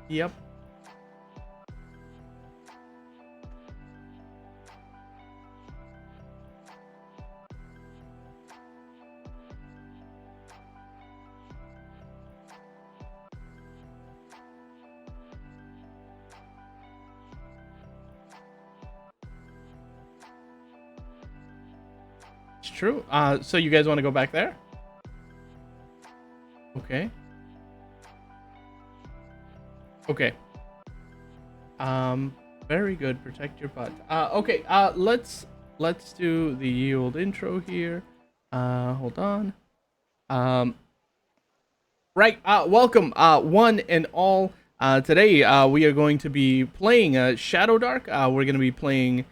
Yep. It's true. So you guys want to go back there? Okay. Okay. Very good. Protect your butt. Okay. Let's do the old intro here. Hold on. Right. Welcome, one and all. Today, we are going to be playing Shadowdark. We're going to be playing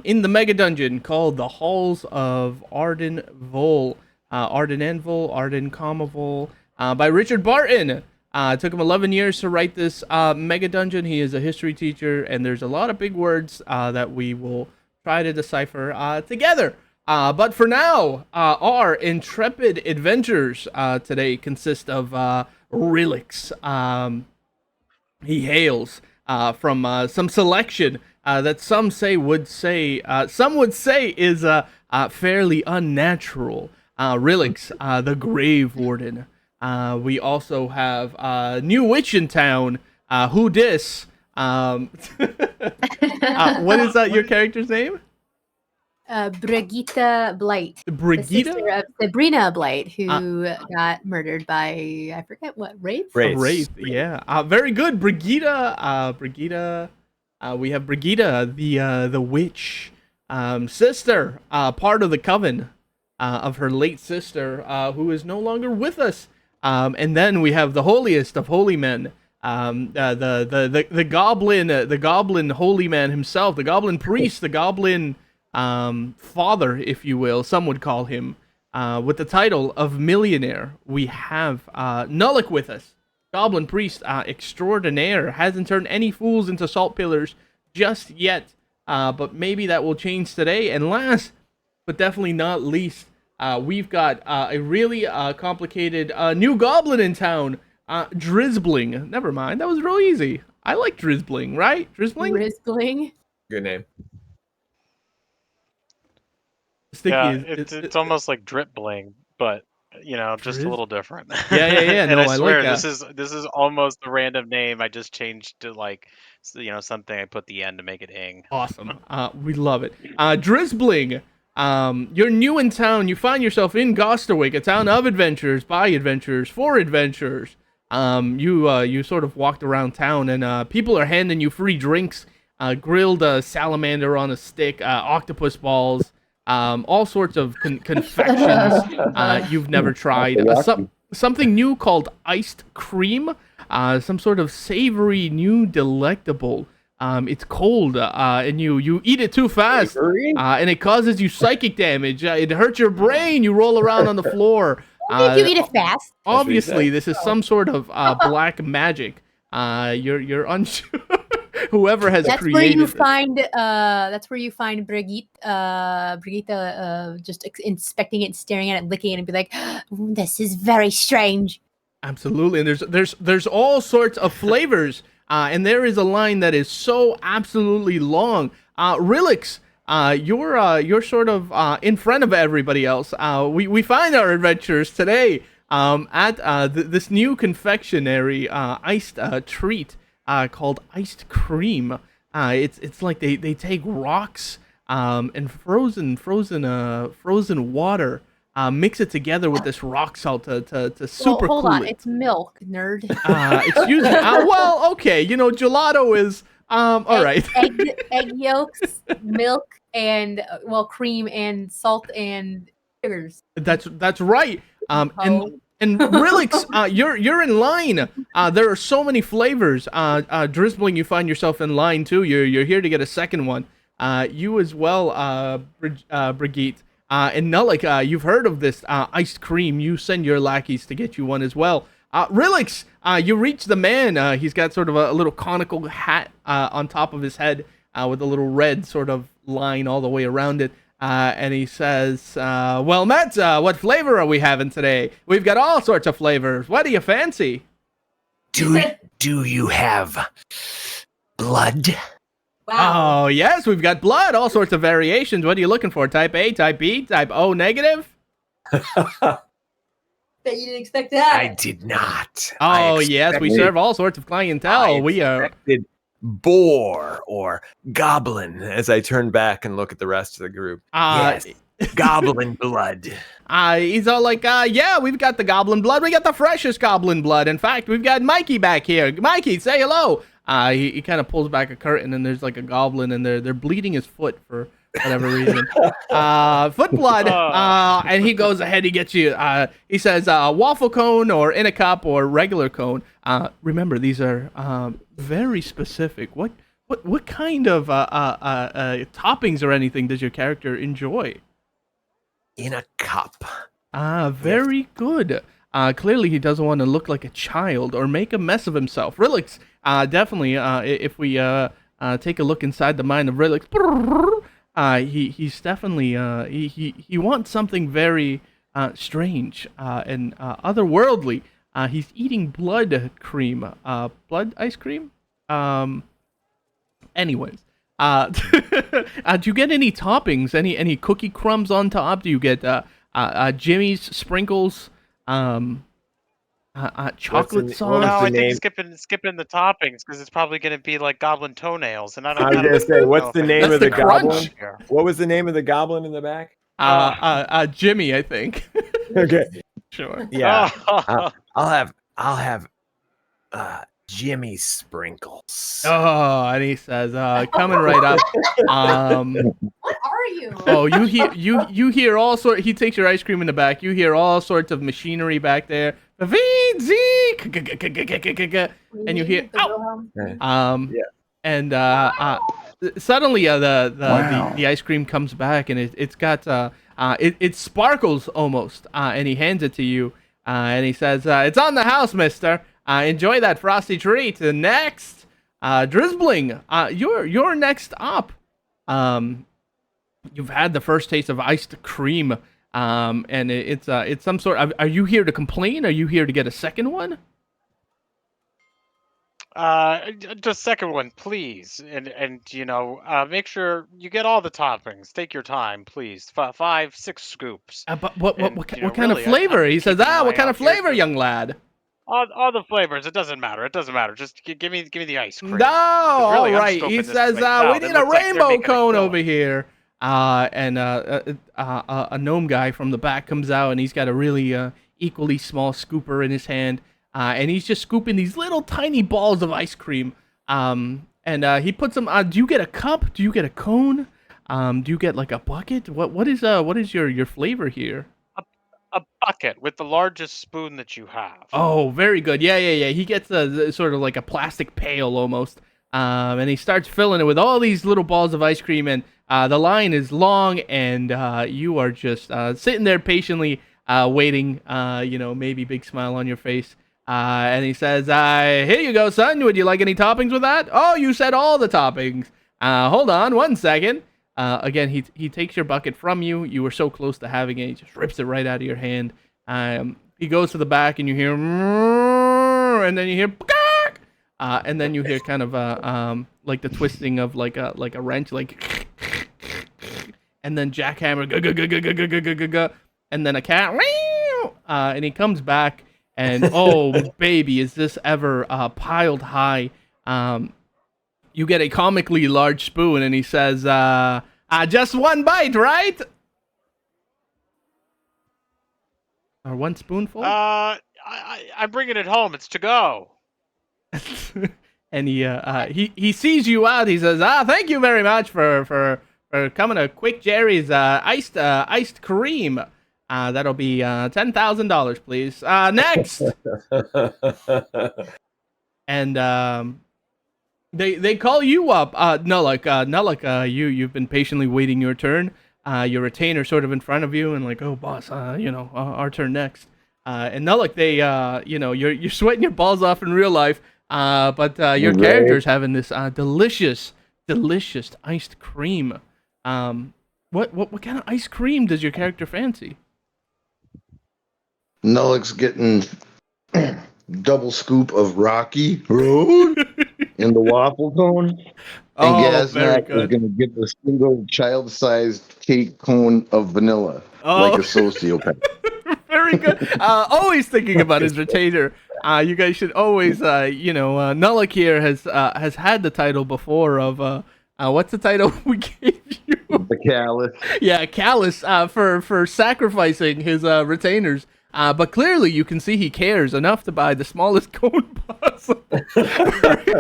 in the mega dungeon called the Halls of Arden Vol. Arden Envol, Arden Comavol, by Richard Barton. It took him 11 years to write this mega dungeon. He is a history teacher, and there's a lot of big words that we will try to decipher together. But for now, our intrepid adventures today consist of Relix. He hails from some selection that some would say is fairly unnatural. Relix, the Grave Warden. We also have new witch in town. Who dis? What is your character's name? Brigitte Blight. Brigitte? The sister of Sabrina Blight, who got murdered by, I forget what, Wraith? Wraith, yeah. Very good, Brigitte. We have Brigitte, the witch, sister, part of the coven of her late sister, who is no longer with us. And then we have the holiest of holy men, the goblin holy man himself, the goblin priest, the goblin father, if you will, some would call him, with the title of millionaire. We have Nullick with us, goblin priest extraordinaire. Hasn't turned any fools into salt pillars just yet, but maybe that will change today. And last, but definitely not least, we've got a really complicated new goblin in town, Drizzbling. Never mind, that was real easy. I like Drizzbling, right? Drizzbling? Good name. Sticky Yeah, is, it's almost like drip bling, but just a little different. Yeah. And No, I swear like this is almost a random name. I just changed to something I put the end to make it ing. Awesome. We love it. Drizzbling, you're new in town. You find yourself in Gosterwick, a town of adventurers, by adventurers, for adventurers. You sort of walked around town, and people are handing you free drinks, grilled salamander on a stick, octopus balls, all sorts of confections you've never tried. Something new called iced cream, some sort of savory new delectable. It's cold, and you eat it too fast, and it causes you psychic damage. It hurts your brain. You roll around on the floor. If you eat it fast. Obviously, this is some sort of black magic. You're unsure. Whoever has created That's where you find Brigitte. Brigitte just inspecting it, staring at it, licking it, and be like, "This is very strange." Absolutely, and there's all sorts of flavors. And there is a line that is so absolutely long. Relix, you're sort of in front of everybody else. We find our adventurers today at this new confectionery iced treat called iced cream. It's like they take rocks and frozen water. Mix it together with this rock salt to super hold cool on, it. it's milk, nerd. Excuse me. Well, okay. Gelato is all right. egg yolks, milk, and cream and salt and sugars. That's right. And Relix, you're in line. There are so many flavors. Drizzbling, you find yourself in line too. You're here to get a second one. You as well, Brigitte. And Nullick, you've heard of this iced cream. You send your lackeys to get you one as well. Relix, you reach the man. He's got sort of a little conical hat on top of his head with a little red sort of line all the way around it. And he says, well, Matt, what flavor are we having today? We've got all sorts of flavors. What do you fancy? Do you have blood? Wow. Oh, yes, we've got blood, all sorts of variations. What are you looking for? Type A, type B, type O negative? Bet you didn't expect that. I did not. Oh, yes, we serve all sorts of clientele. We are expected boar or goblin as I turn back and look at the rest of the group. Yes, goblin blood. He's all like, yeah, we've got the goblin blood. We got the freshest goblin blood. In fact, we've got Mikey back here. Mikey, say hello. He kind of pulls back a curtain, and there's like a goblin, and they're bleeding his foot for whatever reason. Foot blood. And he goes ahead. He gets you. He says waffle cone or in a cup or regular cone. Remember, these are very specific. What kind of toppings or anything does your character enjoy? In a cup. Very good. Clearly, he doesn't want to look like a child or make a mess of himself. Rilix, definitely, if we take a look inside the mind of Rilix, he's definitely, he wants something very strange and otherworldly. He's eating blood cream. Blood ice cream? Anyways. Do you get any toppings? Any cookie crumbs on top? Do you get Jimmy's sprinkles? Chocolate sauce? No, I name? think skipping the toppings because it's probably going to be like goblin toenails, and I I was gonna say, what's the name of the goblin? Here. What was the name of the goblin in the back? Jimmy, I think. Okay, Sure. yeah. I'll have Jimmy sprinkles. Oh, and he says, coming right up. What are you? Oh, you hear all sort. He takes your ice cream in the back. You hear all sorts of machinery back there. And you hear, and suddenly the ice cream comes back, and it's got it sparkles almost, and he hands it to you, and he says, "It's on the house, mister. Enjoy that frosty treat." And next, Drizzling, you're next up. You've had the first taste of iced cream, and it's some sort of. Are you here to complain? Are you here to get a second one? Just second one, please, and make sure you get all the toppings. Take your time, please. 5, 6 scoops. But what kind of flavor? He says, what kind of flavor, young lad? All the flavors. It doesn't matter. It doesn't matter. Just give me the ice cream. No, Really, all right. He says, we need a rainbow cone over here. And a gnome guy from the back comes out, and he's got a really equally small scooper in his hand, and he's just scooping these little tiny balls of ice cream. And he puts them. Do you get a cup? Do you get a cone? Do you get like a bucket? What is your flavor here? A bucket with the largest spoon that you have. Oh, very good. Yeah. He gets a sort of like a plastic pail almost, and he starts filling it with all these little balls of ice cream. And the line is long, and you are just sitting there patiently waiting. Maybe big smile on your face. And he says, "Here you go, son. Would you like any toppings with that?" "Oh, you said all the toppings. Hold on 1 second." Again, he takes your bucket from you. You were so close to having it. He just rips it right out of your hand. He goes to the back, and you hear, and then you hear, and then you hear kind of like the twisting of like a wrench, like, and then jackhammer, and then a cat, and he comes back, and oh baby, is this ever piled high? You get a comically large spoon, and he says, just one bite, right? Or one spoonful? I'm bringing it home. It's to go. And he sees you out. He says, thank you very much for coming to Quick Jerry's iced cream. That'll be $10,000, please. Next. And They call you up. Not like you've been patiently waiting your turn. Your retainer sort of in front of you, and like, oh boss, our turn next. And not like they, you're sweating your balls off in real life. But your character's having this delicious iced cream. What kind of ice cream does your character fancy? Nullick's getting double scoop of Rocky Road in the waffle cone. And Oh, very Gaznak is good. going to get a single child-sized cake cone of vanilla, like Oh. a sociopath. Very good. Always thinking about his retainer. You guys should always, Nullik here has had the title before of what's the title we gave you? The callus. Yeah, Callus for sacrificing his retainers. But clearly you can see he cares enough to buy the smallest cone possible for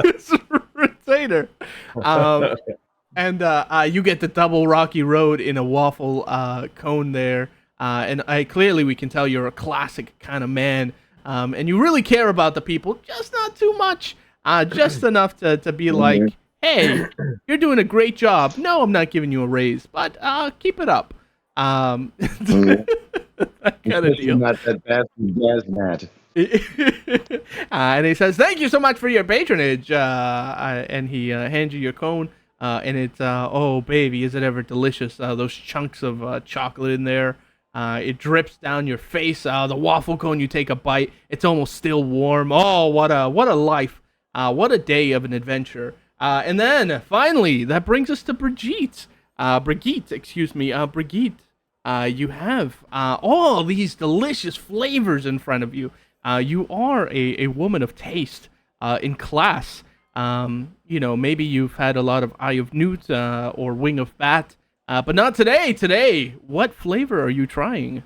his retainer. And you get the double Rocky Road in a waffle cone there. And clearly we can tell you're a classic kind of man. And you really care about the people, just not too much. Just enough to be like, hey, you're doing a great job. No, I'm not giving you a raise, but keep it up. That kind of deal. Not that bastard Gaznak. And he says, thank you so much for your patronage. And he hands you your cone. And it's, oh, baby, is it ever delicious. Those chunks of chocolate in there. It drips down your face. The waffle cone, you take a bite. It's almost still warm. Oh, what a life. What a day of an adventure. And then, finally, that brings us to Brigitte. Brigitte, you have all these delicious flavors in front of you. You are a woman of taste, in class. Maybe you've had a lot of Eye of Newt or Wing of Bat, but not today. Today, what flavor are you trying?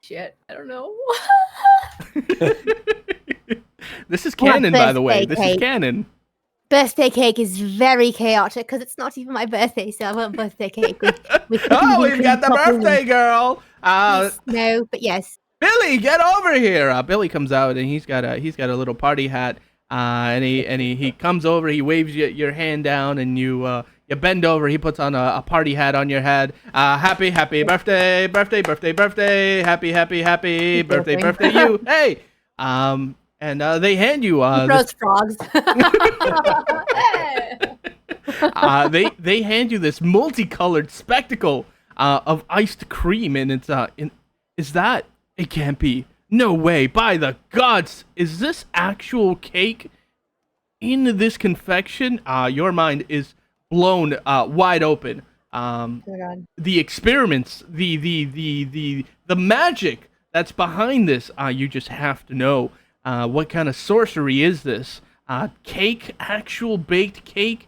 Shit, I don't know. This is canon, by the way. Birthday This is cake. canon. Birthday cake is very chaotic because it's not even my birthday, so I want birthday cake. With Oh, we've cream got the topping. birthday girl. No, but yes. Billy, get over here! Billy comes out and he's got a little party hat. And he comes over. He waves your hand down, and you bend over. He puts on a party hat on your head. Happy birthday, birthday, happy birthday, you. Hey, and they hand you Throws frogs. they hand you this multicolored spectacle of iced cream, and it's is that? It can't be. No way. By the gods, is this actual cake in this confection? Your mind is blown wide open. The experiments, the magic that's behind this, you just have to know. What kind of sorcery is this? Cake, actual baked cake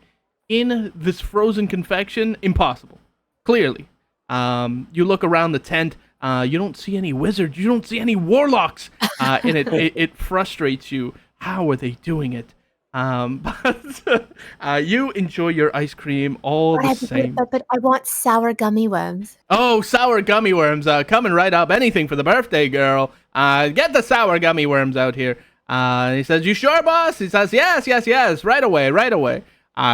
in this frozen confection? Impossible. Clearly. You look around the tent. You don't see any wizards. You don't see any warlocks. And it frustrates you. How are they doing it? But you enjoy your ice cream all the same. But I want sour gummy worms. Oh, sour gummy worms coming right up. Anything for the birthday girl. Get the sour gummy worms out here. He says, you sure, boss? He says, yes. Right away.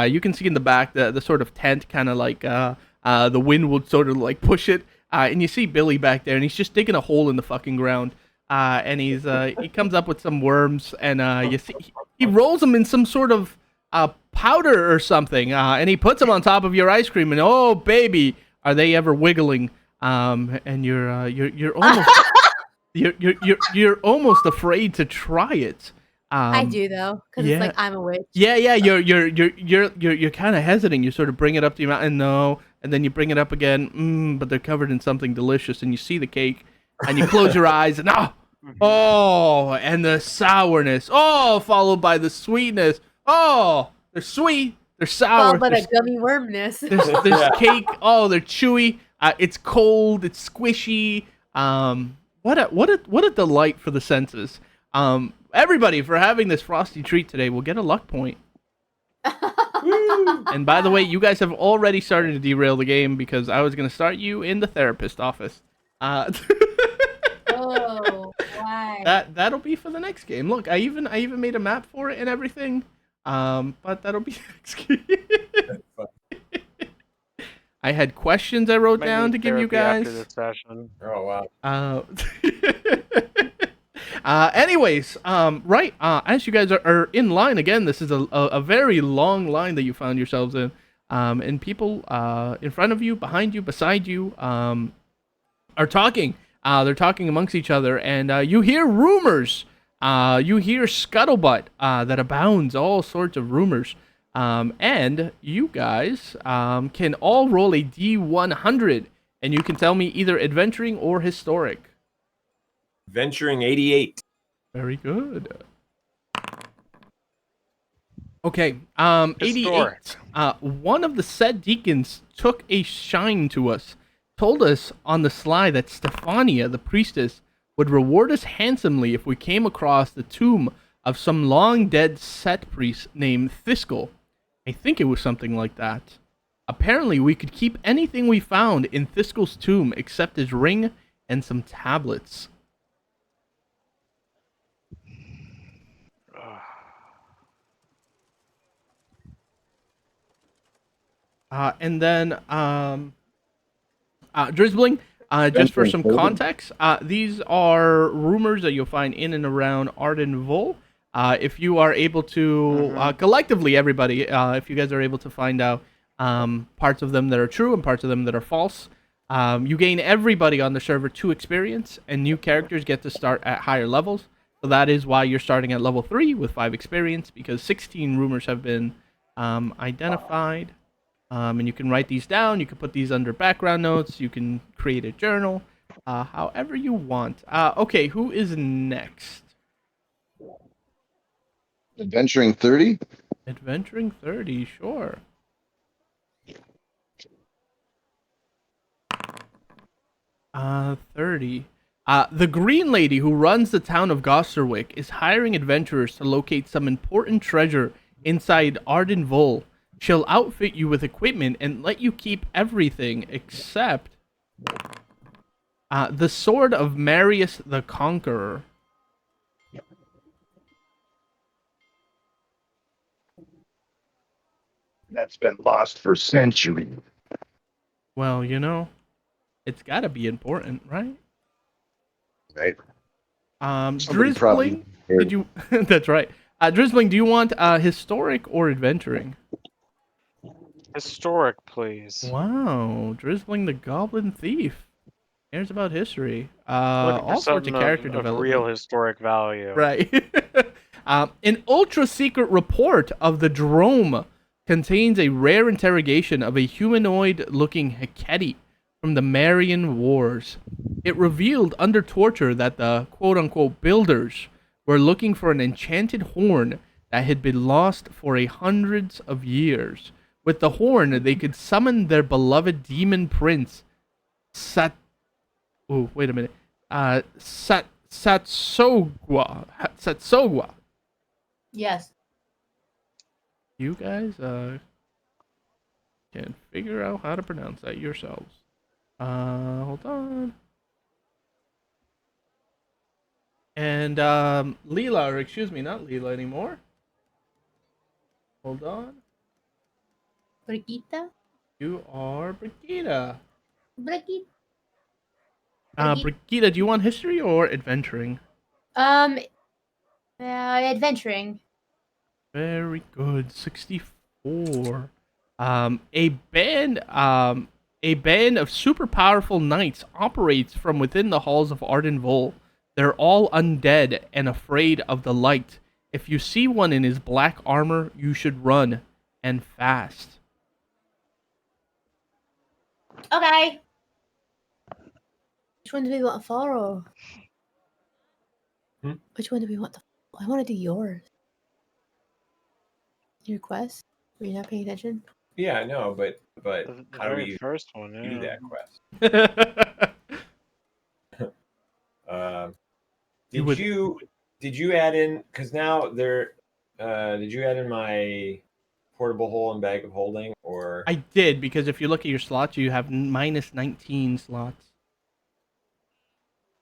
You can see in the back the sort of tent kind of like the wind will sort of like push it. And you see Billy back there, and he's just digging a hole in the fucking ground. And he comes up with some worms, and you see he rolls them in some sort of powder or something, and he puts them on top of your ice cream. And oh baby, are they ever wiggling? And you're almost you're almost afraid to try it. I do though, because it's like I'm a witch. Yeah. You're kind of hesitant. You sort of bring it up to your mouth, and no, and then you bring it up again. But they're covered in something delicious, and you see the cake, and you close your eyes, and and the sourness, followed by the sweetness. Oh, they're sweet, they're sour. But a gummy wormness. There's cake. Oh, they're chewy. It's cold. It's squishy. What a delight for the senses. Everybody, for having this frosty treat today, will get a luck point. And by the way, you guys have already started to derail the game because I was going to start you in the therapist office. Oh, why? That'll be for the next game. Look, I even made a map for it and everything. But that'll be next game. I had questions I wrote down to give you guys. After this session. Oh wow. Anyways, right, as you guys are in line again, this is a very long line that you found yourselves in, and people in front of you, behind you, beside you, are talking. They're talking amongst each other, and you hear rumors. You hear scuttlebutt that abounds, all sorts of rumors. And you guys can all roll a D100, and you can tell me either adventuring or historic. Venturing 88. Very good. Okay, 88. Historic. One of the said deacons took a shine to us, told us on the sly that Stefania, the priestess, would reward us handsomely if we came across the tomb of some long-dead set priest named Thiskel. I think it was something like that. Apparently, we could keep anything we found in Thiskel's tomb except his ring and some tablets. And then, Drizzling, just for some context, these are rumors that you'll find in and around Arden Vol. If you are able to, collectively, everybody, if you guys are able to find out parts of them that are true and parts of them that are false, you gain everybody on the server 2 experience, and new characters get to start at higher levels. So that is why you're starting at level 3 with 5 experience, because 16 rumors have been identified. And you can write these down. You can put these under background notes. You can create a journal, however you want. Okay, who is next? Adventuring 30? Adventuring 30, sure. Uh, 30. The Green Lady who runs the town of Gosterwick is hiring adventurers to locate some important treasure inside Arden Vol. She'll outfit you with equipment and let you keep everything except the sword of Marius the Conqueror. That's been lost for centuries. Well, you know, it's got to be important, right? Right. Somebody Drizzling, did you? That's right. Drizzling, do you want historic or adventuring? Historic, please. Wow, Drizzling the Goblin Thief cares about history. Looking for All sorts of something character of development. real historic value. Right. An ultra-secret report of the Drome contains a rare interrogation of a humanoid-looking Heketi from the Marian Wars. It revealed under torture that the quote-unquote builders were looking for an enchanted horn that had been lost for hundreds of years. With the horn, they could summon their beloved demon prince, Satsogwa. Satsogwa. Yes. You guys can figure out how to pronounce that yourselves. Hold on. And Leela, or excuse me, not Leela anymore. Hold on. Brigitte? You are Brigitte. Brigitte. Brigitte, do you want history or adventuring? Adventuring. Very good. 64. A band of super powerful knights operates from within the halls of Arden Vol. They're all undead and afraid of the light. If you see one in his black armor, you should run, and fast. Okay. Which one do we want to follow? Which one do we want to follow? I want to do yours. Your quest? Were you not paying attention? Yeah, I know, but The how do very we first one, do yeah. that quest? You Did you add in? Because now there, did you add in my portable hole and bag of holding, or I did, because if you look at your slots, you have minus 19 slots.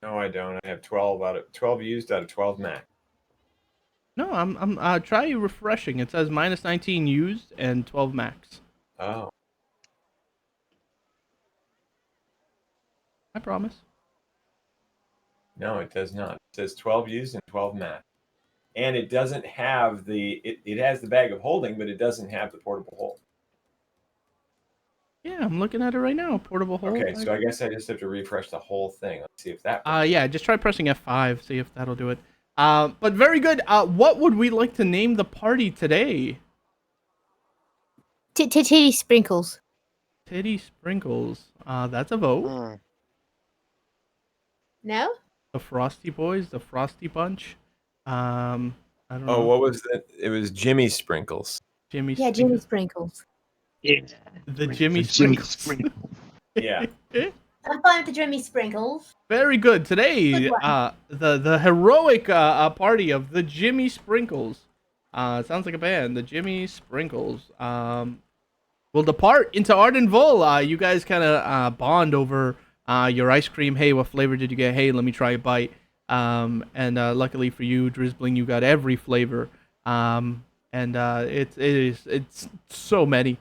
no? I don't. I have 12 used out of 12 max. No, I'm try refreshing. It says minus 19 used and 12 max. Oh, I promise. no, it does not. It says 12 used and 12 max. And it doesn't have it has the bag of holding, but it doesn't have the portable hole. Yeah, I'm looking at it right now. Portable hole. Okay, so I guess I just have to refresh the whole thing. Let's see if that. Yeah, just try pressing F5. See if that'll do it. But very good. What would we like to name the party today? Titty sprinkles. Titty Sprinkles. That's a vote. Mm. No? The Frosty Boys, the Frosty Bunch. I don't know. Oh, what was that? It was Jimmy Sprinkles. Jimmy. Yeah, Jimmy Sprinkles. Yeah. The Jimmy Jimmy Sprinkles. Yeah. I'm fine with the Jimmy Sprinkles. Very good. Today, Good one. the heroic party of the Jimmy Sprinkles. It sounds like a band. The Jimmy Sprinkles. Will depart into Arden. You guys kind of bond over your ice cream. Hey, what flavor did you get? Hey, let me try a bite. And luckily for you, Drizzbling, you got every flavor. It's so many.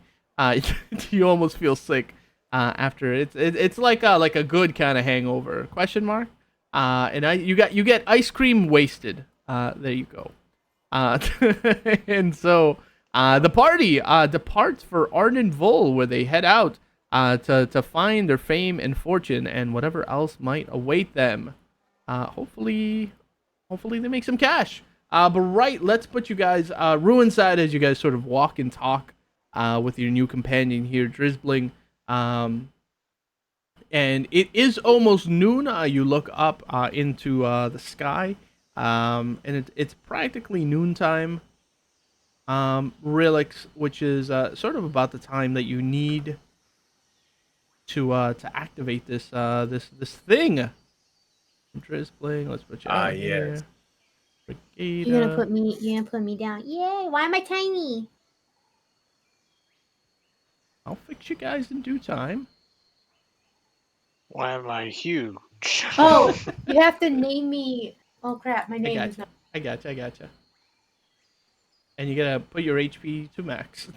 You almost feel sick after. It's like a good kind of hangover. Question mark. You get ice cream wasted. There you go. And so the party departs for Arden, where they head out to find their fame and fortune and whatever else might await them. Hopefully they make some cash. But right, let's put you guys ruin side as you guys sort of walk and talk with your new companion here, Drizzbling. And it is almost noon. You look up into the sky, and it's practically noontime. Relics, which is sort of about the time that you need to activate this thing. Drizzbling, let's put you out here. Yes. You're gonna put me down. Yay! Why am I tiny? I'll fix you guys in due time. Why am I huge? Oh, you have to name me. Oh crap, my name is not. I gotcha. And you gotta put your HP to max.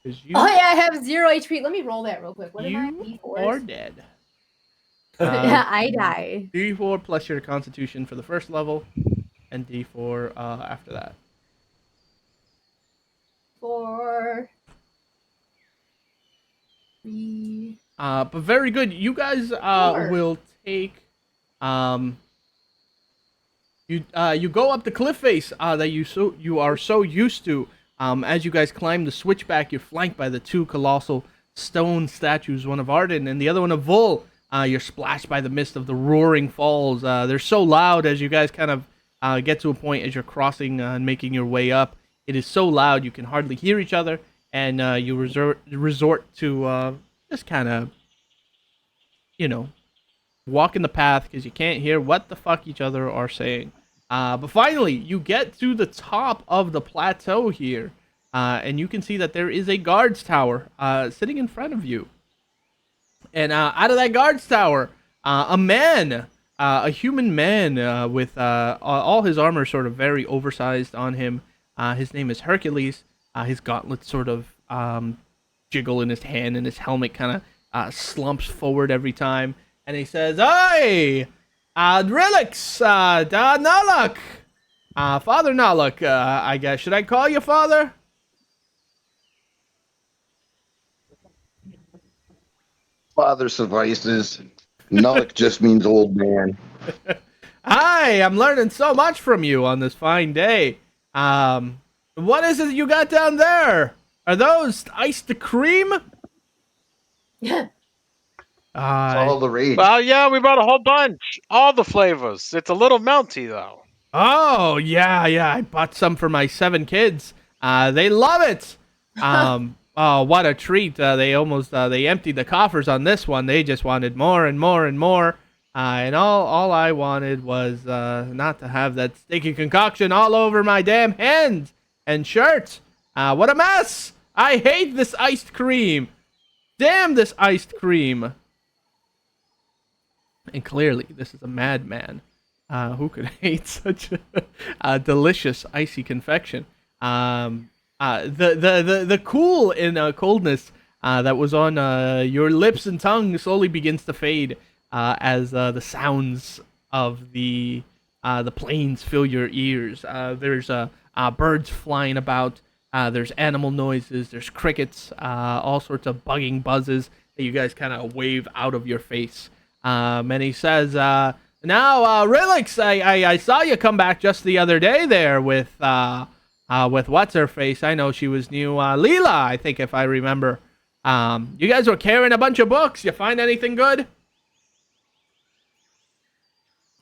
You Oh yeah, I have 0 HP. Let me roll that real quick. What am I? you D4s? are dead. Yeah, I die. D4 plus your Constitution for the first level, and D4 after that. 4, 3. But very good. You guys Four. will take you go up the cliff face that you are so used to. As you guys climb the switchback, you're flanked by the two colossal stone statues, one of Arden and the other one of Vul. You're splashed by the mist of the roaring falls. They're so loud as you guys kind of get to a point as you're crossing and making your way up. It is so loud you can hardly hear each other, and you resort to just kind of, walk in the path because you can't hear what the fuck each other are saying. But finally, you get to the top of the plateau here, and you can see that there is a guard's tower sitting in front of you. And out of that guard's tower, a man, a human man with all his armor sort of very oversized on him. His name is Hercules. His gauntlets sort of jiggle in his hand, and his helmet kind of slumps forward every time. And he says, "Hey! Relics, Naluk, Father Naluk, I guess. Should I call you Father?" Father suffices. Nullick just means old man. Hi, I'm learning so much from you on this fine day. What is it you got down there? Are those iced cream? Yeah. It's all the rage. Well, yeah, we brought a whole bunch. All the flavors. It's a little melty, though. Oh, yeah, I bought some for my 7 kids. They love it. Oh, what a treat. They emptied the coffers on this one. They just wanted more and more and more. And all I wanted was not to have that sticky concoction all over my damn hands and shirt. What a mess. I hate this iced cream. Damn this iced cream. And clearly, this is a madman. Who could hate such a delicious icy confection? The cool and coldness that was on your lips and tongue slowly begins to fade as the sounds of the plains fill your ears. There's birds flying about. There's animal noises, there's crickets, all sorts of bugging buzzes that you guys kind of wave out of your face. And he says, now, Relix, I saw you come back just the other day there with what's-her-face. I know she was new. Leela, I think, if I remember. You guys were carrying a bunch of books. You find anything good?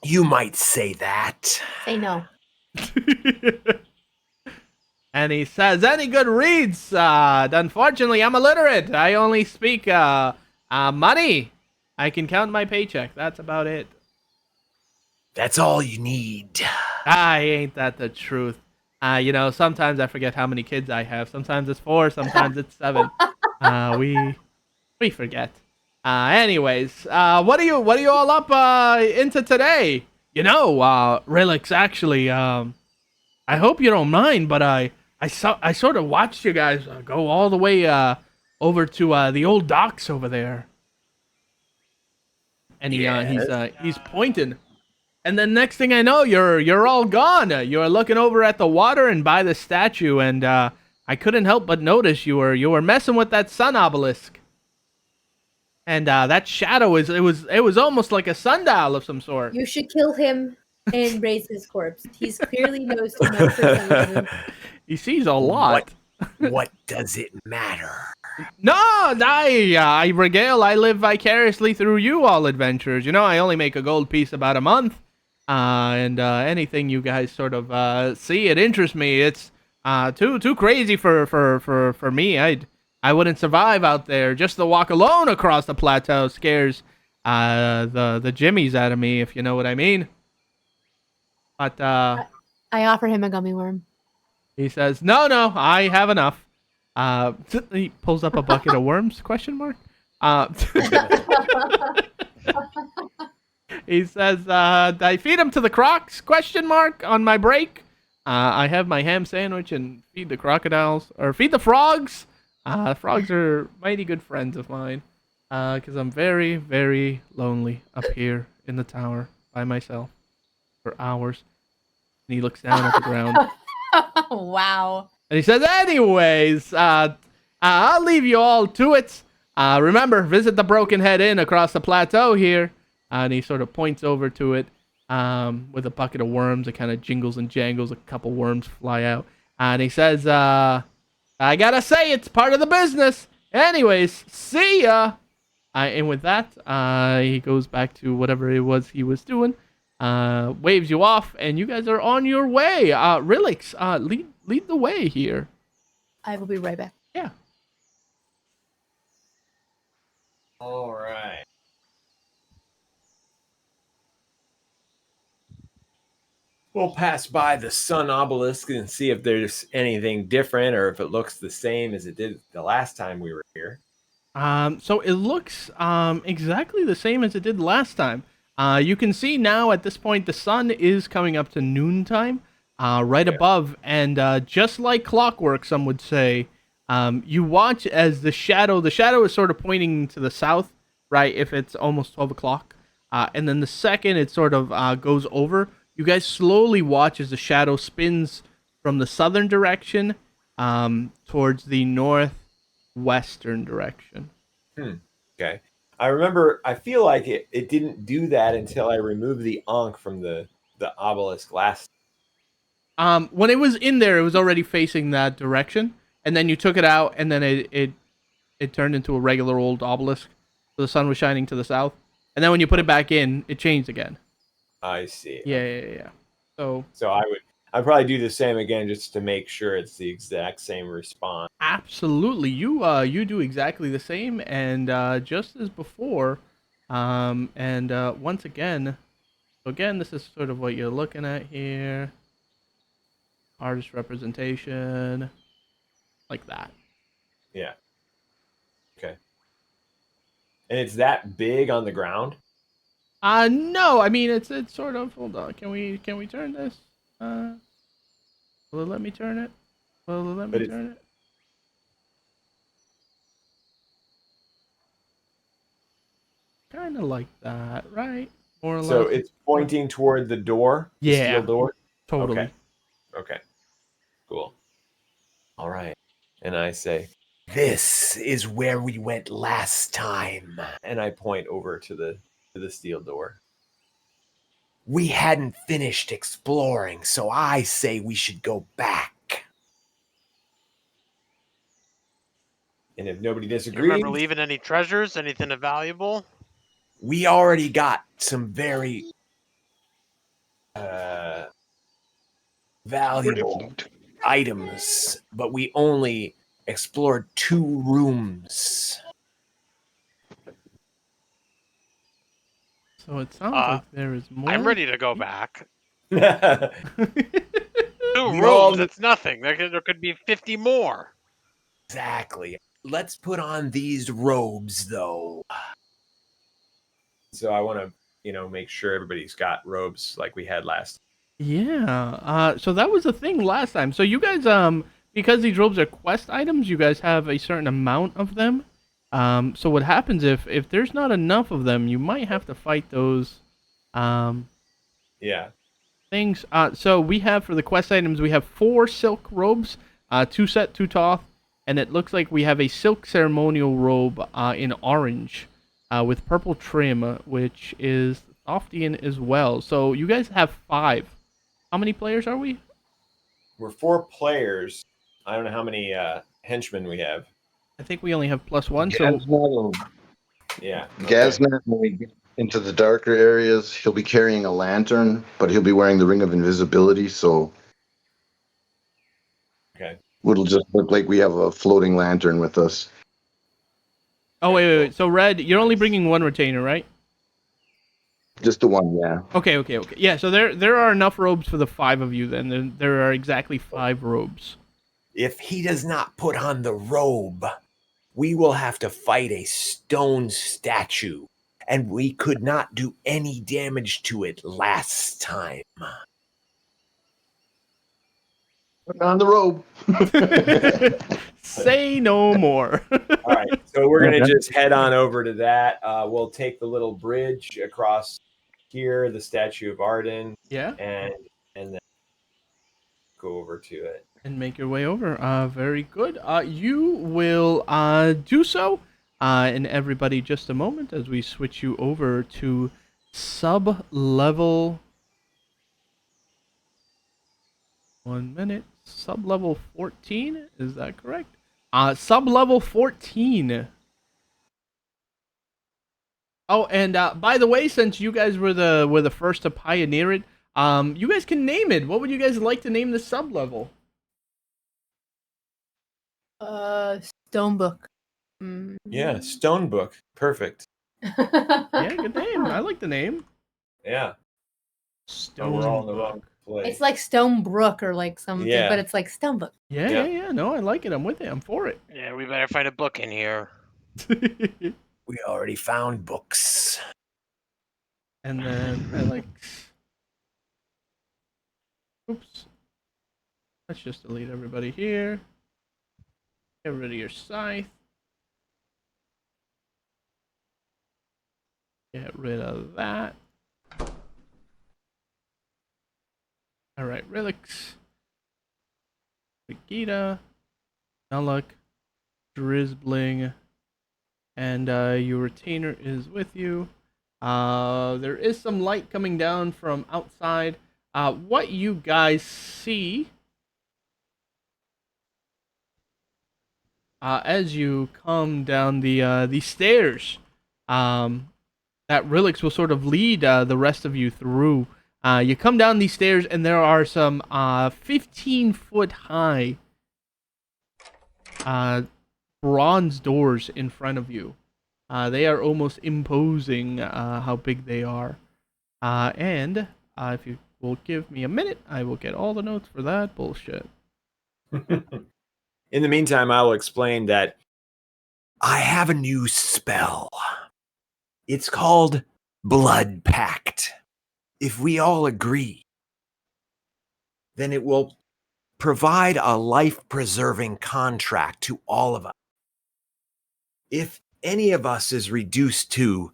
You might say that. Say no. And he says, any good reads? Unfortunately, I'm illiterate. I only speak money. I can count my paycheck. That's about it. That's all you need. Ain't that the truth? Sometimes I forget how many kids I have. Sometimes it's 4, sometimes it's 7. We forget. Anyways, what are you all up into today? Relix, actually, I hope you don't mind, but I sort of watched you guys go all the way over to the old docks over there. And he's pointing. And then next thing I know, you're all gone. You're looking over at the water and by the statue, and I couldn't help but notice you were messing with that sun obelisk. And that shadow it was almost like a sundial of some sort. You should kill him and raise his corpse. He's clearly knows too much for some reason. He sees a lot. What does it matter? No, I live vicariously through you all adventurers. I only make a gold piece about a month. And anything you guys sort of see, it interests me. It's too crazy for me. I wouldn't survive out there. Just the walk alone across the plateau scares the jimmies out of me, if you know what I mean. But I offer him a gummy worm. He says, "No, I have enough." He pulls up a bucket of worms? ? He says, "I feed them to the crocs? ? On my break. I have my ham sandwich and feed the crocodiles or feed the frogs. Frogs are mighty good friends of mine. Because I'm very, very lonely up here in the tower by myself for hours." And he looks down at the ground. Wow. And he says, anyways, I'll leave you all to it. Remember, visit the Broken Head Inn across the plateau here. And he sort of points over to it with a bucket of worms. It kind of jingles and jangles. A couple worms fly out. And he says, I gotta say, it's part of the business. Anyways, see ya. And with that, he goes back to whatever it was he was doing. Waves you off, and you guys are on your way. Relix, lead the way here. I will be right back. Yeah. All right. We'll pass by the sun obelisk and see if there's anything different or if it looks the same as it did the last time we were here. So it looks exactly the same as it did last time. You can see now at this point the sun is coming up to noontime, right above, and just like clockwork, some would say, you watch as the shadow is sort of pointing to the south, right, if it's almost 12 o'clock, and then the second it sort of goes over, you guys slowly watch as the shadow spins from the southern direction towards the northwestern direction. Okay. I feel like it didn't do that until I removed the Ankh from the obelisk last. When it was in there, it was already facing that direction, and then you took it out, and then it turned into a regular old obelisk. So the sun was shining to the south, and then when you put it back in, it changed again. I see. Yeah. So I'd probably do the same again just to make sure it's the exact same response. Absolutely, you do exactly the same, and just as before, and once again, this is sort of what you're looking at here. Artist representation, like that. Yeah. Okay. And it's that big on the ground? No, I mean it's sort of. Hold on, can we turn this? Will it let me turn it? Turn it? Kind of like that, right? More or less. So it's pointing toward the door? The Yeah. steel door? Totally. Okay. Cool. All right. And I say, this is where we went last time. And I point over to the steel door. We hadn't finished exploring, so I say we should go back. And if nobody You disagrees, remember leaving any treasures, anything of valuable? we already got some very valuable items, but we only explored 2 rooms. So it sounds like there is more. I'm ready to go back. We 2 all rooms, kn- that's nothing. There could be 50 more. Exactly. Let's put on these robes, though. So I want to, make sure everybody's got robes like we had last. Yeah. So that was the thing last time. So you guys, because these robes are quest items, you guys have a certain amount of them. So what happens if there's not enough of them, you might have to fight those, Yeah. things. So we have for the quest items, we have 4 silk robes, 2 set, 2 toth, and it looks like we have a silk ceremonial robe, in orange, with purple trim, which is Thoftian as well. So you guys have 5. How many players are we? We're 4 players. I don't know how many henchmen we have. I think we only have +1. So Yeah. Gaznet, when we get into the darker areas, he'll be carrying a lantern, but he'll be wearing the ring of invisibility, so Okay. it'll just look like we have a floating lantern with us. oh wait. So Red, you're only bringing 1 retainer, right? Just the one, yeah. Okay. Yeah. So there are enough robes for the 5 of you. Then there are exactly 5 robes. If he does not put on the robe, we will have to fight a stone statue, and we could not do any damage to it last time. Put on the robe. Say no more. All right, so we're going to just head on over to that. We'll take the little bridge across here, the statue of Arden, Yeah. and then go over to it. And make your way over. Very good. You will do so. And everybody, just a moment as we switch you over to sub-level. 1 minute. Sub-level 14. Is that correct? Sub-level 14. Oh, and by the way, since you guys were the first to pioneer it, you guys can name it. What would you guys like to name the sub-level? Stonebook. Yeah, stone book. Perfect. Yeah, good name. I like the name. Yeah. Stone. We're all in the wrong place. It's like Stonebrook or like something, Yeah. but it's like Stonebook. Yeah. No, I like it. I'm with it. I'm for it. Yeah, we better find a book in here. We already found books. And then I like. Oops. Let's just delete everybody here. Get rid of your scythe. Get rid of that. Alright, relics. Vegeta. Nuluk. Drizzbling. And your retainer is with you. There is some light coming down from outside. What you guys see as you come down the stairs, that relics will sort of lead the rest of you through. You come down these stairs, and there are some 15-foot high bronze doors in front of you. They are almost imposing how big they are. And if you will give me a minute, I will get all the notes for that bullshit. In the meantime, I will explain that I have a new spell. It's called Blood Pact. If we all agree, then it will provide a life-preserving contract to all of us. If any of us is reduced to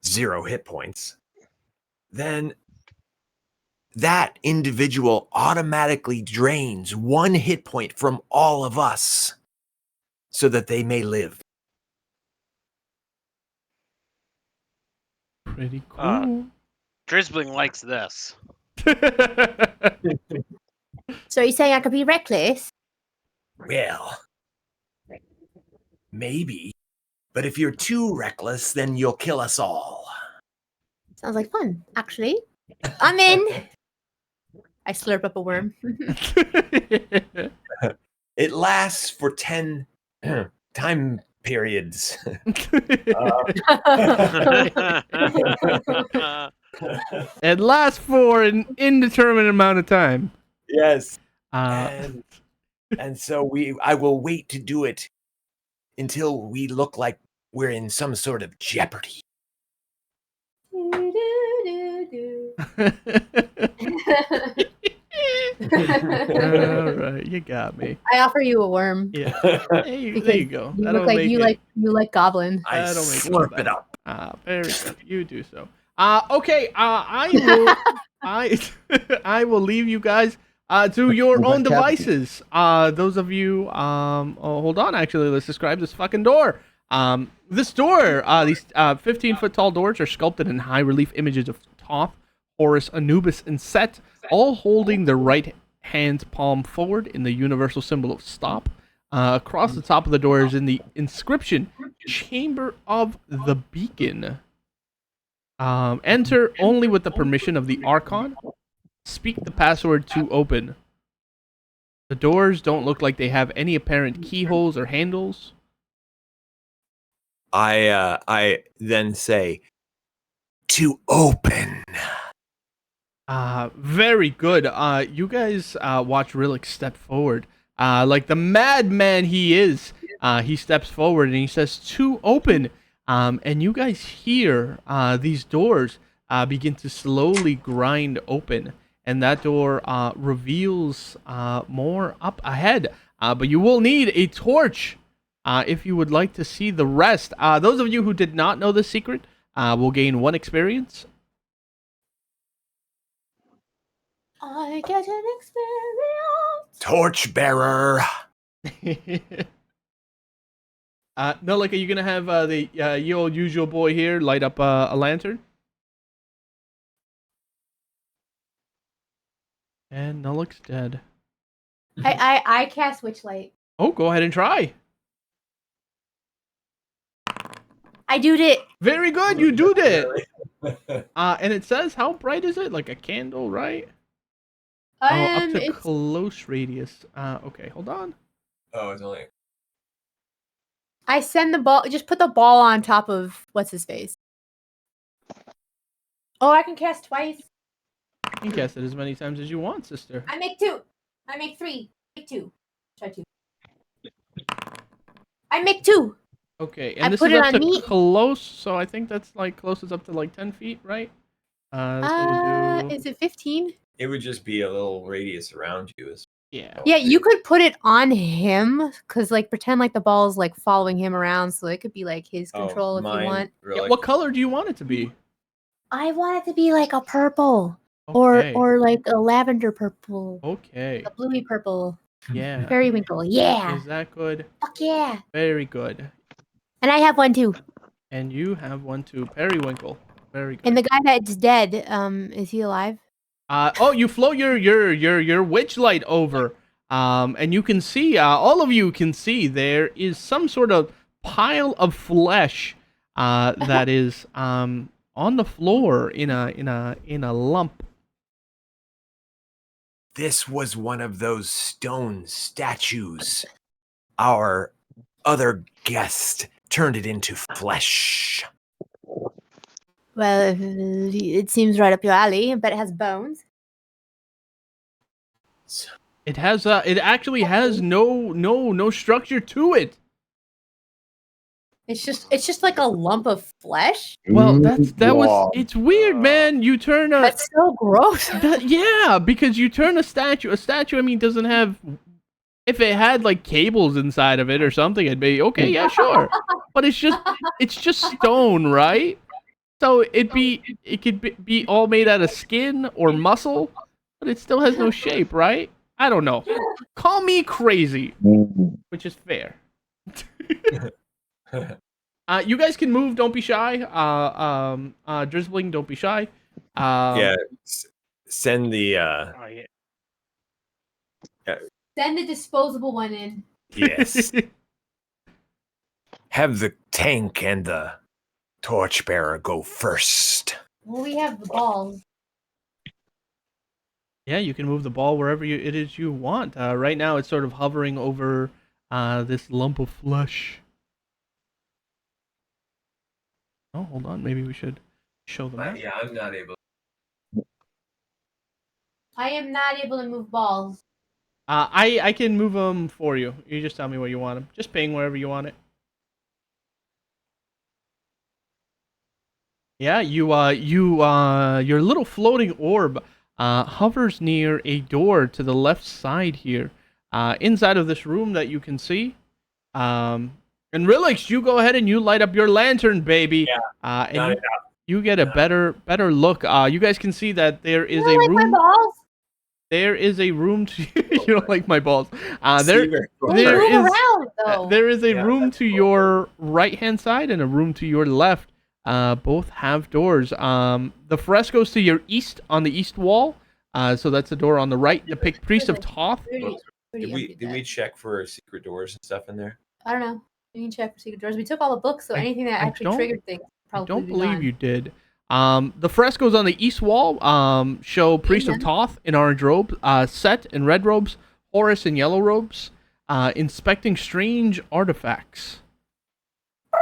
0 hit points, then that individual automatically drains 1 hit point from all of us so that they may live. Pretty cool. Drizzling likes this. So are you saying I could be reckless? Well, maybe. But if you're too reckless, then you'll kill us all. Sounds like fun, actually. I'm in. I slurp up a worm. It lasts for 10 time periods. It lasts for an indeterminate amount of time. Yes. Uh, And so I will wait to do it until we look like we're in some sort of jeopardy. All right, you got me. I offer you a worm. Yeah, there you go. You That'll look like make you it. like goblin. I That'll make it slurp better. it up. Very good. You do so. Okay. I will. I will leave you guys to your own devices. Those of you. Oh, hold on. Actually, let's describe this fucking door. This door. These 15-foot tall doors are sculpted in high relief images of Thoth, Horus, Anubis, and Set, all holding their right hand's palm forward in the universal symbol of stop. Across the top of the door is in the inscription, Chamber of the Beacon. Enter only with the permission of the Archon. Speak the password to open. The doors don't look like they have any apparent keyholes or handles. I then say, to open. Very good. You guys watch Rillick step forward. Like the madman he is, he steps forward and he says, to open. And you guys hear these doors begin to slowly grind open. And that door reveals more up ahead. But you will need a torch if you would like to see the rest. Those of you who did not know the secret will gain 1 experience. I get an experience. Torchbearer. No, like, are you gonna have your old usual boy here light up a lantern? And Nullick's dead. I cast Witchlight. Oh, go ahead and try. I doed it. Very good, you do it. And it says, how bright is it? Like a candle, right? Up to It's close radius. Okay, hold on. Oh, it's only. I send the ball. Just put the ball on top of what's his face. Oh, I can cast twice. You can cast it as many times as you want, sister. I make 2. I make 3. Make 2. Try 2. I make 2. Okay, I and this put is it up on to me. close, so I think that's like closest up to like 10 feet, right? So we'll do... Is it 15? It would just be a little radius around you. Yeah. Yeah, you could put it on him, cause like pretend like the ball's like following him around, so it could be like his control if you want. Yeah, what color do you want it to be? I want it to be like a purple, Okay. or like a lavender purple, Okay. a bluey purple, Yeah. periwinkle. Yeah, Is that good? fuck yeah. Very good. And I have one too. And you have one too, periwinkle. Very good. And the guy that's dead, is he alive? Oh, you float your witch light over, and you can see, all of you can see there is some sort of pile of flesh, that is on the floor in a lump. This was one of those stone statues. Our other guest turned it into flesh. Well, it seems right up your alley, but it has bones. It has it actually has no structure to it. It's just like a lump of flesh. Well, it's weird, man. You turn a That's so gross. yeah, because you turn a statue. A statue, I mean, doesn't have. If it had like cables inside of it or something, it'd be okay. Yeah, sure. But it's just stone, right? So it could be all made out of skin or muscle, but it still has no shape, right? I don't know. Call me crazy, which is fair. You guys can move. Don't be shy. Drizzling, don't be shy. Yeah, send the Oh, yeah. Send the disposable one in. yes. Have the tank and the torchbearer go first. Well, we have the balls. Yeah, you can move the ball wherever it is you want. Right now, it's sort of hovering over this lump of flesh. Oh, hold on. Maybe we should show them that. Yeah, I'm not able. I am not able to move balls. I can move them for you. You just tell me where you want them. Just ping wherever you want it. Yeah, your little floating orb hovers near a door to the left side here, inside of this room that you can see. And Relix, you go ahead and you light up your lantern, baby. Yeah. And you get a better look. You guys can see that there is a like room. my balls? There is a room to you don't like my balls. They move around, though. There is a room to your right hand side and a room to your left. Both have doors. The frescoes to your east on the east wall. So that's the door on the right. Depict Priest of Thoth. Did we check for secret doors and stuff in there? I don't know. We can check for secret doors. We took all the books, so anything that actually triggered things I probably. don't believe you did. The frescoes on the east wall show Priest of Thoth in orange robes, Set in red robes, Horus in yellow robes, inspecting strange artifacts.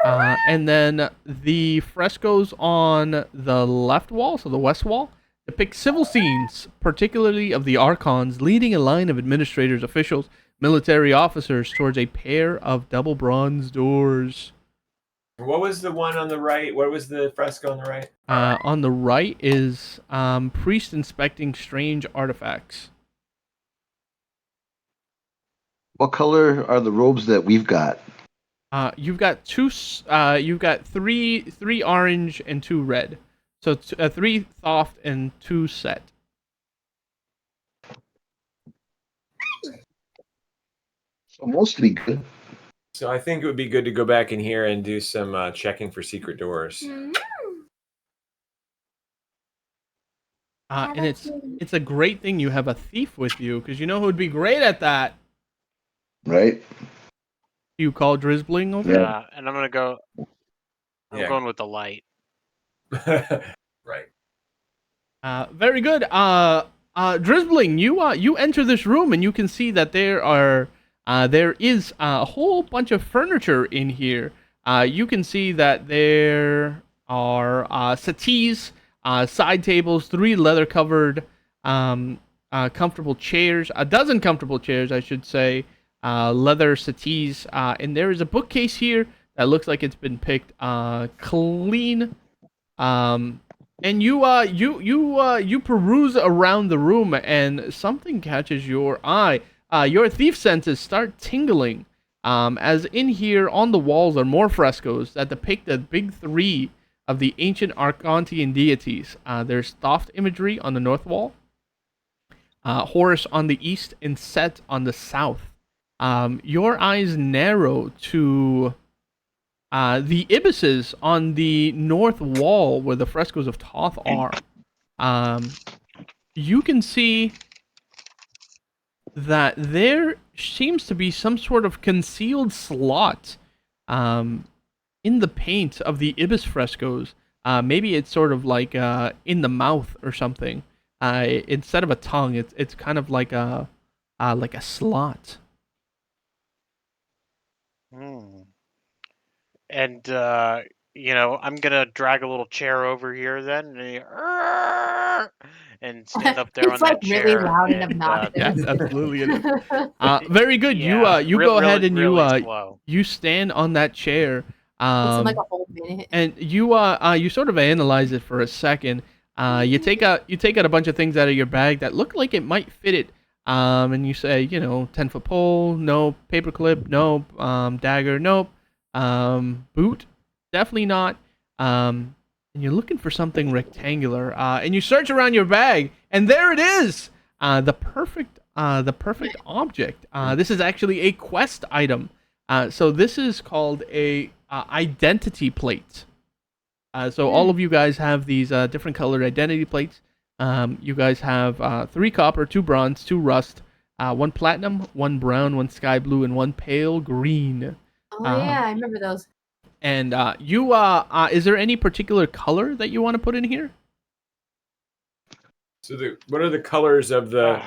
And then the frescoes on the left wall, so the west wall, depict civil scenes, particularly of the archons leading a line of administrators, officials, military officers towards a pair of double bronze doors. What was the one on the right? What was the fresco on the right? On the right is priest inspecting strange artifacts. What color are the robes that we've got? You've got three orange and 2 red. So 3 Thoth and 2 Set. So mostly good. So I think it would be good to go back in here and do some checking for secret doors. And it's a great thing you have a thief with you, because you know who would be great at that. Right? You call Drizzling over? Yeah, and I'm gonna go. I'm going with the light. Right. Very good. Drizzling, you enter this room and you can see that there is a whole bunch of furniture in here. You can see that there are settees, side tables, 3 leather-covered comfortable chairs, a dozen comfortable chairs, I should say, leather settees, and there is a bookcase here that looks like it's been picked clean. And you peruse around the room, and something catches your eye. Your thief senses start tingling, as in here on the walls are more frescoes that depict the big 3 of the ancient Archontian deities. There's Thoth imagery on the north wall, Horus on the east, and Set on the south. Your eyes narrow to the ibises on the north wall where the frescoes of Thoth are. You can see that there seems to be some sort of concealed slot in the paint of the ibis frescoes. Maybe it's sort of like in the mouth or something. Instead of a tongue, it's kind of like a slot. And I'm gonna drag a little chair over here then, and stand up there on that chair. It's like really loud and obnoxious. Yes, absolutely it is. Very good. Yeah, you go ahead and really you stand on that chair. It's like a whole minute. And you sort of analyze it for a second. You take out a bunch of things out of your bag that look like it might fit it. And you say, 10-foot pole, nope. Paperclip, nope. Dagger, nope. Boot, definitely not. And and you're looking for something rectangular. And you search around your bag, and there it is. The perfect object. This is actually a quest item. So this is called a identity plate. So all of you guys have these different colored identity plates. You guys have 3 copper, 2 bronze, 2 rust, 1 platinum, 1 brown, 1 sky blue, and 1 pale green. Oh yeah, I remember those. And is there any particular color that you want to put in here? So what are the colors of the?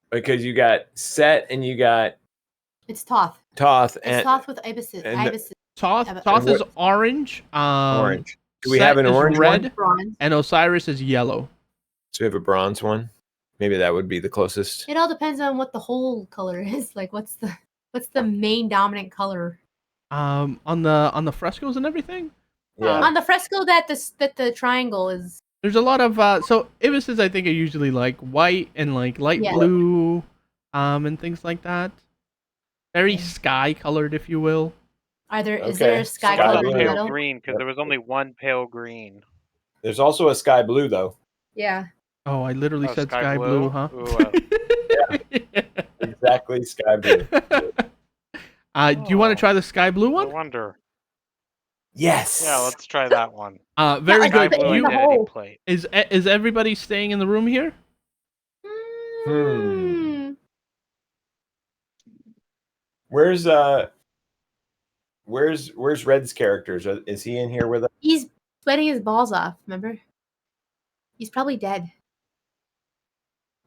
Because you got set and you got It's Toth. Toth It's and Toth with ibises. Toth is orange. orange. Do we Set have an is orange red, one? Bronze. and Osiris is yellow. So we have a bronze one. Maybe that would be the closest. It all depends on what the whole color is. Like, what's the main dominant color? On the frescoes and everything. Yeah. On the fresco that the triangle is. There's a lot of so ibises I think are usually like white and like light Yeah. blue, and things like that. Very sky colored, if you will. Is there Okay. a sky Sky color in blue. the Pale middle? green, because there was only one pale green. There's also a sky blue though. Yeah. Oh, I literally Oh, said sky sky blue, blue? huh? Ooh, Exactly, sky blue. Do you want to try the sky blue No one? wonder. Yes. Yeah, let's try that one. Very like Sky good. the- blue in the identity hole. plate. Is everybody staying in the room here? Hmm. Where's Red's characters? Is he in here with us? He's sweating his balls off. Remember? He's probably dead.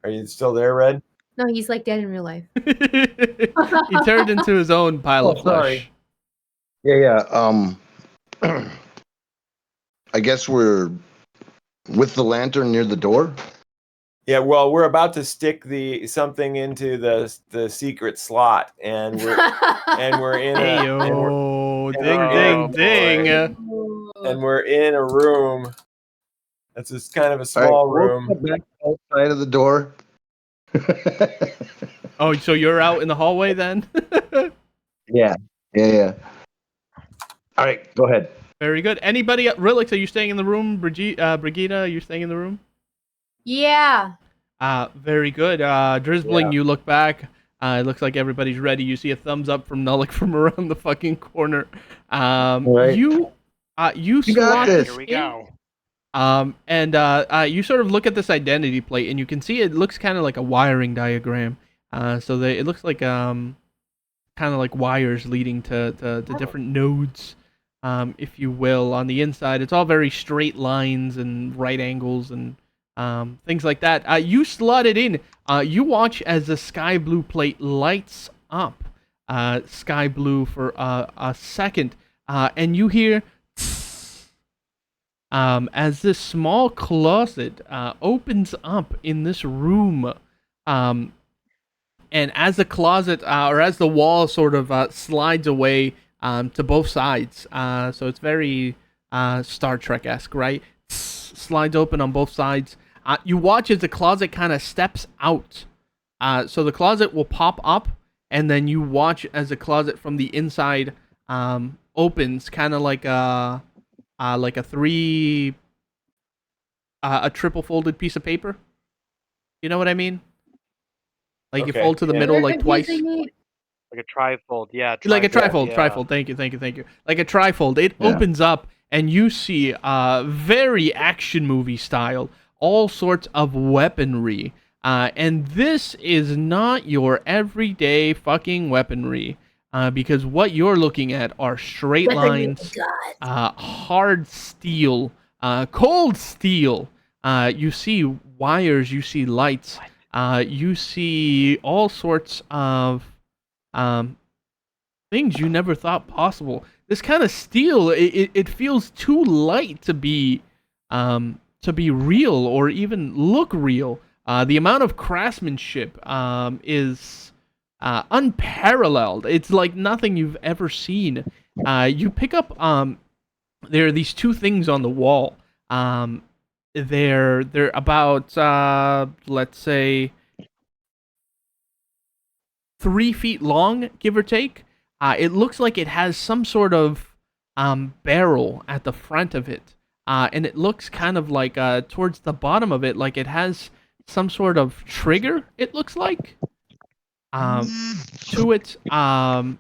Are you still there, Red? No, he's like dead in real life. He turned into his own pile of flesh. Yeah. I guess we're with the lantern near the door. Yeah. Well, we're about to stick something into the secret slot, and we're in Hey a yo, ding Oh, ding ding. and we're in a room. That's just kind of a All small right, we'll room. step back outside of the door. Oh, so you're out in the hallway then? Yeah. All right, go ahead. Very good. Anybody, Relix, are you staying in the room? Brigitte, are you staying in the room? Yeah. Very good. Drizzling, you look back. It looks like everybody's ready. You see a thumbs up from Nullik from around the fucking corner. Right. You You got slot this. this Here we in. go. You sort of look at this identity plate, and you can see it looks kind of like a wiring diagram. It looks like kind of like wires leading to different nodes, if you will, on the inside. It's all very straight lines and right angles and things like that. You slot it in. You watch as the sky blue plate lights up, sky blue for a second, and you hear as this small closet opens up in this room. And as the closet or as the wall sort of slides away to both sides, so it's very Star Trek-esque, right? Slides open on both sides. You watch as the closet kind of steps out. So the closet will pop up, and then you watch as the closet from the inside opens, kind of like a triple folded piece of paper. You know what I mean? Like you Okay, fold to the yeah. middle You're like twice. confusing me. Like a trifold, yeah. Like a trifold, yeah. trifold. Thank you. Like a trifold. It Yeah. opens up, and you see very action movie style, all sorts of weaponry. And this is not your everyday fucking weaponry, because what you're looking at are straight lines, hard steel, cold steel. You see wires, you see lights, you see all sorts of things you never thought possible. This kind of steel, it feels too light to be real or even look real. The amount of craftsmanship is unparalleled. It's like nothing you've ever seen. You pick up there are these two things on the wall. They're about let's say 3 feet long, give or take. It looks like it has some sort of barrel at the front of it. and it looks kind of like towards the bottom of it, like it has some sort of trigger. It looks like to it, and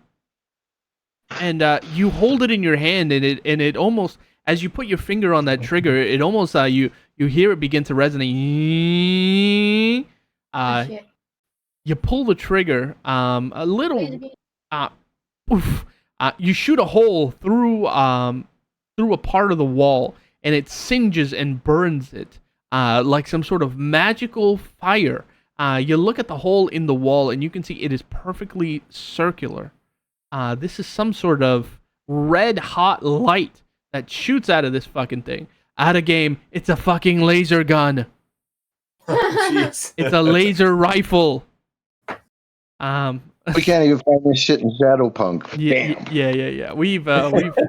you hold it in your hand, and it almost, as you put your finger on that trigger, it almost you hear it begin to resonate. Oh, shit. You pull the trigger, a little, poof, you shoot a hole through a part of the wall, and it singes and burns it like some sort of magical fire. You look at the hole in the wall, and you can see it is perfectly circular. This is some sort of red hot light that shoots out of this fucking thing. Out of game, it's a fucking laser gun. Jeez. It's a laser rifle. We can't even find this shit in Shadowpunk. Yeah. We've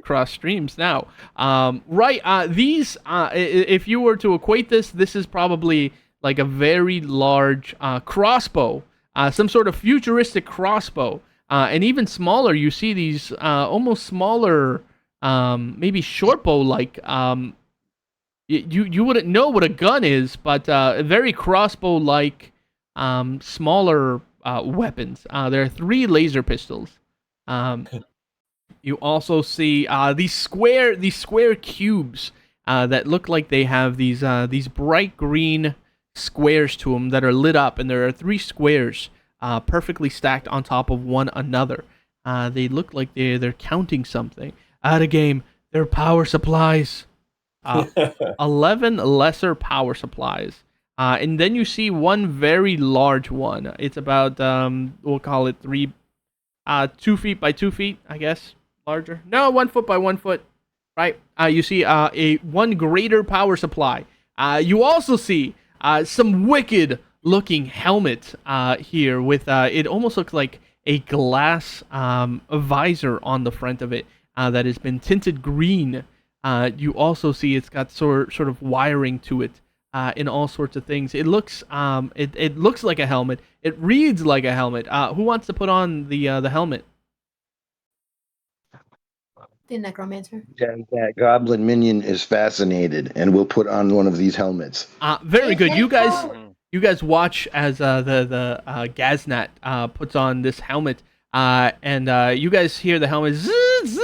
crossed streams now. Right. These. If you were to equate this is probably like a very large crossbow, some sort of futuristic crossbow, and even smaller. You see these almost smaller, maybe shortbow like. You wouldn't know what a gun is, but very crossbow like, smaller. Weapons. There are 3 laser pistols. You also see these square cubes that look like they have these bright green squares to them that are lit up, and there are 3 squares perfectly stacked on top of one another. They look like they're counting something. Out of game, they're power supplies. 11 lesser power supplies. And then you see one very large one. It's about, we'll call it 2 feet by 2 feet, I guess. Larger. No, 1 foot by 1 foot. Right. You see a one greater power supply. You also see some wicked looking helmet here with, it almost looks like a glass visor on the front of it that has been tinted green. You also see it's got sort of wiring to it. In all sorts of things. It looks it looks like a helmet. It reads like a helmet. Who wants to put on the helmet? The necromancer. That goblin minion is fascinated and will put on one of these helmets. Very good. You guys watch as the Gaznat puts on this helmet, and you guys hear the helmet. Zzz, zzz.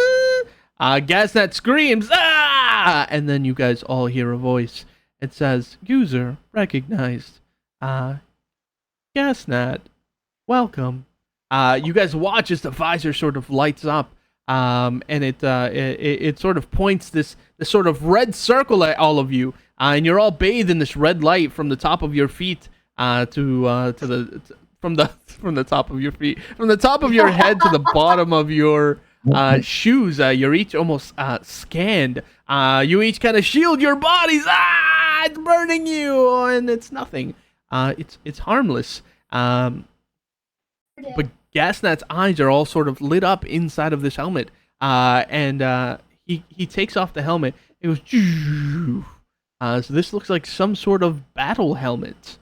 Gaznat screams, ah! And then you guys all hear a voice. It says, user recognized. Gaznat, welcome. You guys watch as the visor sort of lights up, and it sort of points this sort of red circle at all of you, and you're all bathed in this red light from the top of your feet from the top of your feet, from the top of your head to the bottom of your shoes. You're each almost scanned. You each kind of shield your bodies. It's burning you, and it's nothing. It's harmless. But Gasnat's eyes are all sort of lit up inside of this helmet. And he takes off the helmet. It goes. So this looks like some sort of battle helmet.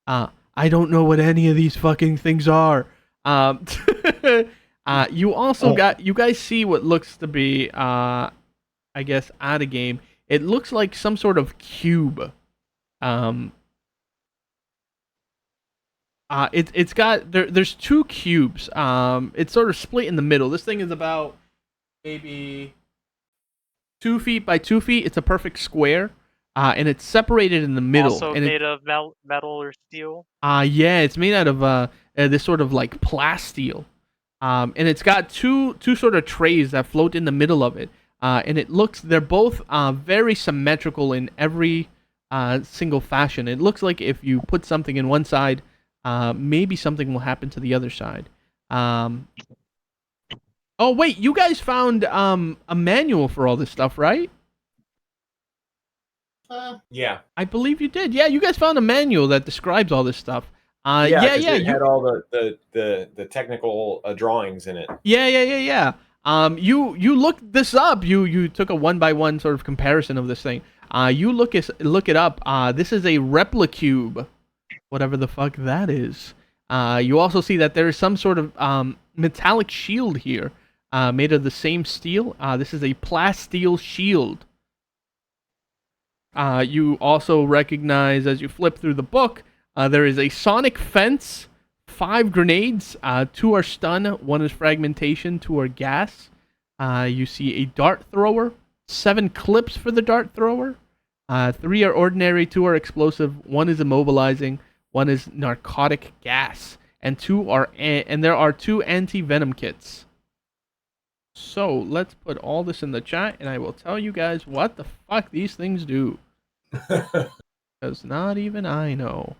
I don't know what any of these fucking things are. You also you guys see what looks to be, I guess, out of game. It looks like some sort of cube. It's got there's 2 cubes. It's sort of split in the middle. This thing is about maybe 2 feet by 2 feet. It's a perfect square. And it's separated in the middle. Also and made of metal or steel? Yeah, it's made out of this sort of like plasteel. And it's got two sort of trays that float in the middle of it. And they're both very symmetrical in every single fashion. It looks like if you put something in one side, maybe something will happen to the other side. Oh, wait, you guys found a manual for all this stuff, right? Yeah. I believe you did. Yeah, you guys found a manual that describes all this stuff. It had all the technical drawings in it. Yeah. You looked this up. You took a 1-by-1 sort of comparison of this thing. You look it up. This is a replicube, whatever the fuck that is. You also see that there is some sort of metallic shield here, made of the same steel. This is a plasteel shield. You also recognize as you flip through the book, there is a sonic fence, 5 grenades, 2 are stun, 1 is fragmentation, 2 are gas. You see a dart thrower, 7 clips for the dart thrower, 3 are ordinary, 2 are explosive, 1 is immobilizing, 1 is narcotic gas, and there are 2 anti-venom kits. So let's put all this in the chat, and I will tell you guys what the fuck these things do. Because not even I know.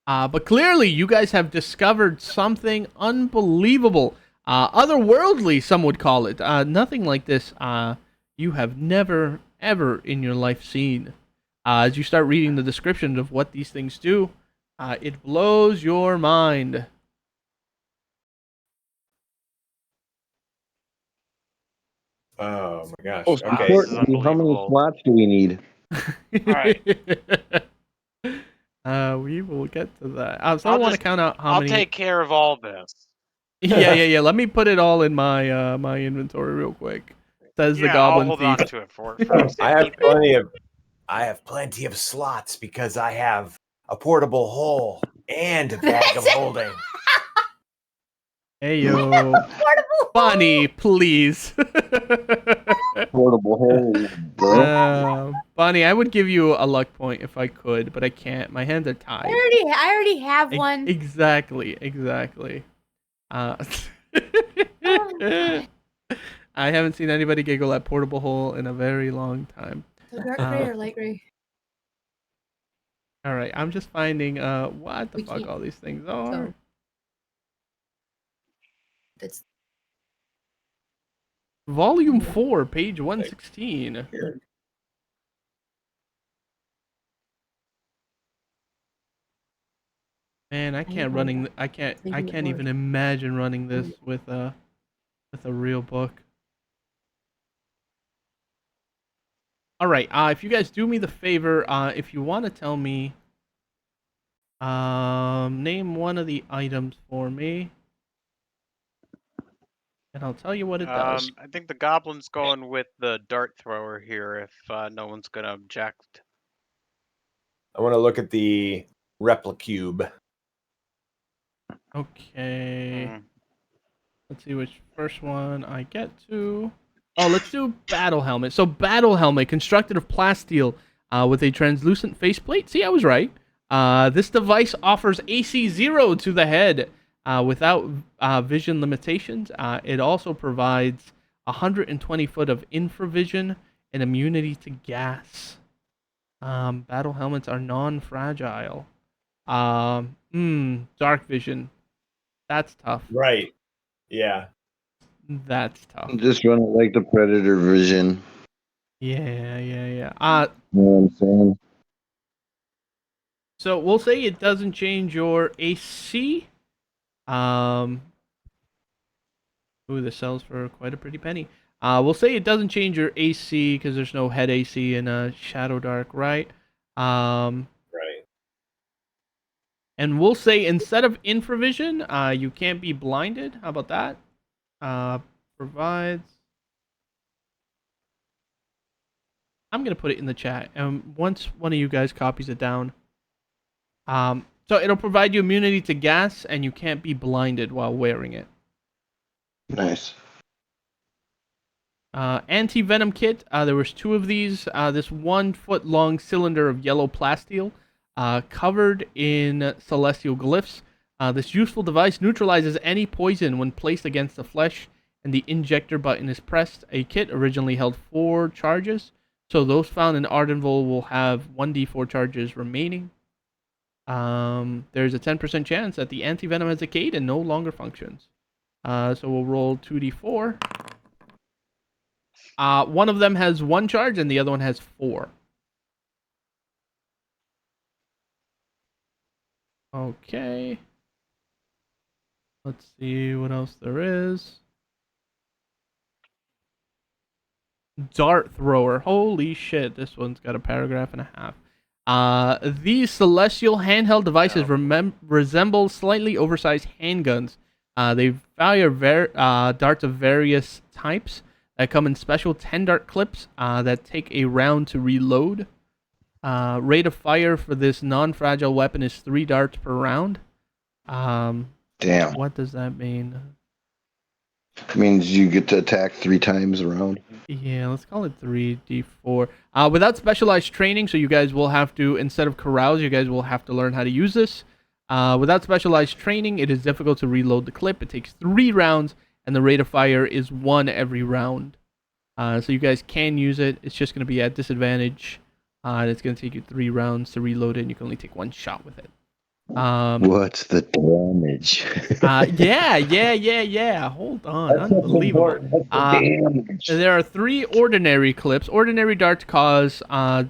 But clearly, you guys have discovered something unbelievable. Otherworldly, some would call it. Nothing like this you have never, ever in your life seen. As you start reading the descriptions of what these things do, it blows your mind. Oh my gosh. Most Okay. This is importantly, how many unbelievable. slots do we need? Alright. We will get to that. So I I'll want to just- count out how I'll many. take care of all this. Yeah. Let me put it all in my my inventory real quick. Says the Yeah, goblin I'll hold on thief. to it for I have safekeeping. plenty of slots because I have a portable hole and a bag of holding. Hey yo, Portable Bonnie, please. Portable hole, bro. Bonnie, I would give you a luck point if I could, but I can't. My hands are tied. I already have one. Exactly. I haven't seen anybody giggle at portable hole in a very long time. So dark gray or light gray? All right, I'm just finding what the We fuck can't all these things are. go. That's Volume 4, page 116. Man, I can't even imagine running this with a real book. All right, if you guys do me the favor, if you want to tell me, name one of the items for me, and I'll tell you what it does. I think the goblin's going with the dart thrower here if no one's gonna object. I want to look at the replicube. Okay. Hmm. Let's see which first one I get to. Oh, let's do battle helmet. So battle helmet, constructed of plasteel with a translucent faceplate. See, I was right. This device offers AC 0 to the head without vision limitations. It also provides 120 foot of infravision and immunity to gas. Battle helmets are non-fragile. Dark vision. That's tough. Right. Yeah. That's tough. Just run it like the Predator vision. Yeah. You know what I'm saying? So we'll say it doesn't change your AC. Ooh, this sells for quite a pretty penny. We'll say it doesn't change your AC because there's no head AC in Shadowdark, right? Right. And we'll say instead of infravision, you can't be blinded. How about that? Provides. I'm gonna put it in the chat, and once one of you guys copies it down. So it'll provide you immunity to gas, and you can't be blinded while wearing it. Nice. Anti-venom kit. There was 2 of these. This 1 foot long cylinder of yellow plasteel, covered in celestial glyphs. This useful device neutralizes any poison when placed against the flesh, and the injector button is pressed. A kit originally held 4 charges, so those found in Ardenville will have 1d4 charges remaining. There's a 10% chance that the anti-venom has decayed and no longer functions. So we'll roll 2d4. One of them has 1 charge and the other one has 4. Okay. Let's see what else there is. Dart thrower. Holy shit, this one's got a paragraph and a half. These celestial handheld devices resemble slightly oversized handguns. They fire darts of various types that come in special 10 dart clips that take a round to reload. Rate of fire for this non-fragile weapon is 3 darts per round. Damn. What does that mean? Means you get to attack 3 times around. Yeah, let's call it 3d4. Without specialized training, so you guys will have to, instead of carouse, you guys will have to learn how to use this. Without specialized training, it is difficult to reload the clip. It takes 3 rounds, and the rate of fire is 1 every round. So you guys can use it. It's just going to be at disadvantage. And it's going to take you 3 rounds to reload it, and you can only take 1 shot with it. What's the damage? Yeah. Hold on. Unbelievable. There are 3 ordinary clips. Ordinary darts cause a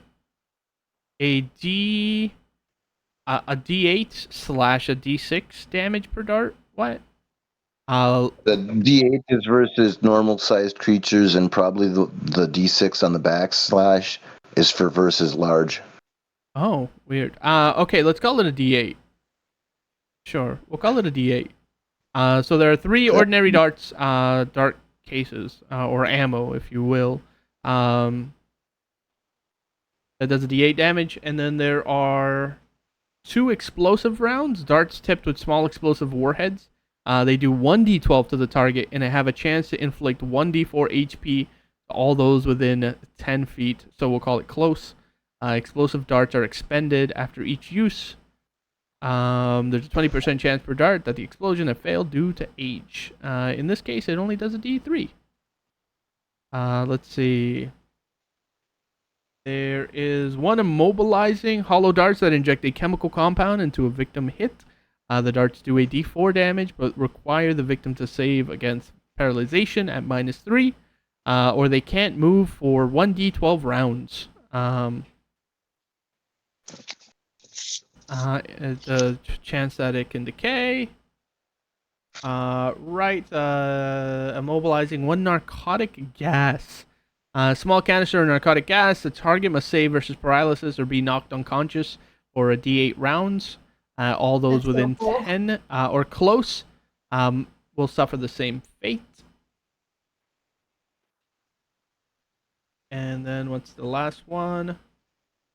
D8 / a D6 damage per dart. What? The D8 is versus normal-sized creatures, and probably the D6 on the backslash is for versus large. Oh, weird. Okay, let's call it a D8. Sure, we'll call it a D8. So there are 3 ordinary darts, dart cases, or ammo, if you will. That does a D8 damage, and then there are 2 explosive rounds, darts tipped with small explosive warheads. They do 1d12 to the target, and they have a chance to inflict 1d4 HP to all those within 10 feet, so we'll call it close. Explosive darts are expended after each use. There's a 20% chance per dart that the explosion have failed due to age. In this case, it only does a D3. Let's see. There is 1 immobilizing hollow darts that inject a chemical compound into a victim hit. The darts do a D4 damage, but require the victim to save against paralyzation at -3, or they can't move for 1d12 rounds. The chance that it can decay. Immobilizing 1 narcotic gas. Small canister of narcotic gas. The target must save versus paralysis or be knocked unconscious for a D8 rounds. All those within 10 or close will suffer the same fate. And then what's the last one?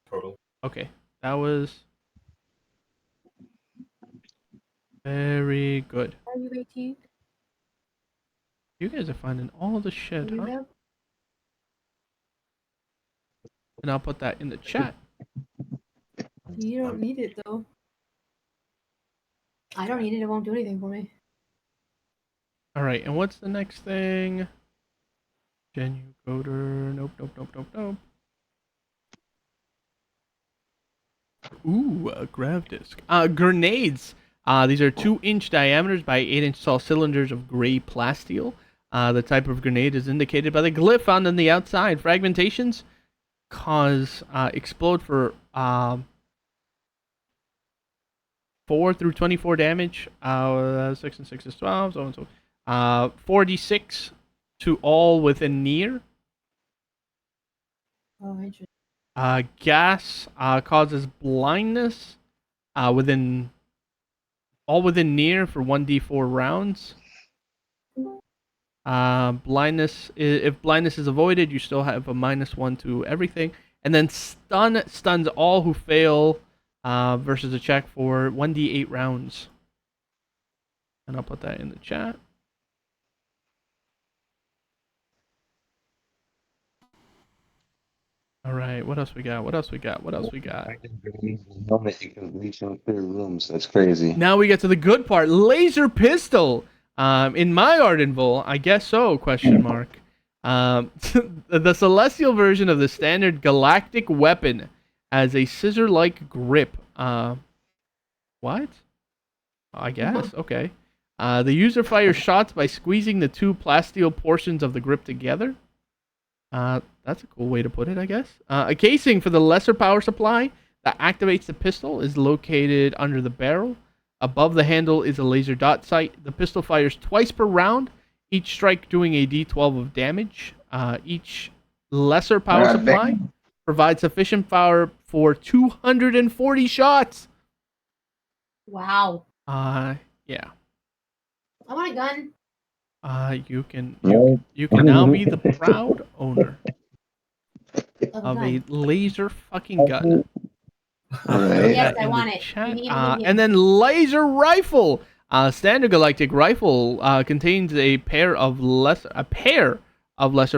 Total. Okay, that was very good. Are you 18? You guys are finding all the shit, huh? And I'll put that in the chat. You don't need it though. I don't need it. It won't do anything for me. All right, and what's the next thing? Genu coder. Nope. Ooh, a grav disc. Grenades. These are 2-inch diameters by 8-inch tall cylinders of gray plasteel. The type of grenade is indicated by the glyph found on the outside. Fragmentations explode for 4 through 24 damage. 6 and 6 is 12. So and so. 4d6 to all within near. Oh, interesting. Gas causes blindness within near for 1d4 rounds. Blindness, if blindness is avoided, you still have a -1 to everything. And then stuns all who fail versus a check for 1d8 rounds. And I'll put that in the chat. All right, what else we got? Helmet, you can reach in clear rooms. That's crazy. Now we get to the good part. Laser pistol. In my Ardenville, I guess so, question mark. The celestial version of the standard galactic weapon has a scissor-like grip. What? I guess, okay. The user fires shots by squeezing the 2 plasteel portions of the grip together. That's a cool way to put it, I guess. A casing for the lesser power supply that activates the pistol is located under the barrel. Above the handle is a laser dot sight. The pistol fires twice per round, each strike doing a d12 of damage. Each lesser power supply provides sufficient power for 240 shots. Wow. Yeah. I want a gun. You can No. you can now be the proud owner Oh, of God. a laser fucking gun. Right. Yes, That I in the want it. chat. We need it in And then laser rifle. Standard galactic rifle contains a pair of lesser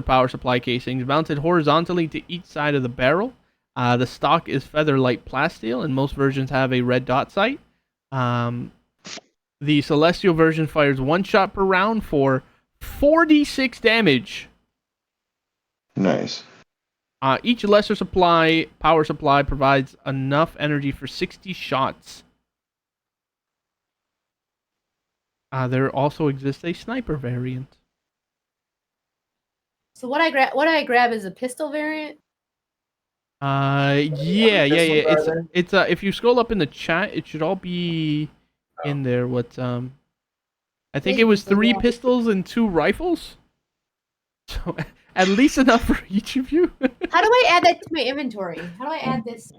power supply casings mounted horizontally to each side of the barrel. The stock is feather light plasteel, and most versions have a red dot sight. The celestial version fires 1 shot per round for 4d6 damage. Nice. Each lesser power supply provides enough energy for 60 shots. There also exists a sniper variant. So what I grab is a pistol variant. Yeah. pistols are It's if you scroll up in the chat, it should all be in there. What I think it was 3 Yeah. pistols and 2 rifles. So at least enough for each of you. How do I add that to my inventory? How do I add this?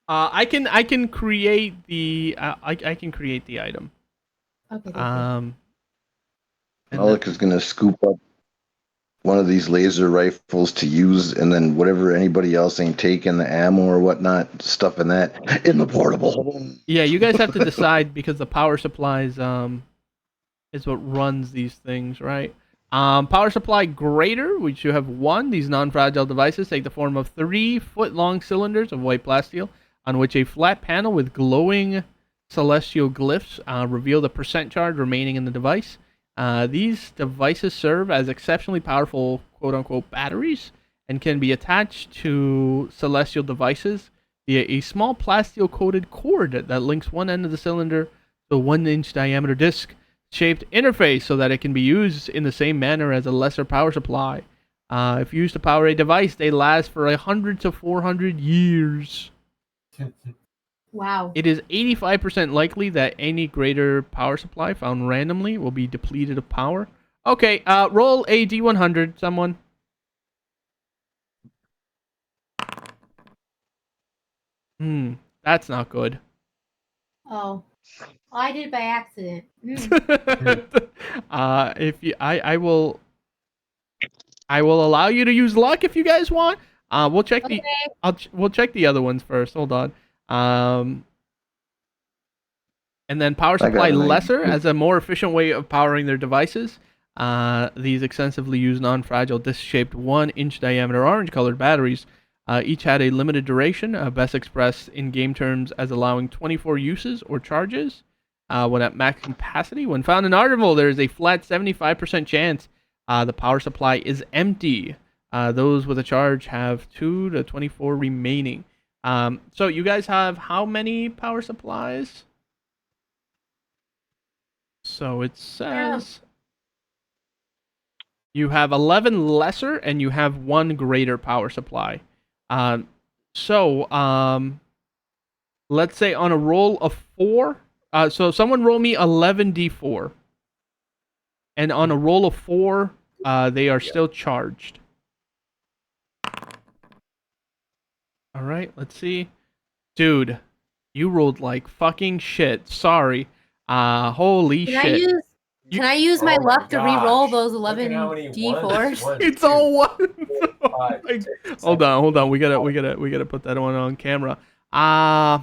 I can create the I can create the item. Okay, thank you. And Malik is gonna scoop up one of these laser rifles to use, and then whatever anybody else ain't taking, the ammo or whatnot, stuffing that in the portable. yeah, you guys have to decide because the power supplies is what runs these things, right? Power supply greater, which you have 1. These non-fragile devices take the form of 3-foot-long cylinders of white plasteel, on which a flat panel with glowing celestial glyphs reveal the percent charge remaining in the device. These devices serve as exceptionally powerful quote-unquote batteries and can be attached to celestial devices via a small plasteel-coated cord that links one end of the cylinder to a 1-inch diameter disc shaped interface so that it can be used in the same manner as a lesser power supply. If used to power a device, they last for 100 to 400 years. Wow. It is 85% likely that any greater power supply found randomly will be depleted of power. Okay, roll a d100, someone. That's not good. Oh, I did it by accident. Mm. If you, I will allow you to use luck if you guys want. We'll check Okay. we'll check the other ones first. Hold on. And then power I got supply an idea. lesser as a more efficient way of powering their devices. These extensively used non-fragile disc-shaped 1-inch diameter orange-colored batteries each had a limited duration, best expressed in game terms as allowing 24 uses or charges. When at max capacity, when found in Ardenville, there is a flat 75% chance the power supply is empty. Those with a charge have 2 to 24 remaining. So you guys have how many power supplies? So it says you have 11 lesser and you have 1 greater power supply. Let's say on a roll of 4. So someone roll me 11d4. And on a roll of 4, they are still charged. All right, let's see. Dude, you rolled like fucking shit. Sorry. Holy shit. Can I use my Oh my luck to re-roll gosh. those Look at 11 how many d4s? ones. It's all one. Five, Like, six, hold seven, on. We gotta put that one on camera. I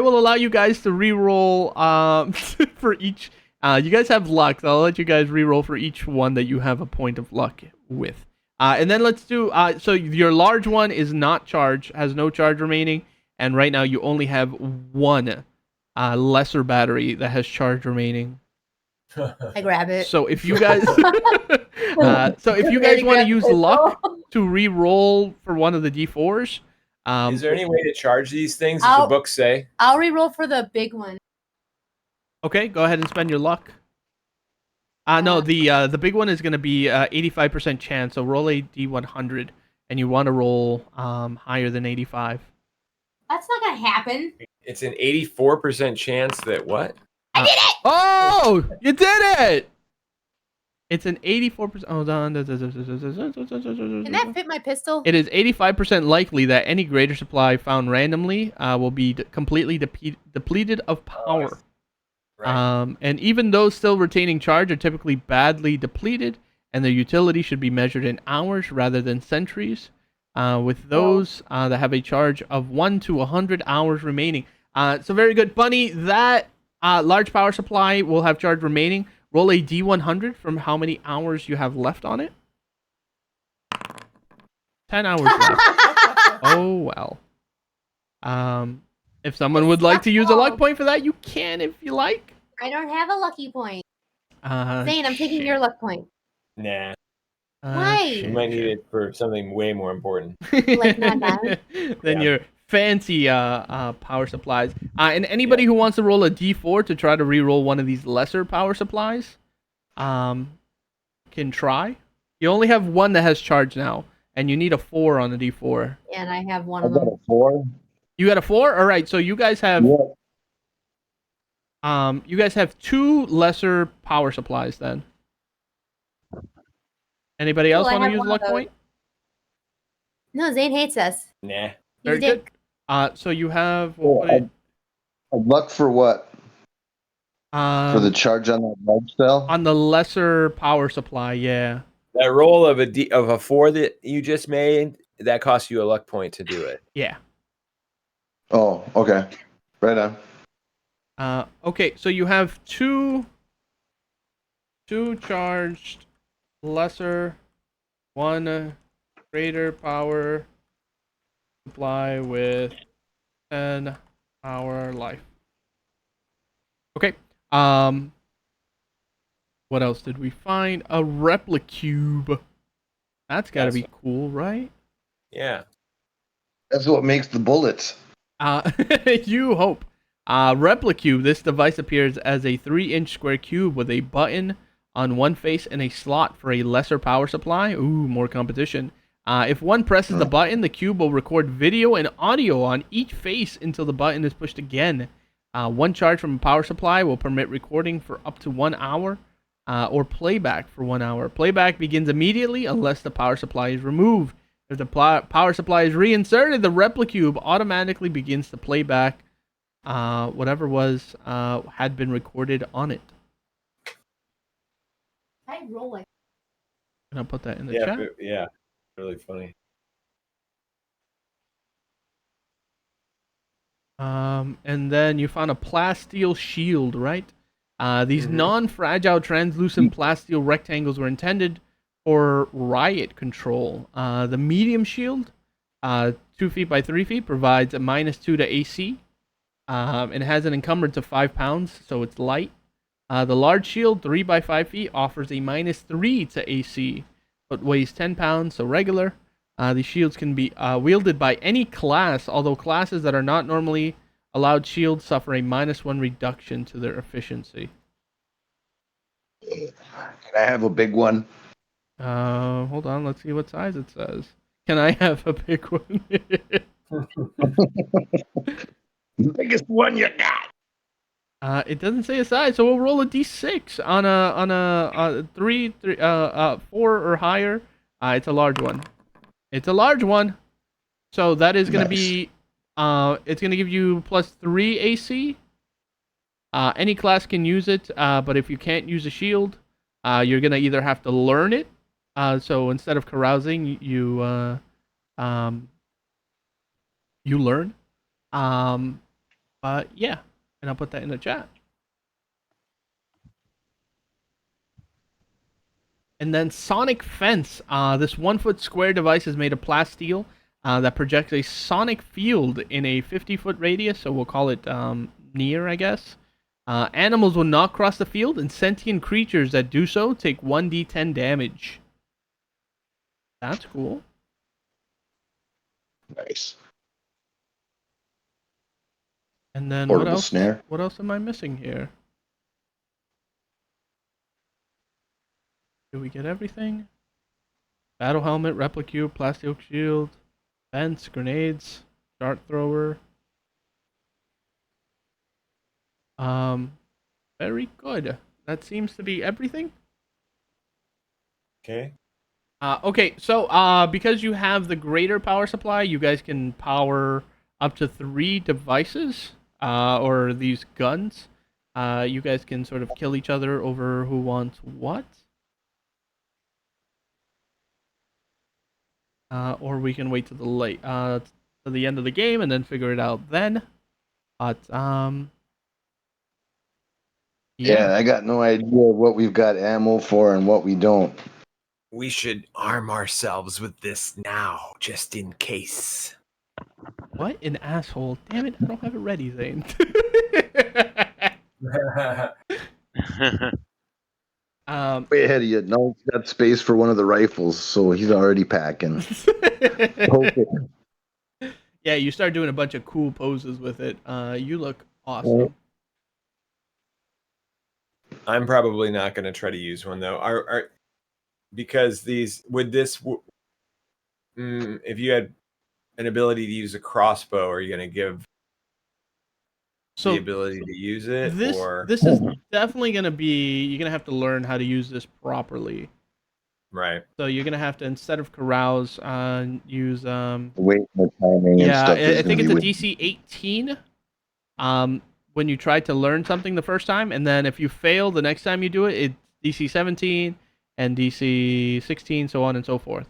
will allow you guys to re-roll for each. You guys have luck, so I'll let you guys re-roll for each one that you have a point of luck with. And then let's do. So your large one is not charged, has no charge remaining, and right now you only have 1 lesser battery that has charge remaining. I grab it. So if you guys, want to use luck to re-roll for one of the d4s, Is there any way to charge these things? Does I'll- the book say? I'll re-roll for the big one. okay, go ahead and spend your luck. No, the big one is going to be 85% chance. So roll a d100, and you want to roll higher than 85. That's not gonna happen. It's an 84% chance that what? I did it! Oh, you did it! It's an 84%. Hold on. Can that fit my pistol? It is 85% likely that any greater supply found randomly will be completely depleted of power. Right. And even those still retaining charge are typically badly depleted, and their utility should be measured in hours rather than centuries. With those that have a charge of 1 to 100 hours remaining. So very good. Bunny, that large power supply will have charge remaining. Roll a D100 from how many hours you have left on it. 10 hours left. Oh, well. If someone would like to use a luck point for that, you can if you like. I don't have a lucky point. Zane, I'm taking your luck point. Nah. Why? You might need it for something way more important. Like non-balance? Than your fancy power supplies. And anybody who wants to roll a D4 to try to re-roll one of these lesser power supplies, can try. You only have one that has charge now, and you need a 4 on the D4. And I have one I of got them. a 4. You got a 4? All right, so you guys have Yeah. you guys have 2 lesser power supplies then. Anybody else Well, I want to have use one luck of those. point? No, Zane hates us. Nah. He's Very a dick. good. So you have we'll put it, A luck for what? For the um, charge on that large cell? on the lesser power supply, yeah. That roll of a 4 that you just made, that costs you a luck point to do it. Yeah. Oh, okay. Right on. Okay, so you have two charged lesser, 1 greater power supply with 10 hour life. Okay. What else did we find? A replicube. That's got to be cool, right? Yeah. That's what makes the bullets. You hope. Replicube. This device appears as a 3-inch square cube with a button on one face and a slot for a lesser power supply. Ooh, more competition. If one presses the button, the cube will record video and audio on each face until the button is pushed again. One charge from a power supply will permit recording for up to 1 hour, or playback for 1 hour. Playback begins immediately unless the power supply is removed. If the power supply is reinserted, the replicube automatically begins to play back whatever was had been recorded on it. I roll like. And I'll put that in the Yeah. chat. Yeah. Really funny. And then you found a plasteel shield, right? These Mhm. non-fragile translucent plasteel rectangles were intended for riot control. The medium shield, 2 feet by 3 feet, provides a -2 to AC. And has an encumbrance of 5 pounds, so it's light. The large shield, 3 by 5 feet, offers a -3 to AC, but weighs 10 pounds, so regular. These shields can be wielded by any class, although classes that are not normally allowed shields suffer a -1 reduction to their efficiency. Can I have a big one? Hold on, let's see what size it says. Can I have a big one? Biggest one you got. It doesn't say a size, so we'll roll a d6 on a 4 or higher. It's a large one. It's a large one. So that is going to be, it's going to give you +3 AC. Any class can use it, but if you can't use a shield, you're going to either have to learn it. So instead of carousing, you learn. But yeah, and I'll put that in the chat. And then Sonic Fence. This 1-foot square device is made of plasteel that projects a sonic field in a 50-foot radius, so we'll call it near, I guess. Animals will not cross the field, and sentient creatures that do so take 1d10 damage. That's cool. Nice. And then Portable what else? snare. What else am I missing here? Did we get everything? Battle helmet, replicube, plasteel shield, fence, grenades, dart thrower. Very good. That seems to be everything. Okay. Okay, so because you have the greater power supply, you guys can power up to 3 devices, or these guns. You guys can sort of kill each other over who wants what. Or we can wait to the end of the game and then figure it out then. But Yeah, I got no idea what we've got ammo for and what we don't. We should arm ourselves with this now, just in case. What an asshole! Damn it, I don't have it ready, Zane. Way ahead of you. No, he's got space for one of the rifles, so he's already packing. Okay. Yeah, you start doing a bunch of cool poses with it. You look awesome. I'm probably not going to try to use one though. Because if you had an ability to use a crossbow, are you going to give the ability to use it? This is definitely going to be. You're going to have to learn how to use this properly. Right. So you're going to have to, instead of carouse, use Wait, the timing and stuff. I think it's a DC 18. When you try to learn something the first time, and then if you fail the next time you do it, it's DC 17 and DC 16, so on and so forth.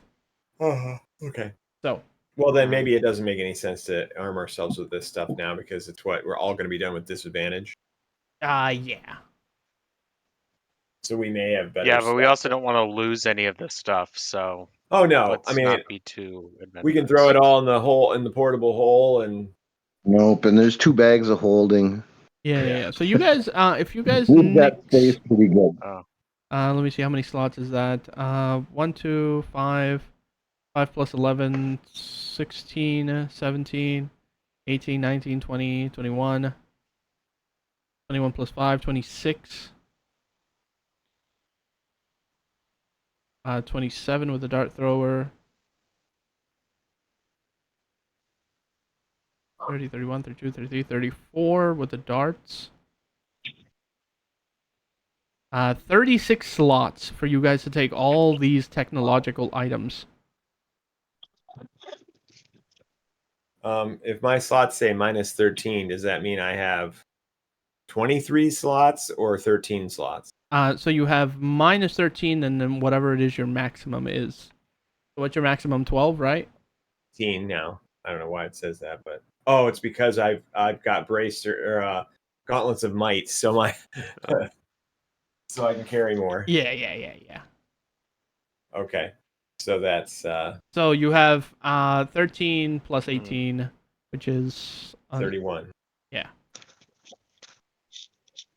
Okay. So. Well, then maybe it doesn't make any sense to arm ourselves with this stuff now because it's what we're all going to be done with disadvantage. Yeah. So we may have better. Yeah, but we also don't want to lose any of this stuff. So. Oh no! Let's not be too. We can throw it all in the portable hole, and. Nope, and there's 2 bags of holding. Yeah. So you guys, if you guys We've got space pretty good. Let me see how many slots is that. 1, 2, 5, 5 plus 11, 16, 17, 18, 19, 20, 21. 21 plus 5, 26. 27 with the dart thrower. 30, 31, 32, 33, 34 with the darts. 36 slots for you guys to take all these technological items. If my slots say minus 13, does that mean I have 23 slots or 13 slots? So you have minus 13 and then whatever it is your maximum is. So what's your maximum? 12, right? 15 now. I don't know why it says that, but it's because I've got braced or gauntlets of might, so my so I can carry more. Yeah. Okay. So that's so you have 13 plus 18, which is 31. Yeah.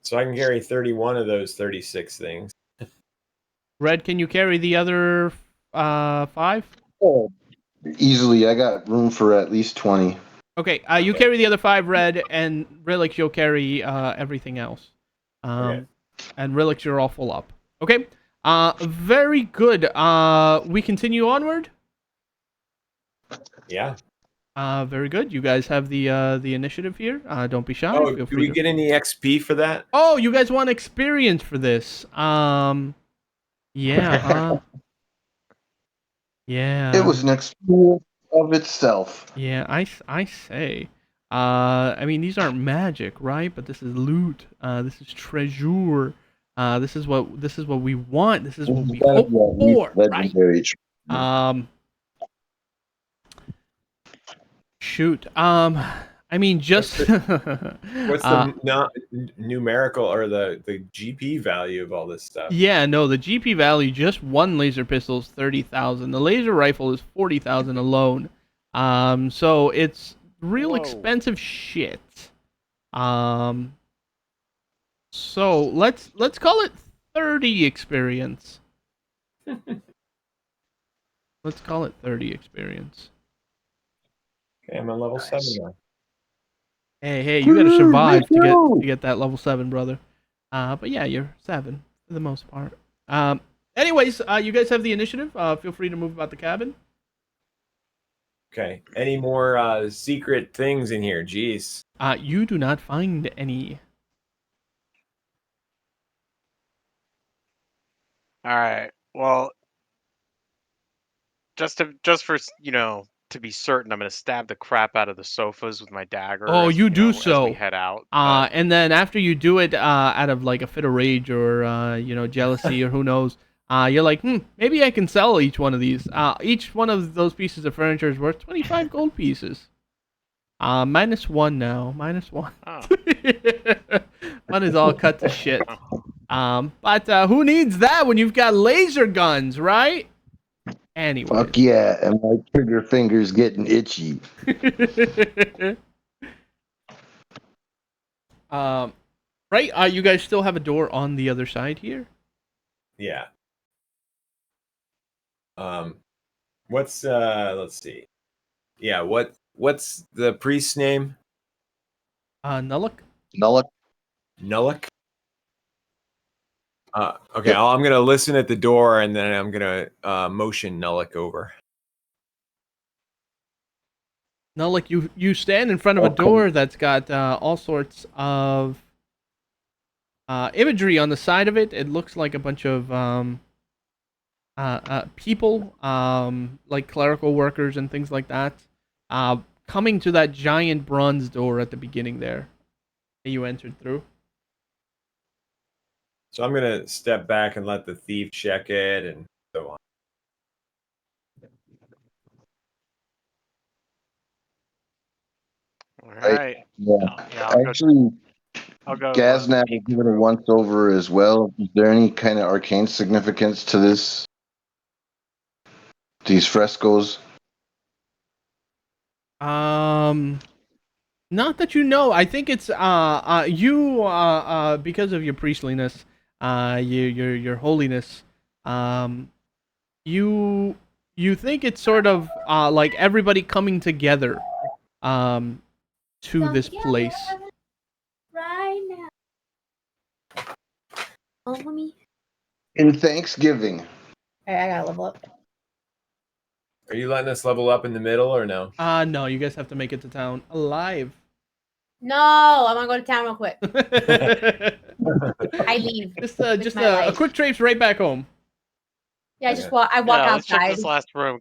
So I can carry 31 of those 36 things. Red, can you carry the other 5? Oh, easily. I got room for at least 20. Okay, you carry the other 5, Red, and Relix, you'll carry everything else. Okay. And Relix, you're all full up. Okay, very good. We continue onward? Yeah. Very good. You guys have the initiative here. Don't be shy. Oh, Feel do free we get any XP for that? Oh, you guys want experience for this? Yeah. Yeah. It was an experience of itself. Yeah, I say. I mean, these aren't magic, right? But this is loot. This is treasure. This is what we want. This is what we hope for, right? Shoot. I mean, just what's the numerical or the GP value of all this stuff? Yeah, no, the GP value, just one laser pistol is 30,000. The laser rifle is 40,000 alone. So it's real expensive shit. So let's call it 30 experience. Let's call it 30 experience. Okay, I'm on level 7 now. Hey, you gotta survive to get that level 7, brother. But yeah, you're 7 for the most part. Anyways, you guys have the initiative. Feel free to move about the cabin. Okay. Any more secret things in here? Jeez. You do not find any. All right. Well, just for to be certain, I'm gonna stab the crap out of the sofas with my dagger. Oh, you do so. As we head out. And then after you do it out of like a fit of rage or jealousy or who knows, you're like, maybe I can sell each one of these. Each one of those pieces of furniture is worth 25 gold pieces. -1 now. -1. Oh. One is all cut to shit. But who needs that when you've got laser guns, right? Anyway. Fuck yeah, and my trigger finger's getting itchy. Right? You guys still have a door on the other side here? Yeah. What's let's see. Yeah, what's the priest's name? Nullock? Nullock? Nullock? Okay, I'm gonna listen at the door and then I'm gonna motion Nullock over. Nullock, you stand in front of a door that's got all sorts of imagery on the side of it. It looks like a bunch of people, like clerical workers and things like that, coming to that giant bronze door at the beginning there that you entered through. So I'm gonna step back and let the thief check it and so on. All right. Yeah. Actually, I'll go. Gaznap is giving it once over as well. Is there any kind of arcane significance to these frescoes? Not that you know. I think it's you because of your priestliness, your holiness. You think it's sort of like everybody coming together to this place. Right now. Oh, mommy. In Thanksgiving. Alright, I gotta level up. Are you letting us level up in the middle or no? No, you guys have to make it to town alive. No, I'm gonna go to town real quick. I leave. Just with my a life. quick traipse right back home. Yeah, I walk Let's check outside. this last room.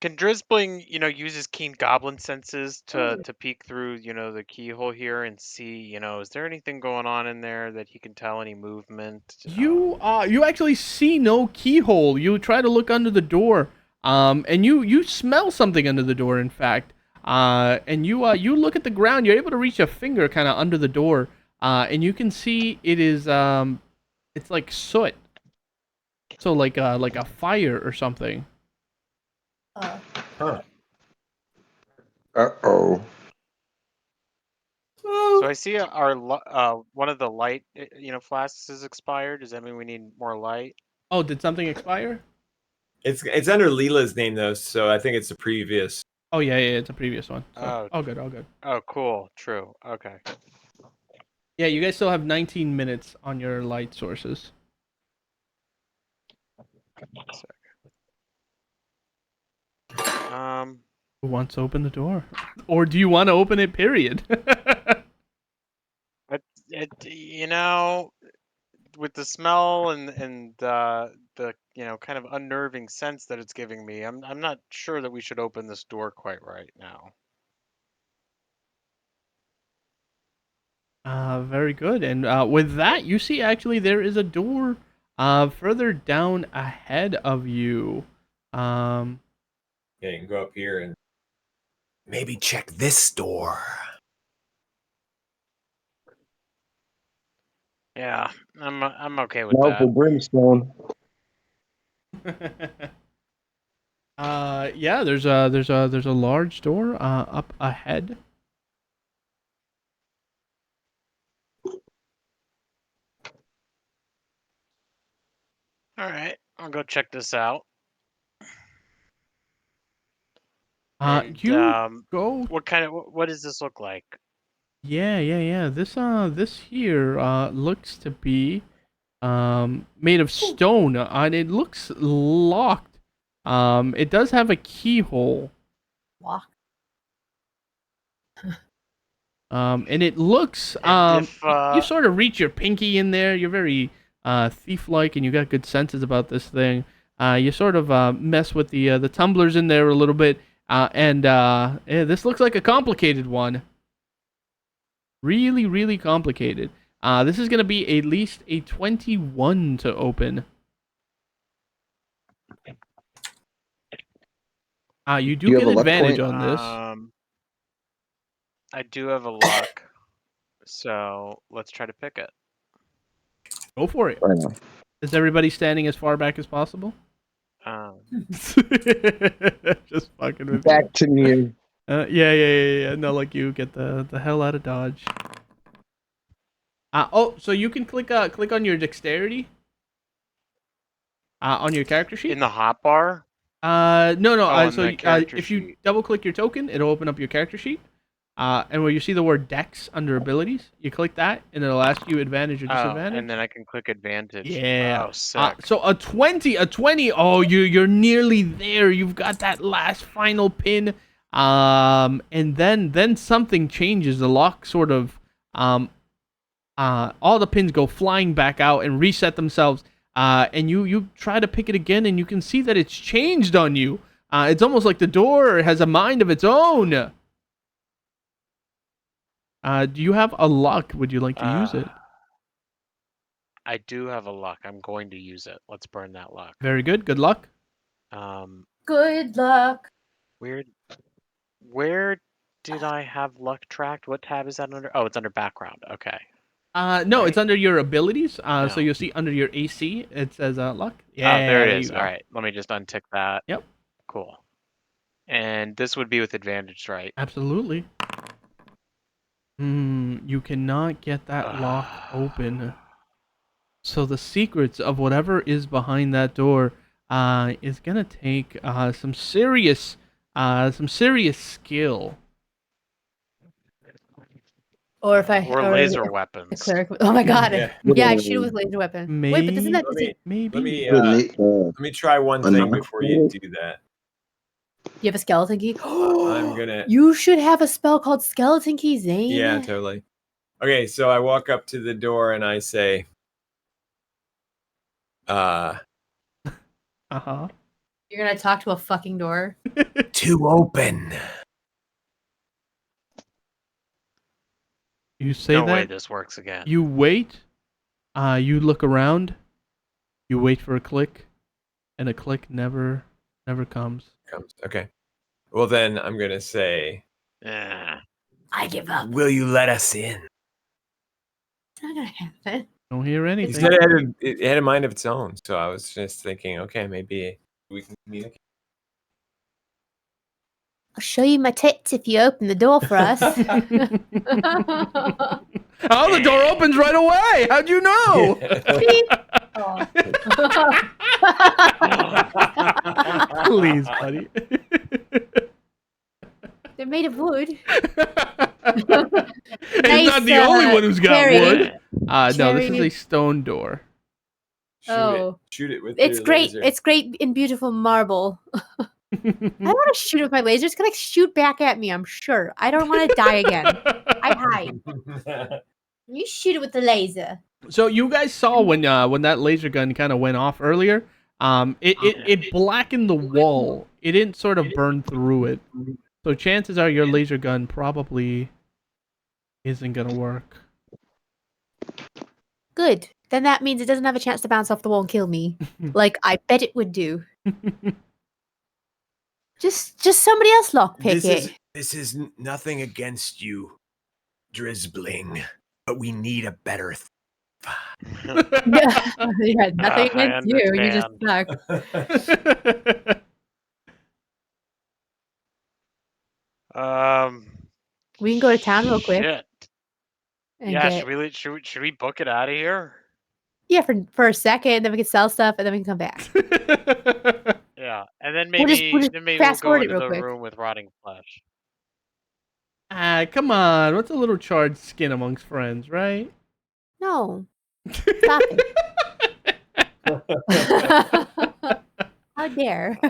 Can Drizzbling, use his keen goblin senses to peek through, the keyhole here and see, is there anything going on in there that he can tell, any movement? You actually see no keyhole. You try to look under the door, and you smell something under the door. In fact, and you look at the ground. You're able to reach a finger kind of under the door, and you can see it is it's like soot. So like a fire or something. Huh. Uh-oh. So I see our one of the light, flasks is expired. Does that mean we need more light? Oh, did something expire? It's under Leela's name though, so I think it's the previous. Oh yeah, it's a previous one. So, Oh. all good. Oh, cool. True. Okay. Yeah, you guys still have 19 minutes on your light sources. Who wants to open the door? Or do you want to open it, period? With the smell and the kind of unnerving sense that it's giving me, I'm not sure that we should open this door quite right now. Very good. And with that, you see actually there is a door further down ahead of you. Yeah, you can go up here and maybe check this door. Yeah, I'm okay with No, that. for brimstone. Yeah, there's a large door up ahead. All right, I'll go check this out. You go. What does this look like? Yeah. This here looks to be made of stone, and it looks locked. It does have a keyhole. Lock. And it looks you sort of reach your pinky in there. You're very thief-like, and you got good senses about this thing. You sort of mess with the tumblers in there a little bit, and this looks like a complicated one. Really, really complicated. This is going to be at least a 21 to open. You do You have get a luck advantage point? on this. I do have a luck, so let's try to pick it. Go for it. I know. Is everybody standing as far back as possible? Just fucking with you. Back to me. Yeah. No, like you get the hell out of Dodge. So you can click on your dexterity. On your character sheet. In the hotbar? No. on So the character if you sheet. double click your token, it'll open up your character sheet. And where you see the word Dex under abilities, you click that, and it'll ask you advantage or disadvantage. And then I can click advantage. Yeah. Oh, sick. So a 20. Oh, you're nearly there. You've got that last final pin. And then something changes. The lock sort of all the pins go flying back out and reset themselves. And you try to pick it again, and you can see that it's changed on you. It's almost like the door has a mind of its own. Do you have a luck? Would you like to use it? I do have a luck. I'm going to use it. Let's burn that luck. Very good. Good luck. Good luck. Where did I have luck tracked? What tab is that under? Oh, it's under background. Okay. No, it's under your abilities. So No. you'll see under your AC, it says luck. Oh, Yeah, there it is. you All go. right. Let me just untick that. Yep. Cool. And this would be with advantage, right? Absolutely. You cannot get that lock open. So the secrets of whatever is behind that door is gonna take some serious skill. Or if I Or laser weapons. cleric. Oh my god. Yeah. Yeah, I shoot it with laser weapon. Wait, but doesn't that Maybe. Let me try one thing before you do that. you have a skeleton key? I'm gonna. You should have a spell called skeleton key, Zane. Yeah, totally. Okay, so I walk up to the door and I say, Uh-huh. You're gonna talk to a fucking door. to open. You say No that. way this works again. You wait. You look around. You wait for a click, and a click never comes. Okay. Well, then I'm gonna say, Yeah. I give up. will you let us in? It's not gonna happen. Don't hear He anything. said it had a mind of its own, so I was just thinking, okay, maybe we can communicate. I'll show you my tits if you open the door for us. Oh, the door opens right away. How'd you know? Please, buddy. They're made of wood. He's not the only one who's got Cherry. wood. No, this is Cherry. a stone door. Shoot it with It's your great. laser. It's great in beautiful marble. I don't want to shoot it with my laser. It's gonna shoot back at me. I'm sure. I don't want to die again. I hide. You shoot it with the laser. So you guys saw when that laser gun kind of went off earlier. It blackened the wall. It didn't sort of burn through it. So chances are your laser gun probably isn't gonna work. Good. Then that means it doesn't have a chance to bounce off the wall and kill me, like I bet it would do. Just somebody else lockpick it. This is nothing against you, Drizzbling, but we need a better. Yeah, nothing I against you. You just suck. We can go to town real quick. Shit. And Yeah, get- should we book it out of here? Yeah, for a second, then we can sell stuff, and then we can come back. Yeah, and then We'll maybe just we'll fast go forward it into real the quick. room with rotting flesh. Come on. What's a little charred skin amongst friends, right? No, stop it. How dare? All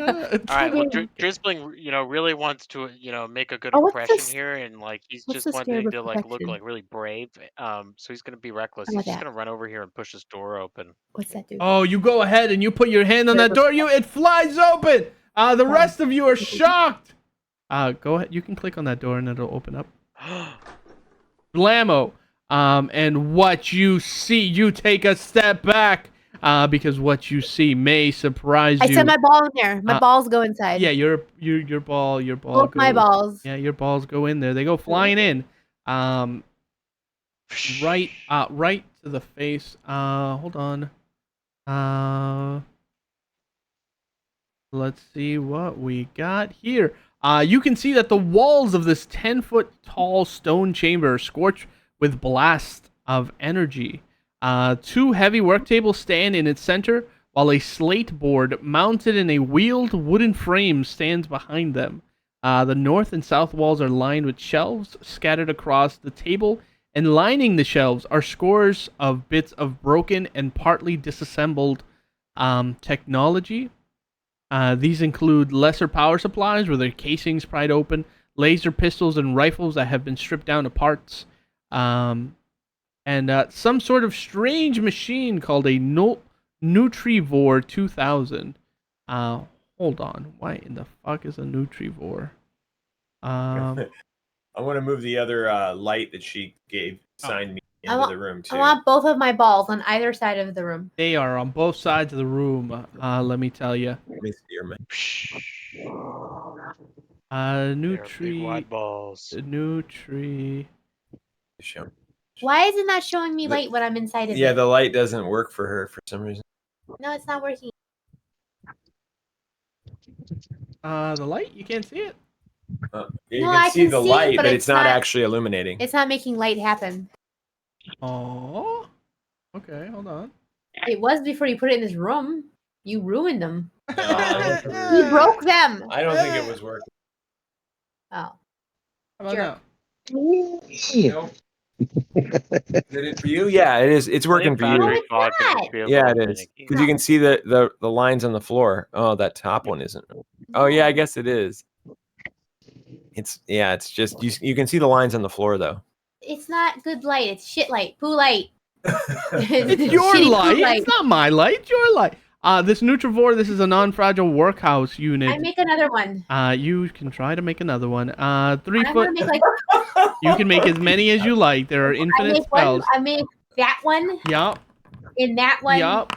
right, well, Drizzbling, really wants to, make a good Oh, what's impression this- here, and like he's what's just the scare wanting to of look perfection? really brave. So he's gonna be reckless. I He's want just that. gonna run over here and push this door open. What's that do? Oh, you go ahead and you put your hand on that door. It flies open. The rest of you are shocked. Go ahead. You can click on that door and it'll open up. blammo. And what you see, you take a step back, because what you see may surprise I you. set my ball in there. My balls go inside. Yeah, your ball Both my goes- balls. Yeah, your balls go in there. They go flying in. Right to the face. Hold on. Let's see what we got here. You can see that the walls of this 10-foot tall stone chamber are scorched with blast of energy. 2 heavy work tables stand in its center, while a slate board mounted in a wheeled wooden frame stands behind them. The north and south walls are lined with shelves scattered across the table, and lining the shelves are scores of bits of broken and partly disassembled technology. These include lesser power supplies with their casings pried open, laser pistols and rifles that have been stripped down to parts, and some sort of strange machine called a Nutrivore 2000. Hold on. Why in the fuck is a Nutrivore? I want to move the other light that she signed me into the room too. I want both of my balls on either side of the room. They are on both sides of the room. Let me tell you. Let me see your man. They're big wide balls. Nutri. Show. Why is it not showing me light when I'm inside of it? Yeah, the light doesn't work for her for some reason. No, it's not working. The light? You can't see it? You No, can I see can the see, light, but but it's it's not not- actually illuminating. It's not making light happen. Oh. Okay, hold on. It was before you put it in this room. You ruined them. No, You broke them. I don't think it was working. Oh. How about Jerk. Nope. Did it for you? Yeah, it is. It's working for you. No, it's not. Yeah, it is. Because you can see the lines on the floor. Oh, that top one isn't. Oh, yeah, I guess it is. It's just you can see the lines on the floor though. It's not good light. It's shit light. Poo light. It's your Shitty poo light. It's not my light. It's your light. This Nutrivore, this is a non-fragile workhouse unit. I make another one. You can try to make another one. 3 I'm foot. gonna make like You can make as many as you like. There are infinite spells. I make that one Yup. and that one. Yup.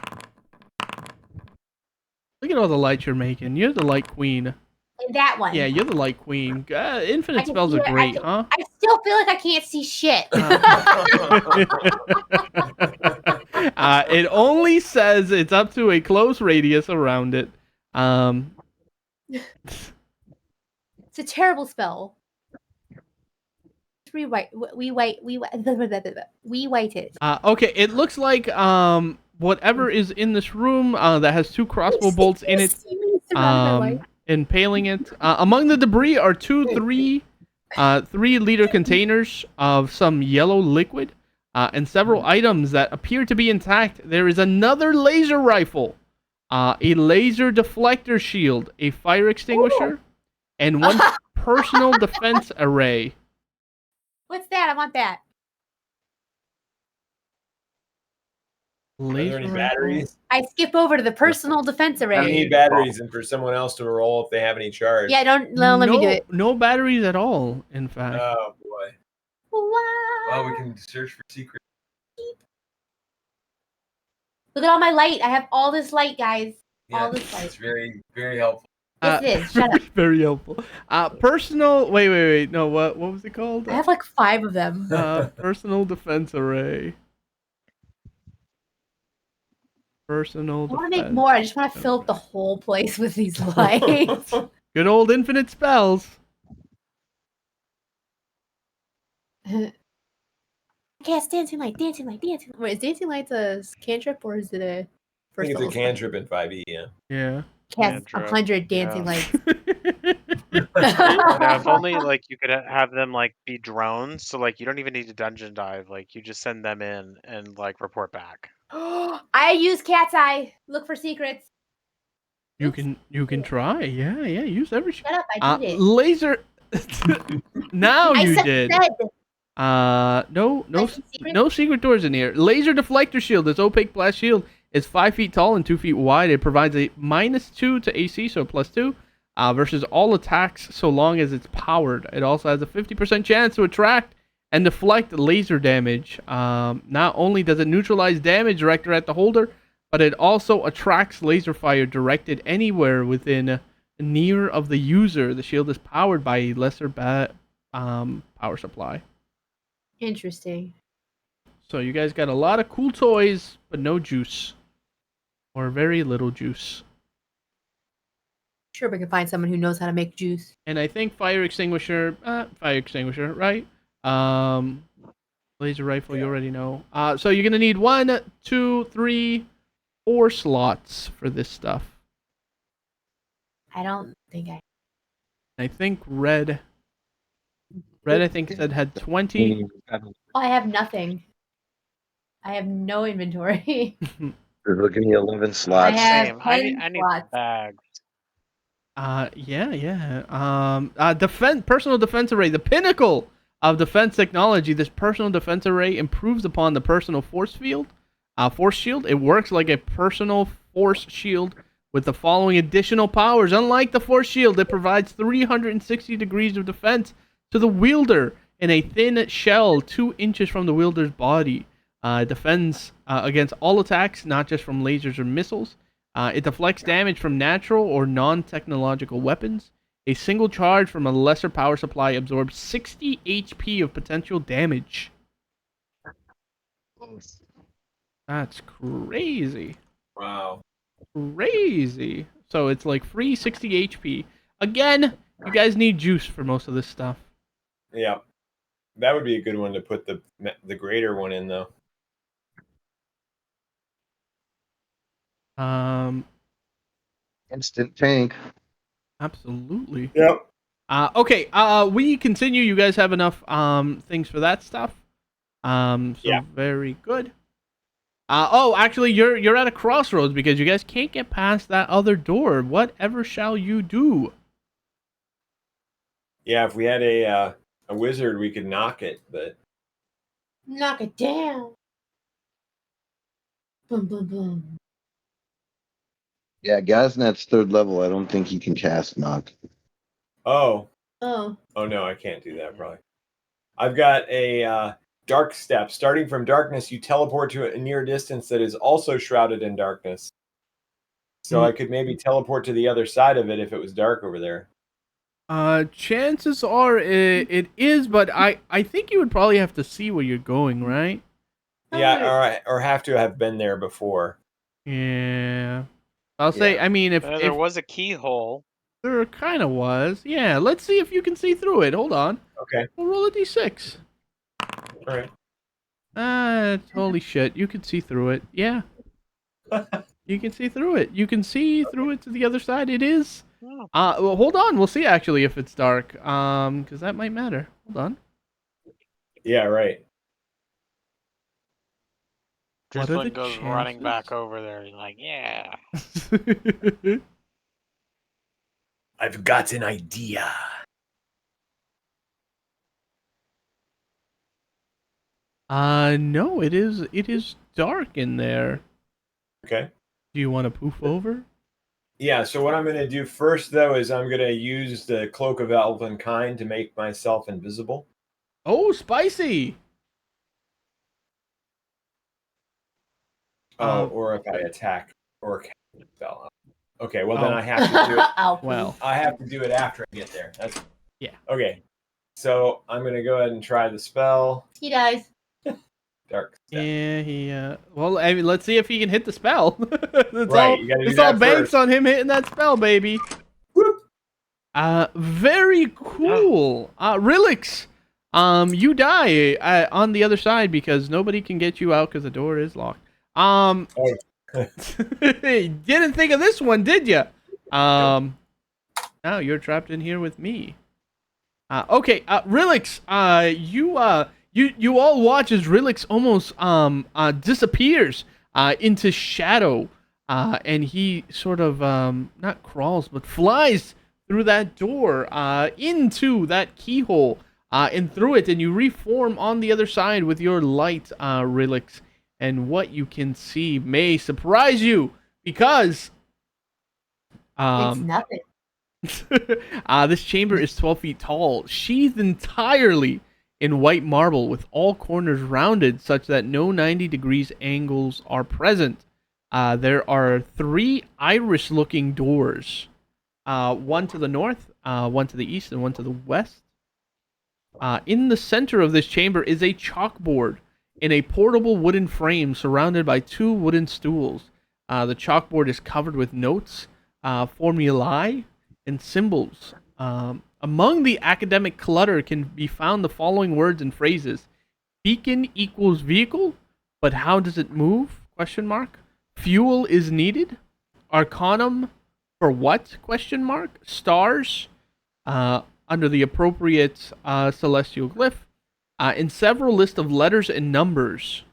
Look at all the lights you're making. You're the light queen. And that one. Yeah, you're the light queen. Infinite I can spells see are it. great, huh? I still feel like I can't see shit. It only says it's up to a close radius around it. It's a terrible spell. We white it. Okay, it looks like whatever is in this room that has 2 crossbow bolts in it, impaling it. Among the debris are 2 3-liter containers of some yellow liquid, and several items that appear to be intact. There is another laser rifle, a laser deflector shield, a fire extinguisher, and 1 personal defense array. What's that? I want that. Are there any Laser batteries? I skip over to the personal defense I array. need batteries and for someone else to roll if they have any charge. Yeah, no, let me do it. No batteries at all, in fact. Oh boy. Wow. Well, we can search for secrets. Look at all my light. I have all this light, guys. Yeah, All this light. it's very, very helpful. This is. Shut up. Very helpful. Personal. Wait. No, what was it called? I have like 5 of them. Personal defense array. Personal I want to defense. make more. I just want to fill up the whole place with these lights. Good old infinite spells. Yes, dancing light. Wait, is dancing lights a cantrip or is it a I first think it's a level spell? cantrip in 5e, yeah. Yeah. Cast Cantrip, 100 dancing yeah. lights. Now, if only like you could have them like be drones, so like you don't even need to dungeon dive. Like you just send them in and like report back. I use cat's eye. Look for secrets. You can try. Yeah. Use every. Shut up! I did it. Laser. Now I you said did. said. No Secret? secret doors in here. Laser deflector shield. This opaque blast shield is 5 feet tall and 2 feet wide. It provides a -2 to AC, so +2, versus all attacks so long as it's powered. It also has a 50% chance to attract and deflect laser damage. Not only does it neutralize damage directed at the holder, but it also attracts laser fire directed anywhere within near of the user. The shield is powered by a lesser power supply. Interesting. So you guys got a lot of cool toys, but no juice. Or very little juice. Sure, we can find someone who knows how to make juice. And I think fire extinguisher, right? Laser rifle, you already know. So you're gonna need 1, 2, 3, 4 slots for this stuff. I don't think I think red, I think said had 20. Oh, I have nothing. I have no inventory. You're looking at 11 slots. I have Same. 10 I need slots. bags. Personal defense array, the pinnacle of defense technology. This personal defense array improves upon the personal force shield. It works like a personal force shield with the following additional powers. Unlike the force shield, it provides 360 degrees of defense to the wielder in a thin shell 2 inches from the wielder's body. It defends against all attacks, not just from lasers or missiles. It deflects damage from natural or non-technological weapons. A single charge from a lesser power supply absorbs 60 HP of potential damage. That's crazy. Wow. Crazy. So it's like free 60 HP. Again, you guys need juice for most of this stuff. Yeah. That would be a good one to put the greater one in, though. Instant tank. Absolutely. Yep. Okay. We continue. You guys have enough things for that stuff. Yeah. Very good. Actually, you're at a crossroads because you guys can't get past that other door. Whatever shall you do? Yeah, if we had a wizard, we could knock it, but Knock it down. Boom, boom, boom. Yeah, Gaznet's 3rd level. I don't think he can cast knock. oh Oh. no, I can't do that probably. I've got a dark step. Starting from darkness, you teleport to a near distance that is also shrouded in darkness. So I could maybe teleport to the other side of it if it was dark over there. Chances are it is, but I think you would probably have to see where you're going, right? Yeah, or have to have been there before. Yeah. I'll say, I mean, if There was a keyhole. there kind of was, yeah. Let's see if you can see through it. Hold on. Okay. We'll roll a d6. All right. Holy shit! You can see through it. Yeah. You can see through it. You can see through it to the other side. It is. Oh. Well, hold on. We'll see actually if it's dark. Because that might matter. Hold on. Yeah, right. What are the Drizzling goes running chances? back over there. He's like, yeah. I've got an idea. No. It is dark in there. Okay. Do you want to poof over? Yeah, so what I'm going to do first, though, is I'm going to use the Cloak of Elvenkind to make myself invisible. Oh, spicy! Or if I attack or cast a spell. Okay, well, then I have to do it. Well, I have to do it after I get there. Yeah. Okay, so I'm going to go ahead and try the spell. He dies. Dark Step. yeah, well, I mean, let's see if he can hit the spell. Right, you gotta do it's all that banks first. on him hitting that spell, baby. Whoop. Very cool. Relix, you die on the other side because nobody can get you out because the door is locked. Didn't think of this one, did you? Now you're trapped in here with me. Okay, Relix, you all watch as Relix almost disappears into shadow, and he sort of not crawls but flies through that door into that keyhole and through it, and you reform on the other side with your light, Relix, and what you can see may surprise you because It's nothing. this chamber is 12 feet tall, sheathed entirely in white marble with all corners rounded such that no 90 degrees angles are present. There are 3 Irish-looking doors, one to the north, one to the east, and one to the west. In the center of this chamber is a chalkboard in a portable wooden frame surrounded by 2 wooden stools. The chalkboard is covered with notes, formulae, and symbols. Among the academic clutter can be found the following words and phrases. Beacon equals vehicle, but how does it move? Question mark. Fuel is needed. Arcanum for what? Question mark. Stars under the appropriate celestial glyph. And several lists of letters and numbers.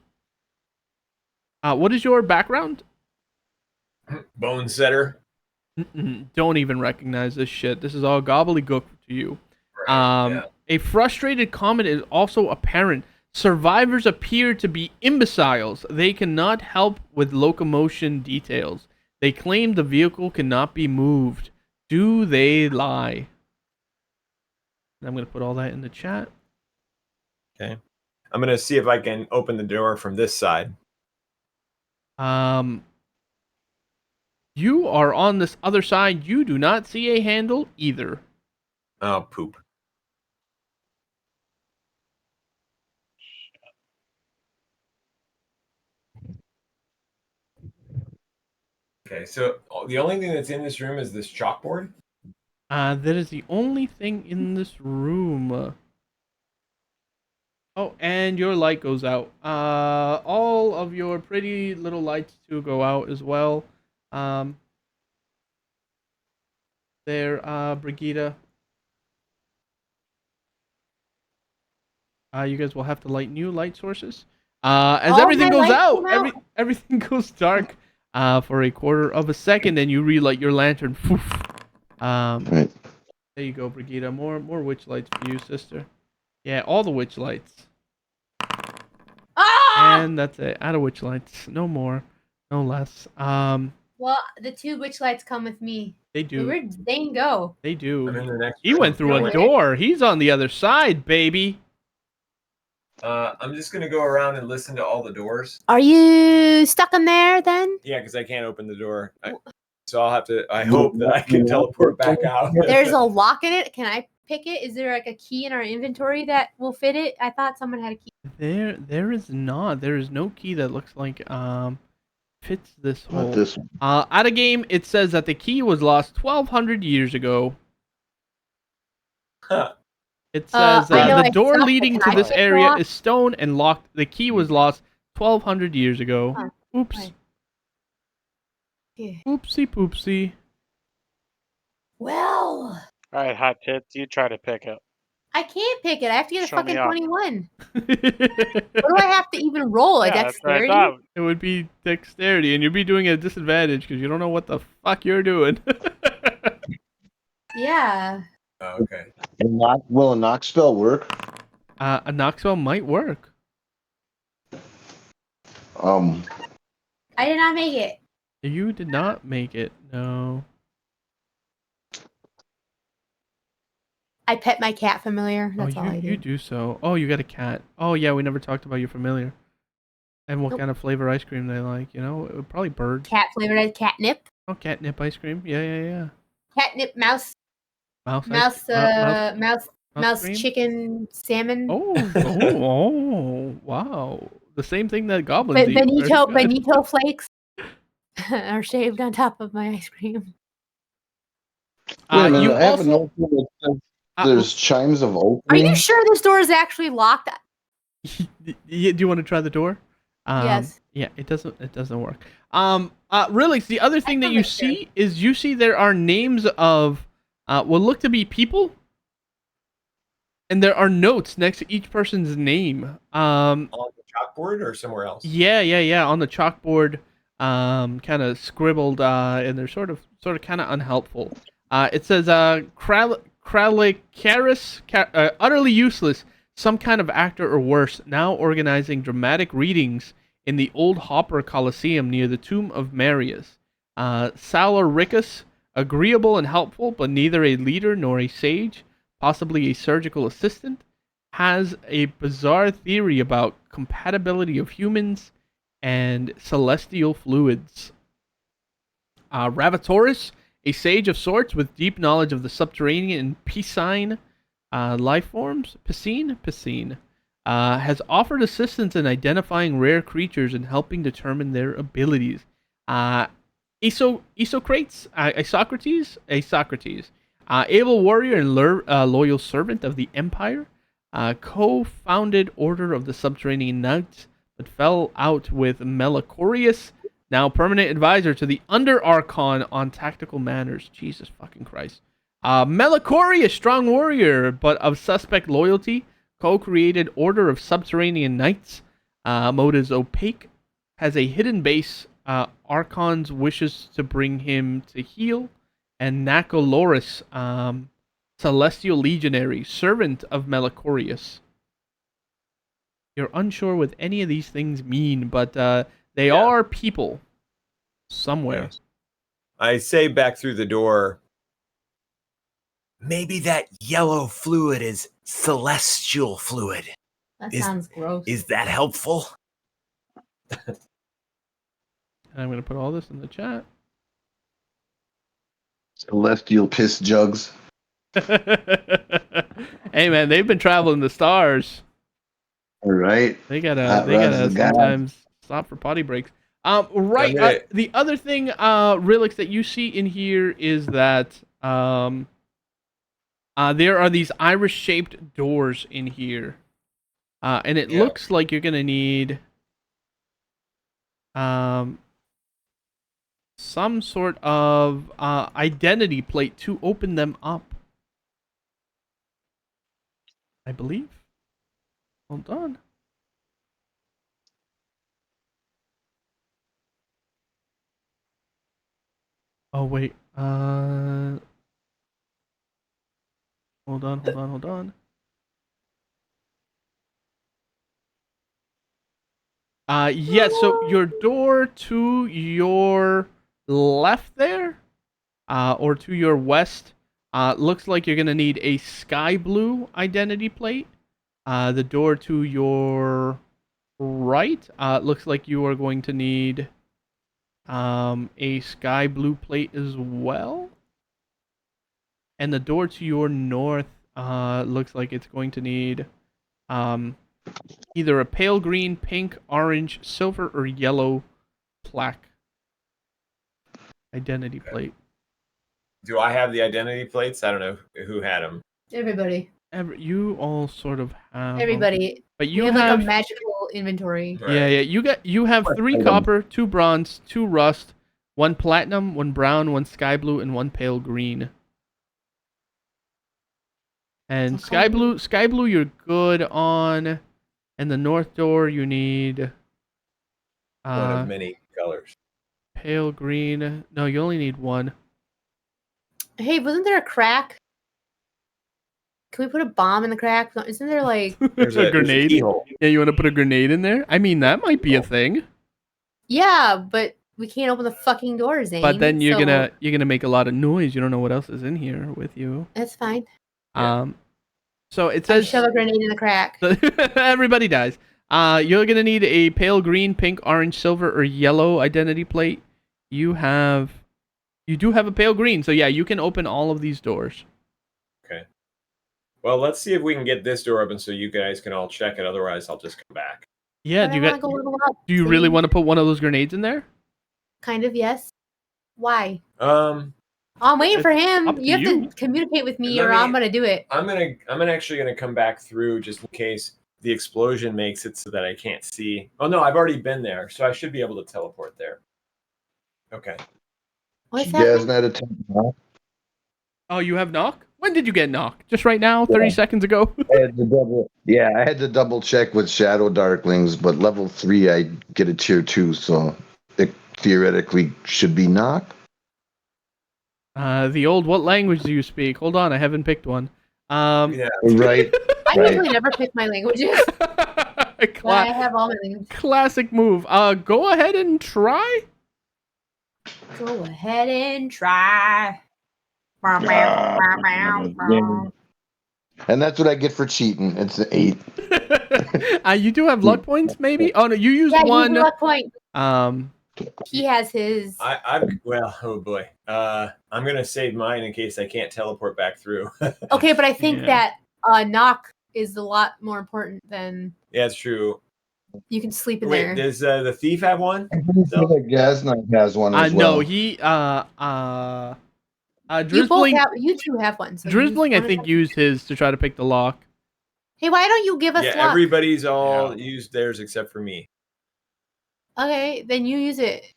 What is your background? Bone setter. Don't even recognize this shit. This is all gobbledygook to you. Right, A frustrated comment is also apparent. Survivors appear to be imbeciles. They cannot help with locomotion details. They claim the vehicle cannot be moved. Do they lie? I'm going to put all that in the chat. Okay. I'm going to see if I can open the door from this side. You are on this other side. You do not see a handle either. Oh, poop. Okay, so the only thing that's in this room is this chalkboard? That is the only thing in this room. Oh, and your light goes out. All of your pretty little lights too go out as well. Brigida. You guys will have to light new light sources. As All everything my goes lights out, come out. everything goes dark for a quarter of a second, and you relight your lantern. Right. There you go, Brigida. More witch lights for you, sister. Yeah, all the witch lights. Ah! And that's it. Out of witch lights. No more. No less. Well, the 2 witch lights come with me. They do. Where'd Zane go? They do. I'm in the next He room. went through a Where? door. He's on the other side, baby. I'm just going to go around and listen to all the doors. Are you stuck in there then? Yeah, because I can't open the door. So I'll have to, I hope that I can teleport back out. There's a lock in it. Can I pick it? Is there like a key in our inventory that will fit it? I thought someone had a key. There is not. There is no key that looks like fits this hole. Not this one. Out of game, it says that the key was lost 1,200 years ago. Huh. It says I know the I door stopped it. leading Can to I this pick the area lock? is stone and locked. The key was lost 1,200 years ago. Huh. Oops. Okay. Yeah. Oopsie poopsie. Well, All right, hot tits, you try to pick it. I can't pick it. I have to get a Show me fucking up. 21. What do I have to even roll? A Yeah, that's what I dexterity? thought. It would be dexterity, and you'd be doing a disadvantage because you don't know what the fuck you're doing. Yeah. Oh, okay. Will a knock spell work? A knock spell might work. Um, I did not make it. You did not make it. No. I pet my cat familiar. That's all I do. You do so. Oh, you got a cat. Oh, yeah, we never talked about your familiar. And what Nope. kind of flavor ice cream they like, you know? Probably birds. Cat flavored catnip. Oh, catnip ice cream. Yeah. Catnip mouse. Mouse Mouse cream? chicken salmon. Oh, wow. The same thing that goblins eat. Very good. Bonito flakes are shaved on top of my ice cream. wait a minute, You I have a also, note that says there's chimes of Are opening. you sure this door is actually locked? do you want to try the door? Yes. Yeah, it doesn't work. Really, the other thing that wanna you make sure. see is there are names of what look to be people, and there are notes next to each person's name. On the chalkboard or somewhere else? Yeah, on the chalkboard, kind of scribbled, and they're sort of kind of unhelpful. It says Kralicaris, utterly useless, some kind of actor or worse, now organizing dramatic readings in the old Hopper Coliseum near the tomb of Marius. Salaricus, agreeable and helpful, but neither a leader nor a sage, possibly a surgical assistant. has a bizarre theory about compatibility of humans and celestial fluids. Ravatoris, a sage of sorts with deep knowledge of the subterranean and piscine life forms, piscine, has offered assistance in identifying rare creatures and helping determine their abilities. Isocrates, able warrior and loyal servant of the Empire, co-founded Order of the Subterranean Knights, but fell out with Melicorius, now permanent advisor to the Under Archon on tactical matters. Jesus fucking Christ. Melicorius, strong warrior, but of suspect loyalty, co-created Order of Subterranean Knights, motives opaque, has a hidden base, Archon's wishes to bring him to heal, and Nacoloris, celestial legionary, servant of Melicorius. You're unsure what any of these things mean, but they are people somewhere. Yes. I say back through the door, maybe that yellow fluid is celestial fluid. That sounds gross. Is that helpful? I'm going to put all this in the chat. Celestial piss jugs. Hey man, they've been traveling the stars. All right. They gotta sometimes stop for potty breaks. Right. The other thing, Relix, that you see in here is that there are these iris-shaped doors in here, and it looks like you're gonna need some sort of identity plate to open them up, I believe. Hold on. Oh wait. Hold on. Yeah, so your door to your left there, or to your west, looks like you're gonna need a sky blue identity plate. The door to your right, looks like you are going to need a sky blue plate as well. And the door to your north looks like it's going to need either a pale green, pink, orange, silver, or yellow plaque identity plate. Do I have the identity plates? I don't know who had them. Everybody. You all sort of have Everybody. them. But you have like a magical inventory. Right. Yeah. You have 3 copper, 2 bronze, 2 rust, 1 platinum, 1 brown, 1 sky blue, and 1 pale green. And sky blue, you're good on. And the north door, you need one of many colors. Pale green. No, you only need 1. Hey, wasn't there a crack? Can we put a bomb in the crack? Isn't there like there's a grenade? Yeah, you want to put a grenade in there? I mean, that might be a thing. Yeah, but we can't open the fucking door, Zane. But then you're gonna make a lot of noise. You don't know what else is in here with you. That's fine. So it says shove a grenade in the crack. Everybody dies. You're gonna need a pale green, pink, orange, silver, or yellow identity plate. You do have a pale green, so yeah, you can open all of these doors. Okay. Well, let's see if we can get this door open so you guys can all check it. Otherwise, I'll just come back. Yeah, do you really want to put one of those grenades in there? Kind of, yes. Why? I'm waiting for him. You have to communicate with me, or I'm gonna do it. I'm actually gonna come back through just in case the explosion makes it so that I can't see. Oh no, I've already been there, so I should be able to teleport there. Okay. What's that? Oh, you have knock? When did you get knock? Just right now, 30 seconds ago. I had to double check with Shadow Darklings, but level 3 I get a tier 2, so it theoretically should be knock. Mm-hmm. What language do you speak? Hold on, I haven't picked one. Right. I usually never pick my languages. I have all my languages. Classic move. Go ahead and try. Go ahead and try. And that's what I get for cheating. It's an 8. You do have luck points, maybe? Oh no, you use Yeah, one. you luck point. Um, He has his. Well, oh boy. I'm gonna save mine in case I can't teleport back through. Okay, but I think Yeah. that knock is a lot more important than Yeah, it's true. you can sleep in Wait, there. does the thief have one? I'm pretty sure that Gaznite has one as well. no, he You both Drizzling. have. You two have one. So use Drizzling, I one of think, them. used his to try to pick the lock. Hey, why don't you give us Yeah, luck? everybody's all used theirs except for me. Okay, then you use it,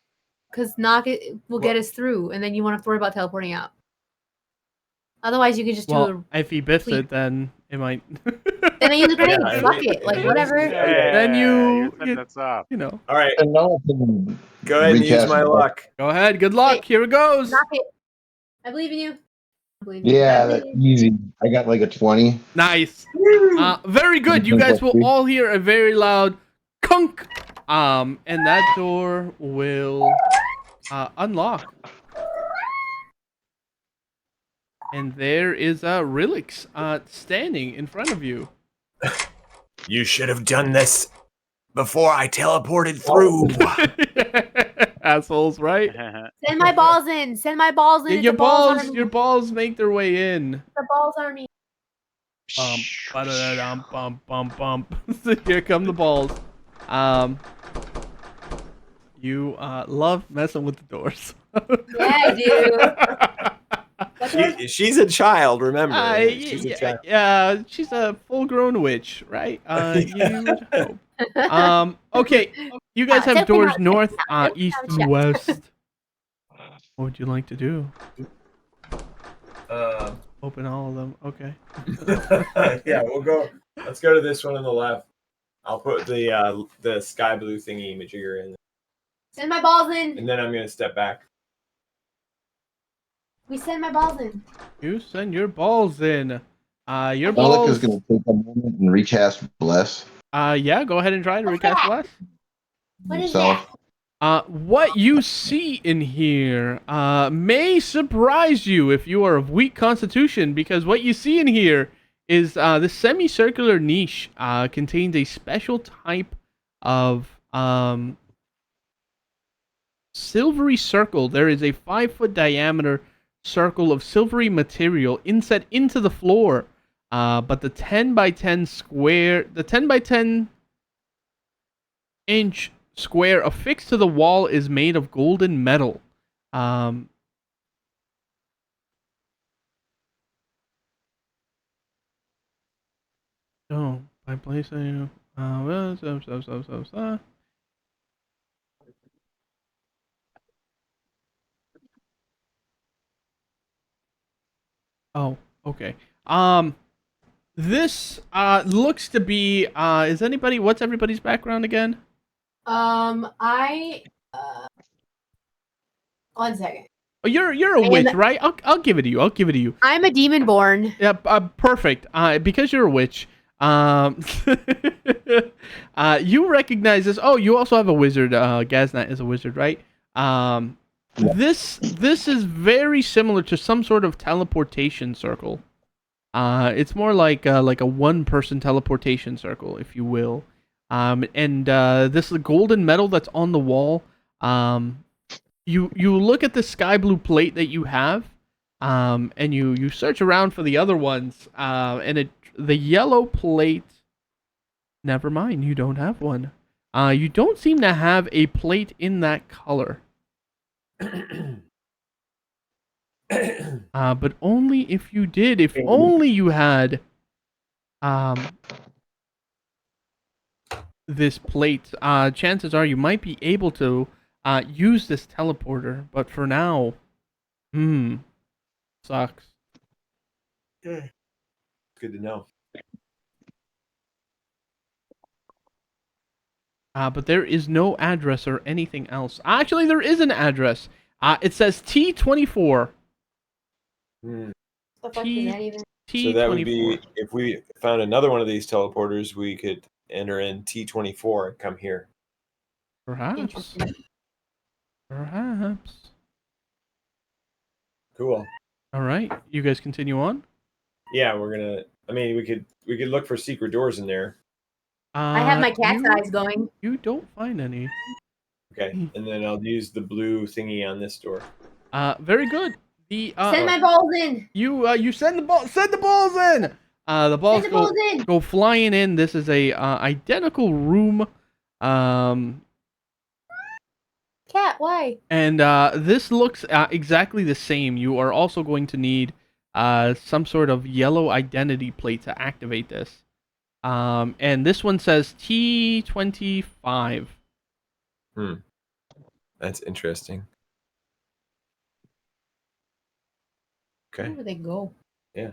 because knock it will get us through, and then you won't have to worry about teleporting out. Otherwise, you could just Well, if he biffs sleep. it, then it might. Then I use a grenade. Yeah, Fuck it, like whatever. Then you that's up. you know. All right, And now I can go ahead and use recast my it. luck. Go ahead. Good luck. Okay. Here it goes. Knock it. I believe in you. I believe in you. Yeah, I that's believe in you. easy. I got like a 20. Nice. Very good. You guys will all hear a very loud kunk. And that door will unlock. And there is Relix standing in front of you. You should have done this before I teleported through. Assholes, right? Send my balls in. Send my balls in. Yeah, It's your a balls balls, army. your balls make their way in. The balls army. Ba-da-da-dum, bum, bum, bum. Here come the balls. You love messing with the doors. Yeah, I do. She's a child, remember. She's a child. Yeah, she's a full-grown witch, right? You would hope. Okay, you guys have Definitely doors not north, definitely east, not and check. west. What would you like to do? Open all of them. Okay. Yeah, we'll go. Let's go to this one on the left. I'll put the sky blue thingy majigger in, Send my balls in. and then I'm gonna step back. We send my balls in. You send your balls in. Your Alec balls. is going to take a moment and recast Bless Yeah, go ahead and try to recast Bless. What is himself. What you see in here may surprise you if you are of weak constitution, because what you see in here is the semicircular niche contains a special type of silvery circle. There is a 5-foot diameter circle of silvery material inset into the floor, but the 10 by 10 inch square affixed to the wall is made of golden metal. Oh, by placing Oh, okay. This looks to be what's everybody's background again? I 1 second. Oh, you're a witch, right? I'll give it to you. I'll give it to you. I'm a demon born. Yeah, perfect. Because you're a witch, you recognize this. Oh, you also have a wizard. Gaznite is a wizard, right? This is very similar to some sort of teleportation circle. It's more like a one-person teleportation circle, if you will. And this golden metal that's on the wall. You look at the sky blue plate that you have, and you search around for the other ones, and the yellow plate. Never mind, you don't have one. You don't seem to have a plate in that color. But only if you did. If only you had this plate. Chances are you might be able to use this teleporter. But for now, sucks. Good to know. But there is no address or anything else. Actually, there is an address. It says T24. The fuck does that even? So that would be, if we found another one of these teleporters, we could enter in T24 and come here. Perhaps. Perhaps. Cool. All right, you guys continue on. Yeah, we're gonna I mean, we could look for secret doors in there. I have my cat's eyes going. You don't find any. Okay, and then I'll use the blue thingy on this door. Very good. The Send my balls in. you send the balls in. The balls go flying in. This is a identical room. Cat, why? And this looks exactly the same. You are also going to need some sort of yellow identity plate to activate this. And this one says T25. That's interesting. Okay. Where do they go? Yeah.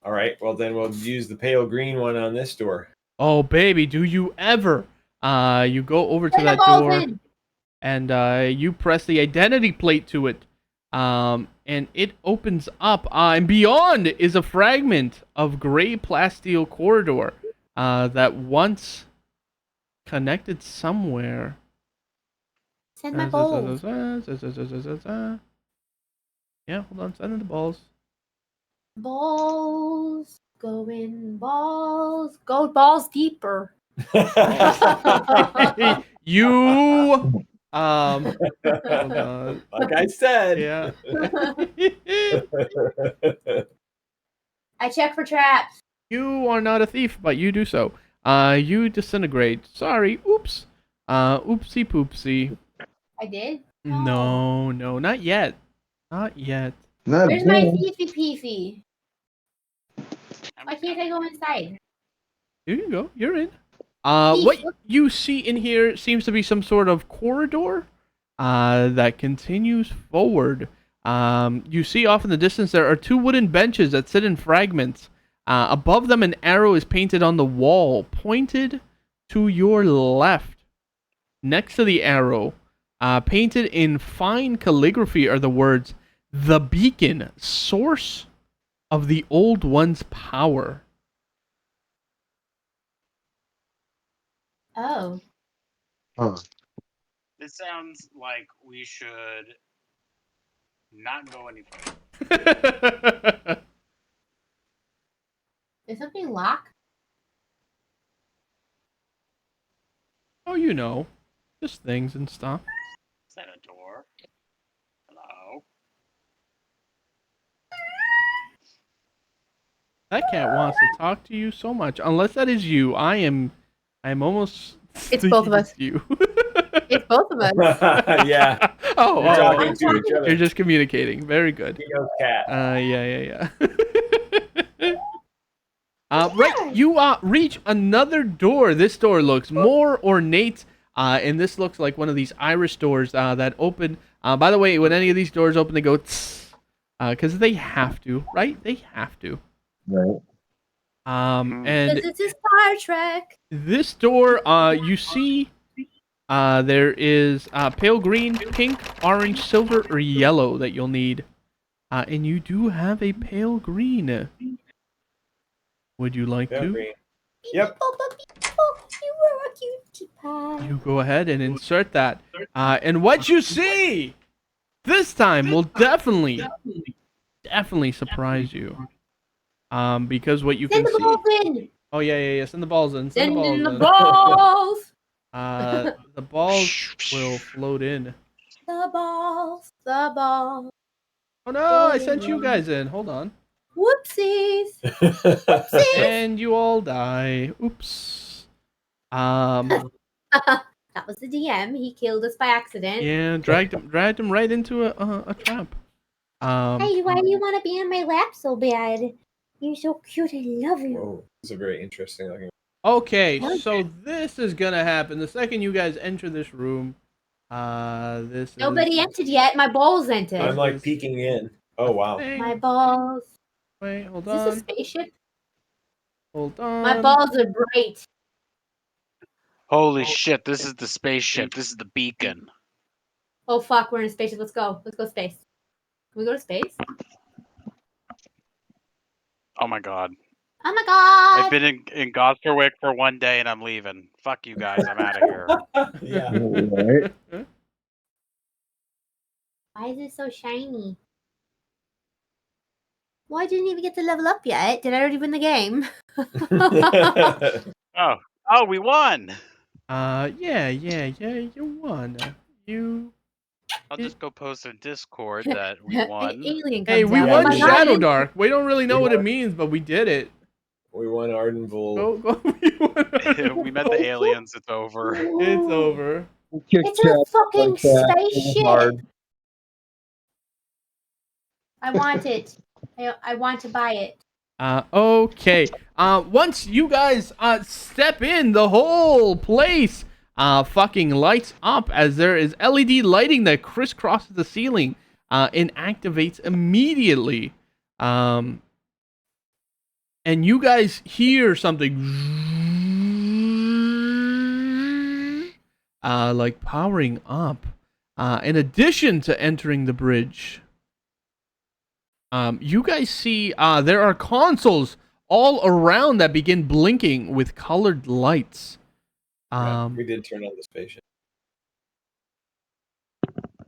All right. Well, then we'll use the pale green one on this door. Oh, baby, do you ever? You go over to that door, and you press the identity plate to it. And it opens up. And beyond is a fragment of gray plasteel corridor that once connected somewhere. Send my balls. Yeah, hold on. Sending the balls. Balls. Go in, balls. Go balls deeper. You hold on. Like I said. Yeah. I check for traps. You are not a thief, but you do so. You disintegrate. Sorry. Oops. Oopsie poopsie. I did? No, not yet. Not yet. Where's my thiefy peefy? Why can't I go inside? Here you go. You're in. What you see in here seems to be some sort of corridor that continues forward. You see off in the distance there are two wooden benches that sit in fragments. Above them, an arrow is painted on the wall, pointed to your left. Next to the arrow, painted in fine calligraphy, are the words, "The Beacon, source of the Old One's power." Oh. Huh. This sounds like we should not go any further. Is something locked? Oh, you know, just things and stuff. Is that a door? Hello? That cat wants to talk to you so much. Unless that is you, I'm almost. It's both of us. You. It's both of us. Yeah. Oh, We're talking to each other. You're just communicating. Very good. He goes cat. Yeah. Right, you reach another door. This door looks more ornate, and this looks like one of these Irish doors that open. By the way, when any of these doors open, they go tss, because they have to, right? They have to. Right. And Because it's a Star Trek. this door, you see, there is pale green, pink, orange, silver, or yellow that you'll need. And you do have a pale green. Would you like to? Green. Yep. You were a cutie pie. You go ahead and insert that. And what you see this time will definitely surprise you. Because what you Send can the balls see. in. Oh yeah. Send the balls in. Send in the in. balls. The balls will float in. The balls. The balls. Oh no! I sent you guys in. Hold on. Whoopsies. And you all die. Oops. That was the DM. He killed us by accident. Yeah, dragged him right into a trap. Hey, why do you want to be on my lap so bad? You're so cute. I love you. Whoa, this is a very interesting looking. Okay, so this is gonna happen the second you guys enter this room. Nobody entered yet. My balls entered. I'm like peeking in. Oh wow. My balls. Wait, hold Is on. this a spaceship? Hold on. My balls are bright. Holy shit, this is the spaceship. This is the beacon. Oh fuck, we're in a spaceship. Let's go. Let's go space. Can we go to space? Oh my god. Oh my god. I've been in Gosperwick for one day and I'm leaving. Fuck you guys, I'm out of here. Yeah. Right. Why is it so shiny? Well, I didn't even get to level up yet. Did I already win the game? Oh, we won. Yeah, you won. I'll just go post in Discord that we won. Alien comes Hey, we out. Yeah, won Oh my God, Shadowdark. We don't really know We what it won. means, but we did it. We won Ardenville. Go. We won. We met the aliens. It's over. It's over. It's a fucking spaceship. I want it. I want to buy it. Okay. Once you guys step in, the whole place fucking lights up as there is LED lighting that crisscrosses the ceiling and activates immediately. And you guys hear something like powering up. In addition to entering the bridge. You guys see there are consoles all around that begin blinking with colored lights. We did turn on the spaceship.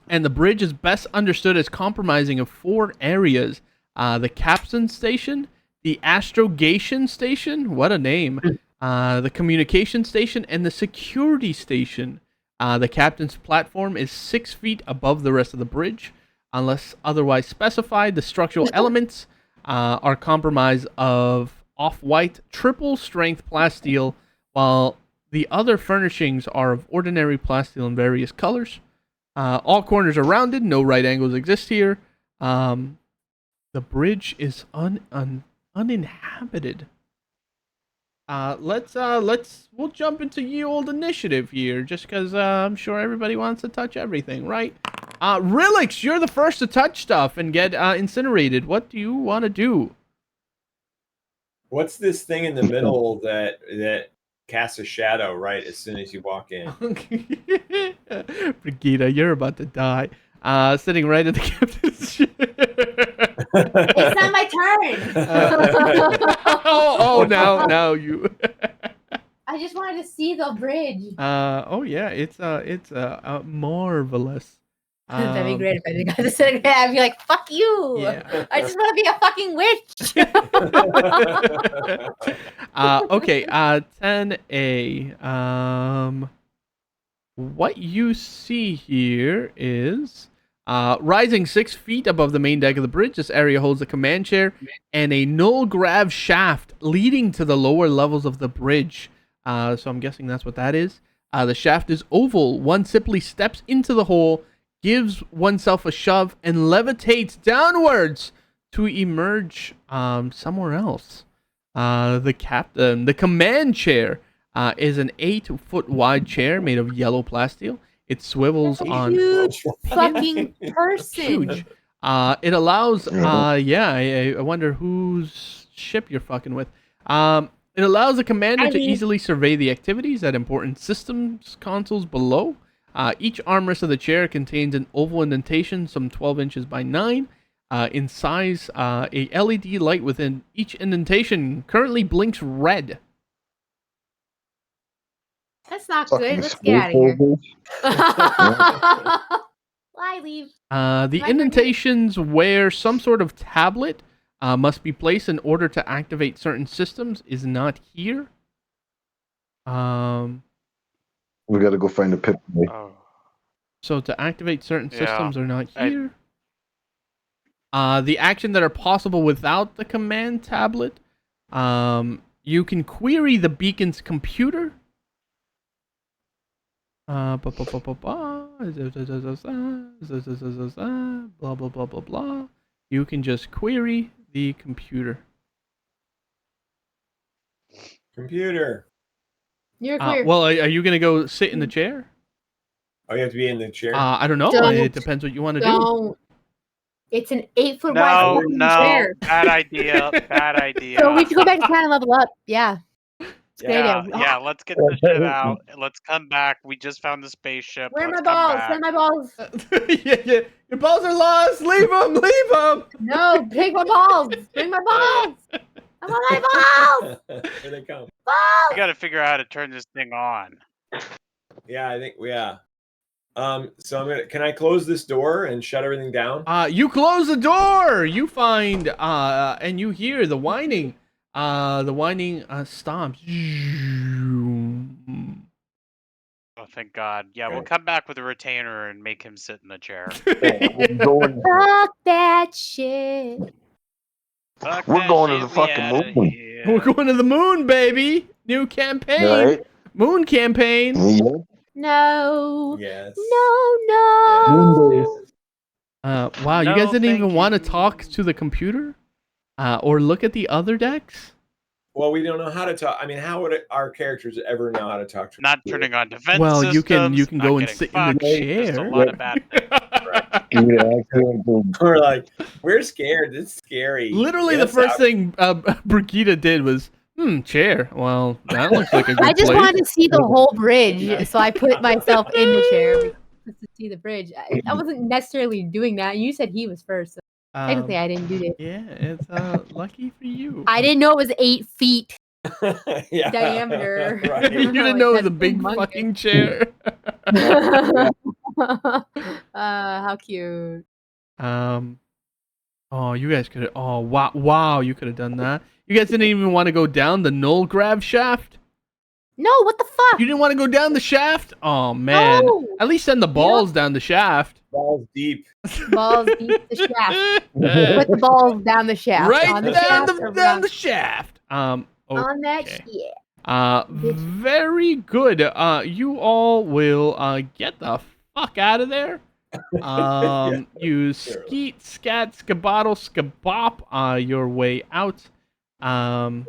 And the bridge is best understood as comprising of 4 areas. The capstan station, the astrogation station, what a name, the communication station, and the security station. The captain's platform is 6 feet above the rest of the bridge. Unless otherwise specified, the structural elements are comprised of off-white, triple-strength plasteel, while the other furnishings are of ordinary plasteel in various colors. All corners are rounded, no right angles exist here. The bridge is uninhabited. We'll jump into ye old initiative here, just because I'm sure everybody wants to touch everything, right? Relix, you're the first to touch stuff and get incinerated. What do you want to do? What's this thing in the middle that casts a shadow right as soon as you walk in? Brigida, you're about to die. Sitting right at the captain's chair. It's not my turn. Now you. I just wanted to see the bridge. Oh yeah, it's marvelous. That'd be great if I got to sit. I'd be like, "Fuck you! Yeah. I just want to be a fucking witch." Okay. 10A. What you see here is rising 6 feet above the main deck of the bridge. This area holds a command chair and a null grav shaft leading to the lower levels of the bridge. So I'm guessing that's what that is. The shaft is oval. One simply steps into the hole, gives oneself a shove, and levitates downwards to emerge somewhere else. The command chair is an 8-foot wide chair made of yellow plasteel. It swivels on huge fucking person. huge. It allows I wonder whose ship you're fucking with. It allows the commander to easily survey the activities at important systems consoles below. Each armrest of the chair contains an oval indentation, some 12 inches by 9 in size. A LED light within each indentation currently blinks red. That's not Fucking good. Let's get out of here. smoothholders. Why leave? The indentations where some sort of tablet must be placed in order to activate certain systems is not here. We gotta go find a pip. Oh. So to activate certain Yeah, systems are not here. The action that are possible without the command tablet, you can query the beacon's computer. Blah blah blah blah blah. You can just query the computer. Computer. You're clear. Well, are you gonna go sit in the chair? Oh, you have to be in the chair. I don't know. Don't. It depends what you want to do. Don't. It's an 8-foot wide No, fucking no, chair. bad idea, bad idea. So we should go back to town and level up. Yeah. It's a good Yeah, idea. yeah, let's get the shit out. Let's come back. We just found the spaceship. Where are my Let's come balls? back. Where are my balls? Yeah. Your balls are lost. Leave them. Leave them. No, bring my balls. Bring my balls. I want my balls. Here they come. We gotta figure out how to turn this thing on. Yeah, I think So can I close this door and shut everything down? You close the door. You find and you hear the whining. The whining stops. Oh, thank God. Yeah, we'll Okay. come back with a retainer and make him sit in the chair. Fuck that shit. Fuck We're that going to shit, the we fucking outta moon. here. We're going to the moon, baby. New campaign. Right? Moon campaign. Yeah. No. Yes. No. Wow, you guys No, didn't even thank want to you. talk to the computer? Or look at the other decks? Well, we don't know how to talk. I mean, how would our characters ever know how to talk to? Not turning on defense Well, systems. you can not go and getting sit in the fucked, Just a chair. lot of bad things. We're like, we're scared. It's scary. Literally, Get the us first out. thing Brigitte did was, chair. Well, that looks like a good I just place. wanted to see the whole bridge, so I put myself in the chair to see the bridge. I wasn't necessarily doing that. You said he was first, so technically I didn't do this. Yeah, it's lucky for you. I didn't know it was 8 feet Yeah. diameter. Right. You didn't Like, know it was that's a big humongous. fucking chair. How cute. Oh, you guys could. Oh, wow, you could have done that. You guys didn't even want to go down the null grab shaft. No, what the fuck? You didn't want to go down the shaft. Oh man, No. at least send the balls down the shaft. Balls deep. Balls deep the shaft. Put the balls down the shaft. Right on the down shaft the or down around- the shaft. on that okay. shit. Very good. You all will get the fuck out of there. You skeet, scat, skaboddle, skabop your way out. Stop,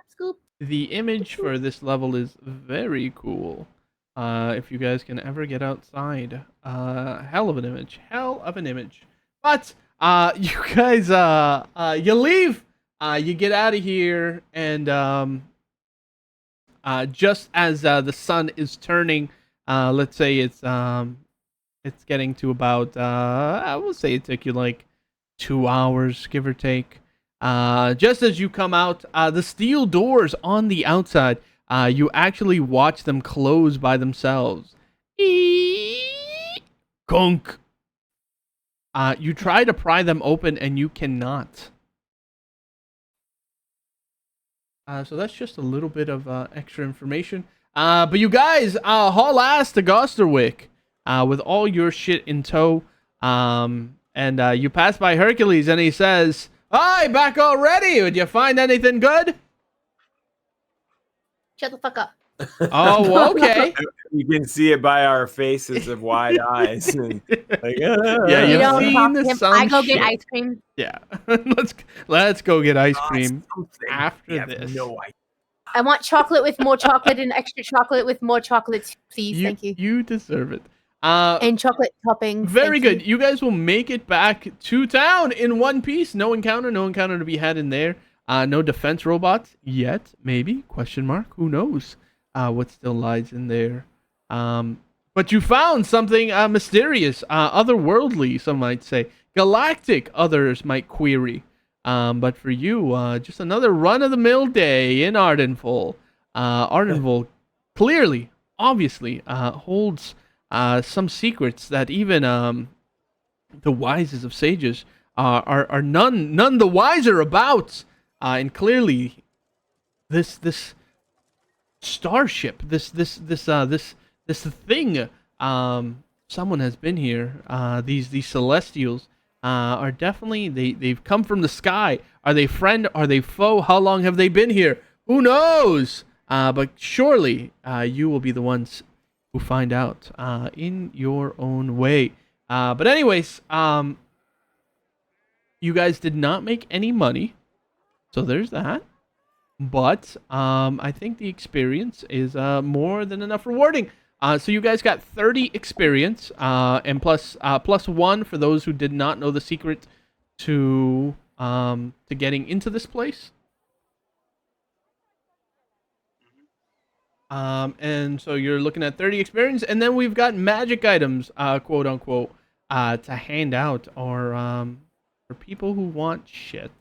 scoop. The image for this level is very cool. If you guys can ever get outside, hell of an image, But you guys, you leave, you get out of here, and just as the sun is turning, let's say it's getting to about, I will say it took you like 2 hours, give or take. Just as you come out, the steel doors on the outside, you actually watch them close by themselves. Gunk. You try to pry them open and you cannot. So that's just a little bit of extra information. But you guys haul ass to Gosterwick with all your shit in tow. And you pass by Hercules and he says, "Hi, back already? Did you find anything good?" Shut the fuck up. Oh, okay. You can see it by our faces of wide eyes. And like, Yeah, You you've don't seen talk to him. some I go get shit. ice cream. Yeah. let's go get ice cream after You have this. no idea. I want chocolate with more chocolate and extra chocolate with more chocolates, please. Thank you. You deserve it. And chocolate toppings. Very thank good. You guys will make it back to town in one piece. No encounter to be had in there. No defense robots yet, maybe? Question mark. Who knows what still lies in there. But you found something mysterious, otherworldly, some might say. Galactic, others might query. But for you, just another run-of-the-mill day in Ardenful. Ardenful clearly, obviously, holds some secrets that even the wisest of sages are none the wiser about. And clearly, this starship, this thing, someone has been here. These celestials are definitely they've come from the sky. Are they friend? Are they foe? How long have they been here? Who knows? But surely you will be the ones who find out in your own way. But anyways, you guys did not make any money, so there's that. But I think the experience is more than enough rewarding. So you guys got 30 experience, and plus 1 for those who did not know the secret to getting into this place. And so you're looking at 30 experience, and then we've got magic items, quote unquote, to hand out, or for people who want shit.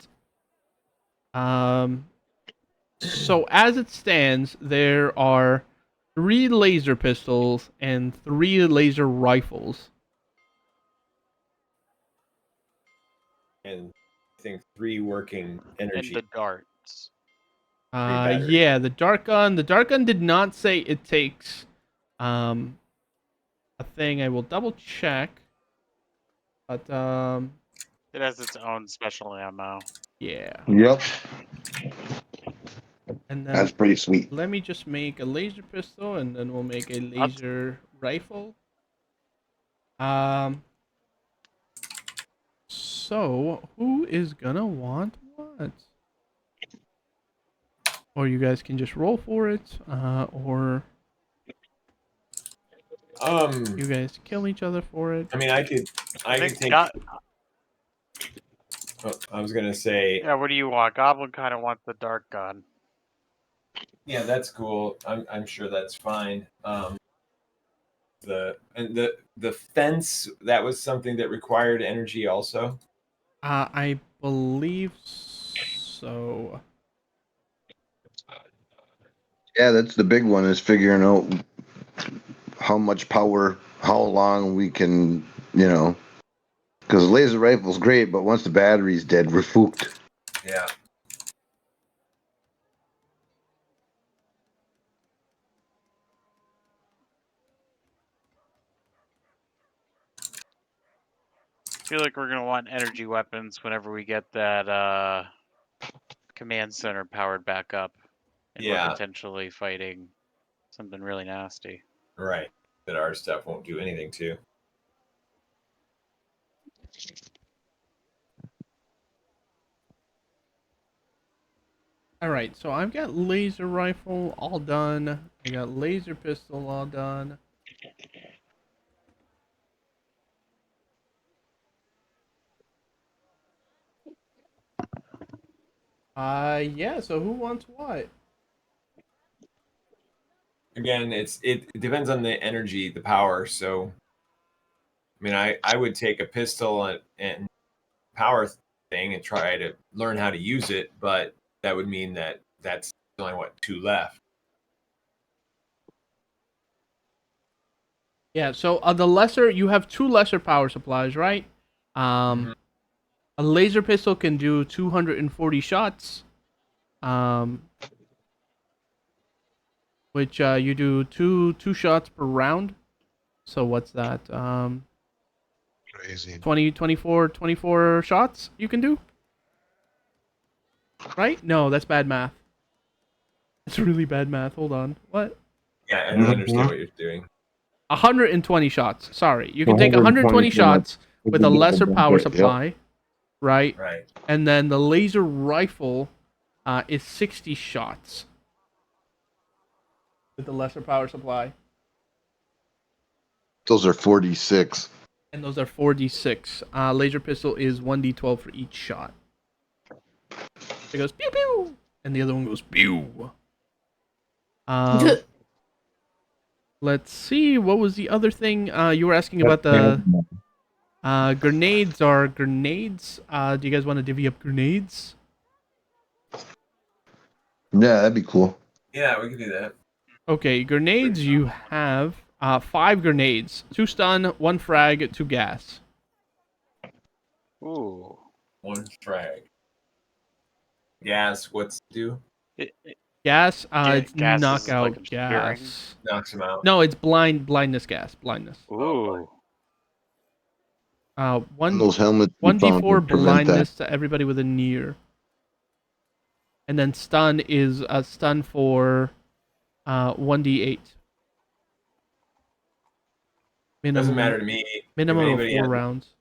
So as it stands, there are 3 laser pistols, and 3 laser rifles. And I think 3 working And energy. the darts. batteries. Yeah, the dart gun. The dart gun did not say it takes a thing. I will double check. But It has its own special ammo. yeah. Yep. And then That's pretty sweet. let me just make a laser pistol, and then we'll make a laser rifle. So who is gonna want what? Or you guys can just roll for it, or you guys kill each other for it. I mean, I could think take. I was gonna say. Yeah, what do you want? Goblin kind of wants the dark gun. Yeah, that's cool. I'm sure that's fine. The fence, that was something that required energy also. I believe so. Yeah, that's the big one, is figuring out how much power, how long we can, because laser rifle's great, but once the battery's dead, we're fooked. Yeah. I feel like we're gonna want energy weapons whenever we get that command center powered back up, and we're potentially fighting something really nasty. Right. That our stuff won't do anything to. Alright, so I've got laser rifle all done. I got laser pistol all done. Yeah, so who wants what? Again, it depends on the energy, the power. So, I mean, I would take a pistol and power thing and try to learn how to use it, but that would mean that's only 2 left. Yeah, so you have 2 lesser power supplies, right? A laser pistol can do 240 shots. Which you do two shots per round. So what's that? Crazy. 24 shots you can do? Right? No, that's bad math. That's really bad math. Hold on. What? Yeah, I don't understand what you're doing. 120 shots. Sorry. You can take 120 shots with a lesser power supply, right? Right. And then the laser rifle is 60 shots with the lesser power supply. Those are 46. And those are 4d6. Laser pistol is 1d12 for each shot. It goes pew pew, and the other one goes pew. Let's see. What was the other thing you were asking about? The grenades are grenades. Do you guys want to divvy up grenades? Yeah, that'd be cool. Yeah, we can do that. Okay, grenades. You have 5 grenades: 2 stun, 1 frag, 2 gas. Ooh. 1 frag. Gas, what's it do? Gas, it's gas is knockout like gas. Knocks him out. No, it's blindness gas. Blindness. Ooh. Those helmets. 1d4 blindness to everybody within near. And then stun is a stun for 1d8. Minimum, Doesn't matter to me. Minimum of 4 rounds.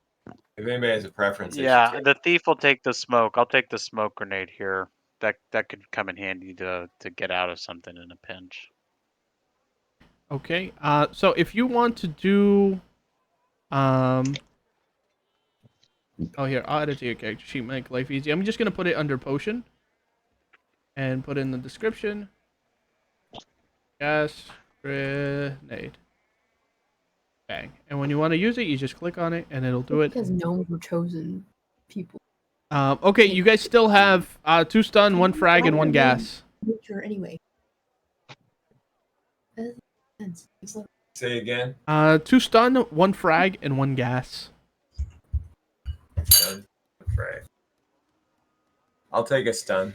If anybody has a preference, Yeah, the thief will take the smoke. I'll take the smoke grenade here. That could come in handy to get out of something in a pinch. Okay. So if you want to do, oh here, I'll add it to your character sheet, make life easy. I'm just gonna put it under potion, and put in the description. Gas grenade. Bang. And when you want to use it, you just click on it, and it'll do it. Because gnomes were chosen people. Okay, you guys still have 2 stun, 1 frag, and 1 gas. Sure, anyway. Say again. 2 stun, 1 frag, and 1 gas. Stun. Frag. I'll take a stun.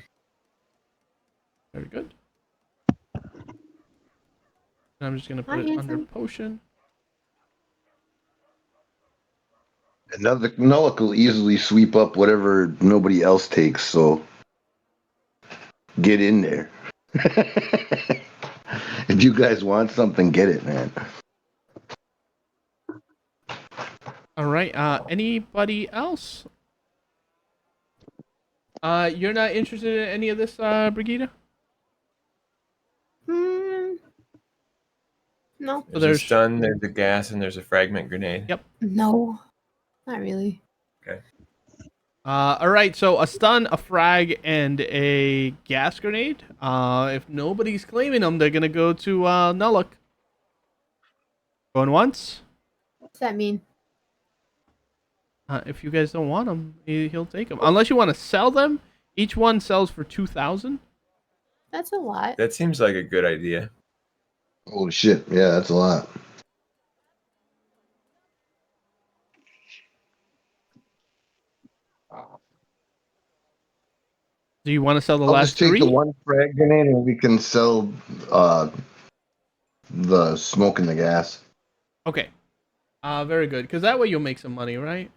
Very good. And I'm just gonna put Hi, it under handsome. potion. Another Nullic will easily sweep up whatever nobody else takes, so get in there. If you guys want something, get it, man. All right. Anybody else? You're not interested in any of this, Brigida? No. So There's a there's- stun, there's a gas, and there's a fragment grenade. Yep. No. Not really. Okay. All right. So a stun, a frag, and a gas grenade. If nobody's claiming them, they're gonna go to Nullic. Going once. What's that mean? If you guys don't want them, he'll take them. Unless you want to sell them. Each one sells for 2,000. That's a lot. That seems like a good idea. Holy shit. Yeah, that's a lot. Do you want to sell the I'll last just take 3? the 1 frag grenade and we can sell the smoke and the gas. Okay. Very good. Because that way you'll make some money, right?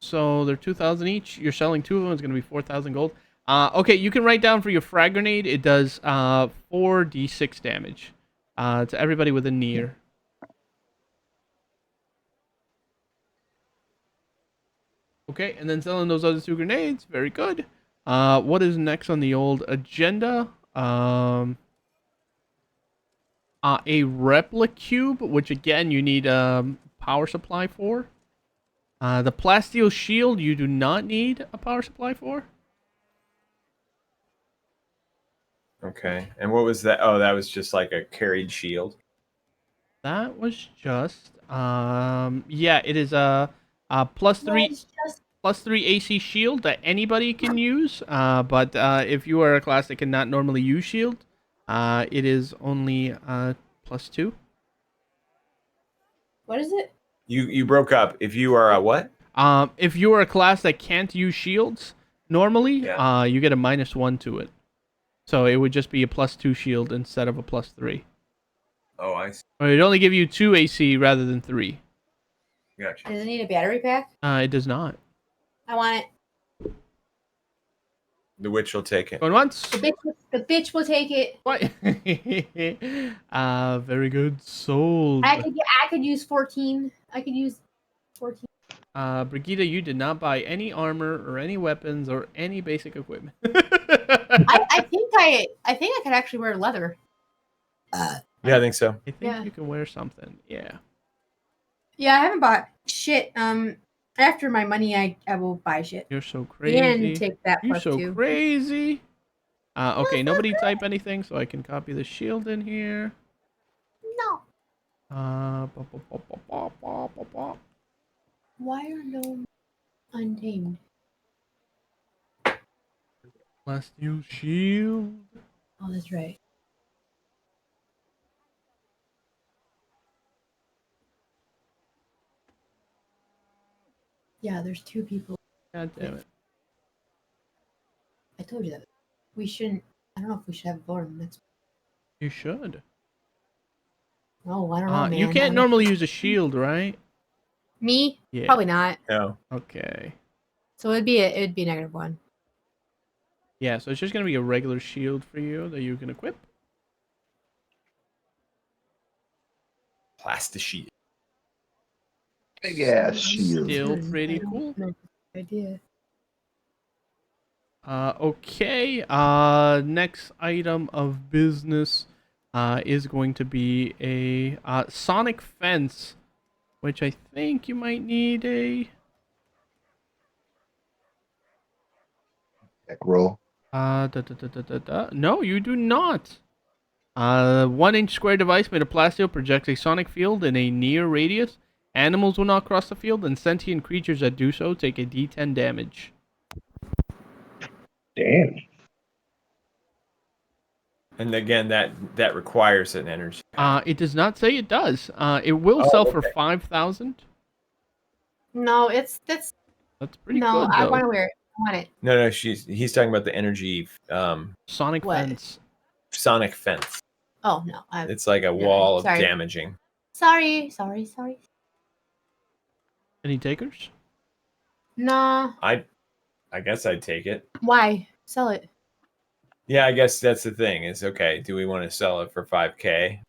So they're 2,000 each. You're selling 2 of them. It's going to be 4,000 gold. Okay, you can write down for your frag grenade. It does 4d6 damage to everybody within near. Okay, and then selling those other 2 grenades. Very good. What is next on the old agenda? A replica cube, which again you need power supply for. The plasteel shield you do not need a power supply for. Okay. And what was that? Oh, that was just like a carried shield. That was just yeah, it is a +3 +3 AC shield that anybody can use. But if you are a class that cannot normally use shield, it is only +2. What is it? You broke up. If you are a what? If you are a class that can't use shields normally, Yeah. you get a -1 to it. So it would just be a +2 shield instead of a +3. Oh, I see. Or it'd only give you 2 AC rather than 3. Gotcha. Does it need a battery pack? It does not. I want it. The witch will take it. Going once. The bitch will take it. What? Very good. Sold. I could use 14. I could use 14. Brigida, you did not buy any armor or any weapons or any basic equipment. I think I could actually wear leather. Yeah, I think so. I think Yeah. you can wear something. Yeah. Yeah, I haven't bought shit. After my money, I will buy shit. You're so crazy. And take that You're plus so 2. crazy. Okay, nobody type anything, so I can copy the shield in here. No. Ba, ba, ba, ba, ba, ba, ba, ba. Why are no untamed? Last new shield. Oh, that's right. Yeah, there's 2 people. God damn it. I told you that. We shouldn't. I don't know if we should have a vote on this. You should. Oh, I don't know, man. You can't normally use a shield, right? Me? Yeah. Probably not. No. Okay. So it'd be a -1. Yeah, so it's just gonna be a regular shield for you that you can equip. Plastic sheet. Big ass shield. Still pretty cool. Idea. Okay. Next item of business is going to be a sonic fence, which I think you might need a Heck roll. No, you do not. 1-inch square device made of plasteel projects a sonic field in a near radius. Animals will not cross the field, and sentient creatures that do so take a D10 damage. Damn. And again, that requires an energy. It does not say it does. It will sell for 5,000. No, that's That's pretty no. good I though. want to wear it. I want it. No, he's talking about the energy Sonic What? fence. sonic fence. Oh no, It's like a wall of sorry. damaging. Sorry. Any takers? Nah. I guess I'd take it. Why? Sell it. Yeah, I guess that's the thing. Is okay. Do we want to sell it for 5K?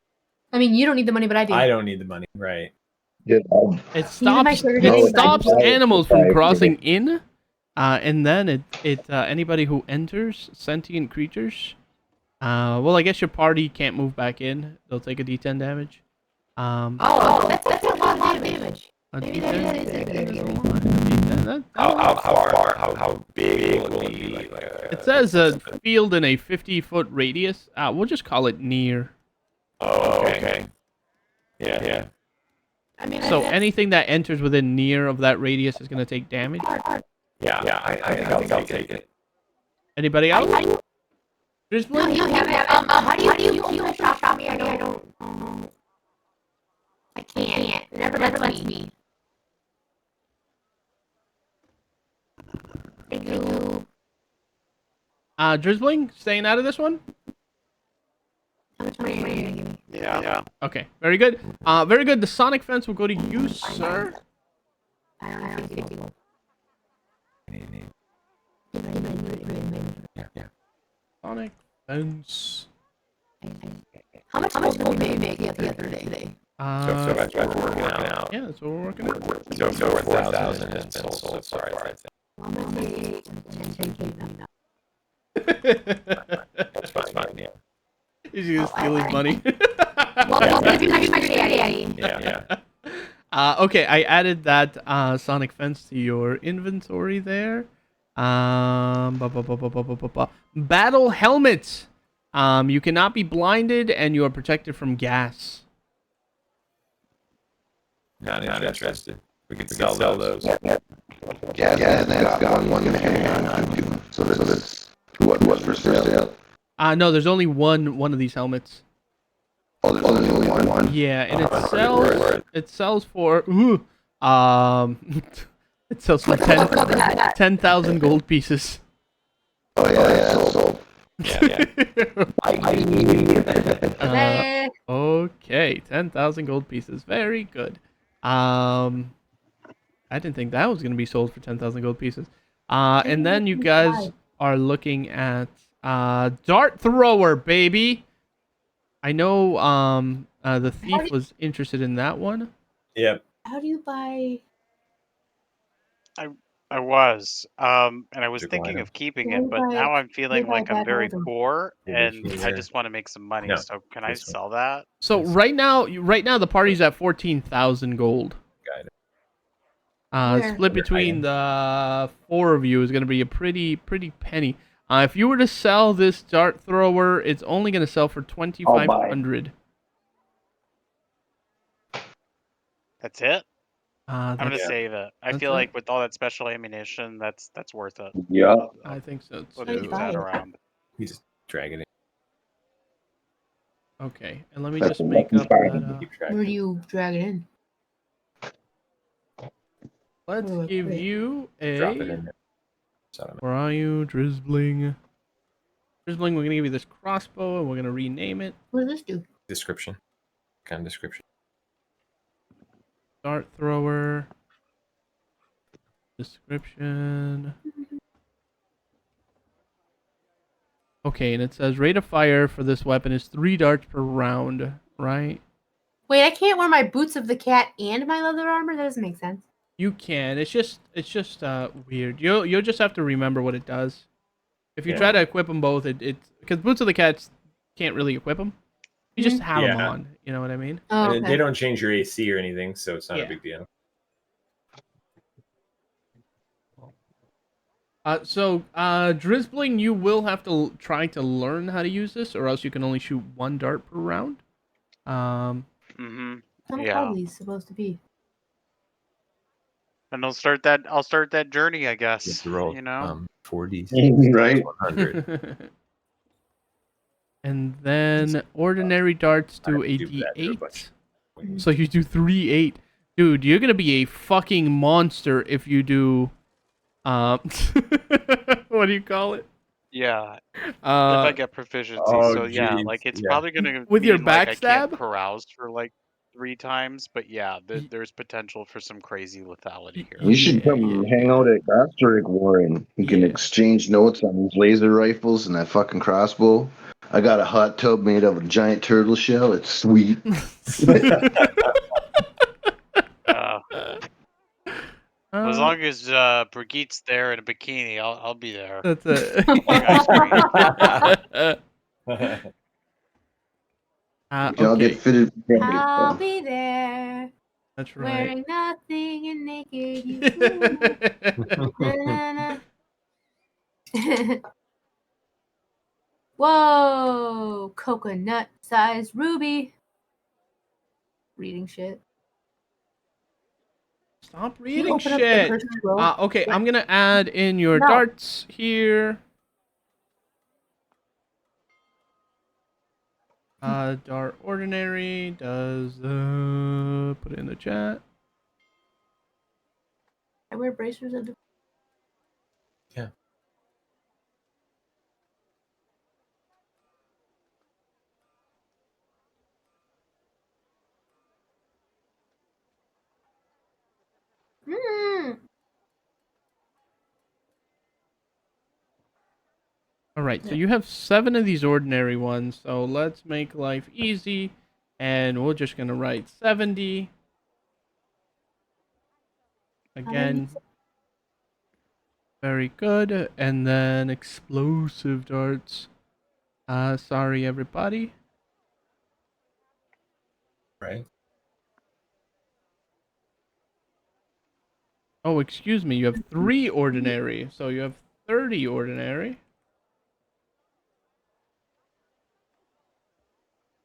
I mean, you don't need the money, but I do. I don't need the money, right? Yeah, It Neither my stops. sugar It daddy, stops but I do. animals from Right. crossing in, and then it anybody who enters sentient creatures. Well, I guess your party can't move back in. They'll take a D10 damage. Oh, that's a lot of damage. A Maybe D10? that is a good idea. D10, How big will it be? it says a field in a 50-foot radius. We'll just call it near. Oh, okay. Yeah. I mean, So anything that enters within near of that radius is going to take damage. Yeah. I think I'll take it. Anybody else? There's No, one. you have it. How do you shop me? I don't. I can't. It never lets me. Thank you. Drizzling, staying out of this one. How much money are you gonna give me? Yeah. Okay, very good. Very good. The sonic fence will go to you, sir. I don't have 50 people. Yeah. Sonic fence. How much gold did you make the other day? So that's what we're working out. Yeah, that's what we're working on. So 4,000 has been sold so far. I'm gonna take 10K now. That's fine. Yeah. He's gonna steal his money. Well, give me my daddy. Yeah. Okay, I added that sonic fence to your inventory there. Battle helmets. You cannot be blinded, and you are protected from gas. Not interested. We could sell those. Yeah, that's got one to hang on to. So that's what for sale? No, there's only one of these helmets. Oh, there's only one. Yeah, and it sells for it sells for 10,000 gold pieces. Oh yeah, so Okay, 10,000 gold pieces. Very good. I didn't think that was gonna be sold for 10,000 gold pieces. And then you guys are looking at dart thrower, baby. I know the thief was interested in that one. Yep. How do you buy? I was. And I was Took thinking mine. of keeping Yeah, it, but but now I'm feeling buy like I'm that very item. poor Yeah, and I sure. just want to make some money. No, So can I this one. sell that? So right now the party's at 14,000 gold. Got it. Where? Split between the four of you is going to be a pretty penny. If you were to sell this dart thrower, it's only going to sell for 2,500. That's it? I'm That's, gonna save it. I that's feel it. like with all that special ammunition, that's worth it. yeah. I think so We'll How do too. you keep that buy it? around. We just drag it in. Okay, and let me That's just make up fine. that. Keep track. Where do you drag it in? Let's Where do I give put it? you Drop it a. in there. So, Where are you, Drizzling? Drizzling, we're gonna give you this crossbow, and we're gonna rename it What does this do? description. Kind of description. dart thrower. Description. Okay, and it says rate of fire for this weapon is 3 darts per round, right? Wait, I can't wear my boots of the cat and my leather armor. That doesn't make sense. You can. It's just weird. You'll just have to remember what it does. If you try to equip them both, it's because boots of the cats can't really equip them. You just have them on. You know what I mean? Oh, And okay. they don't change your AC or anything, so it's not Yeah. a big deal. Drizzling, you will have to try to learn how to use this, or else you can only shoot 1 dart per round. Mm-hmm. How Yeah. probably supposed to be. And I'll start that journey, I guess. You have to roll, You know? 40, Right. 100. And then ordinary darts do a do that to a bunch. d8. So you do 3, 8. Dude, you're gonna be a fucking monster if you do what do you call it? Yeah, if I Uh get proficiency. Oh, So yeah, geez, like it's yeah. probably gonna With your mean like I can't backstab? carouse for like 3 times, but yeah, Y- there's potential for some crazy lethality here. You should come hang out at Gosterick Warren. You can Yeah. exchange notes on these laser rifles and that fucking crossbow. I got a hot tub made of a giant turtle shell. It's sweet. Uh, as Uh, long as Brigitte's there in a bikini, I'll be there. that's it. We can all Okay, get fitted. for comedy. I'll be there, that's right. wearing nothing and naked. You. Na, na, na. Whoa, coconut-sized ruby. Reading shit. Stop Can you reading open up the shit. cursed scroll? Okay, I'm gonna add in your No. darts here. Dart ordinary does put it in the chat. I wear bracers at the. Yeah. All right, so Yeah. you have 7 of these ordinary ones. So let's make life easy, and we're just gonna write 70. Again, very good. And then explosive darts. Sorry everybody. Right. Oh, excuse me. You have 3 ordinary, so you have 30 ordinary.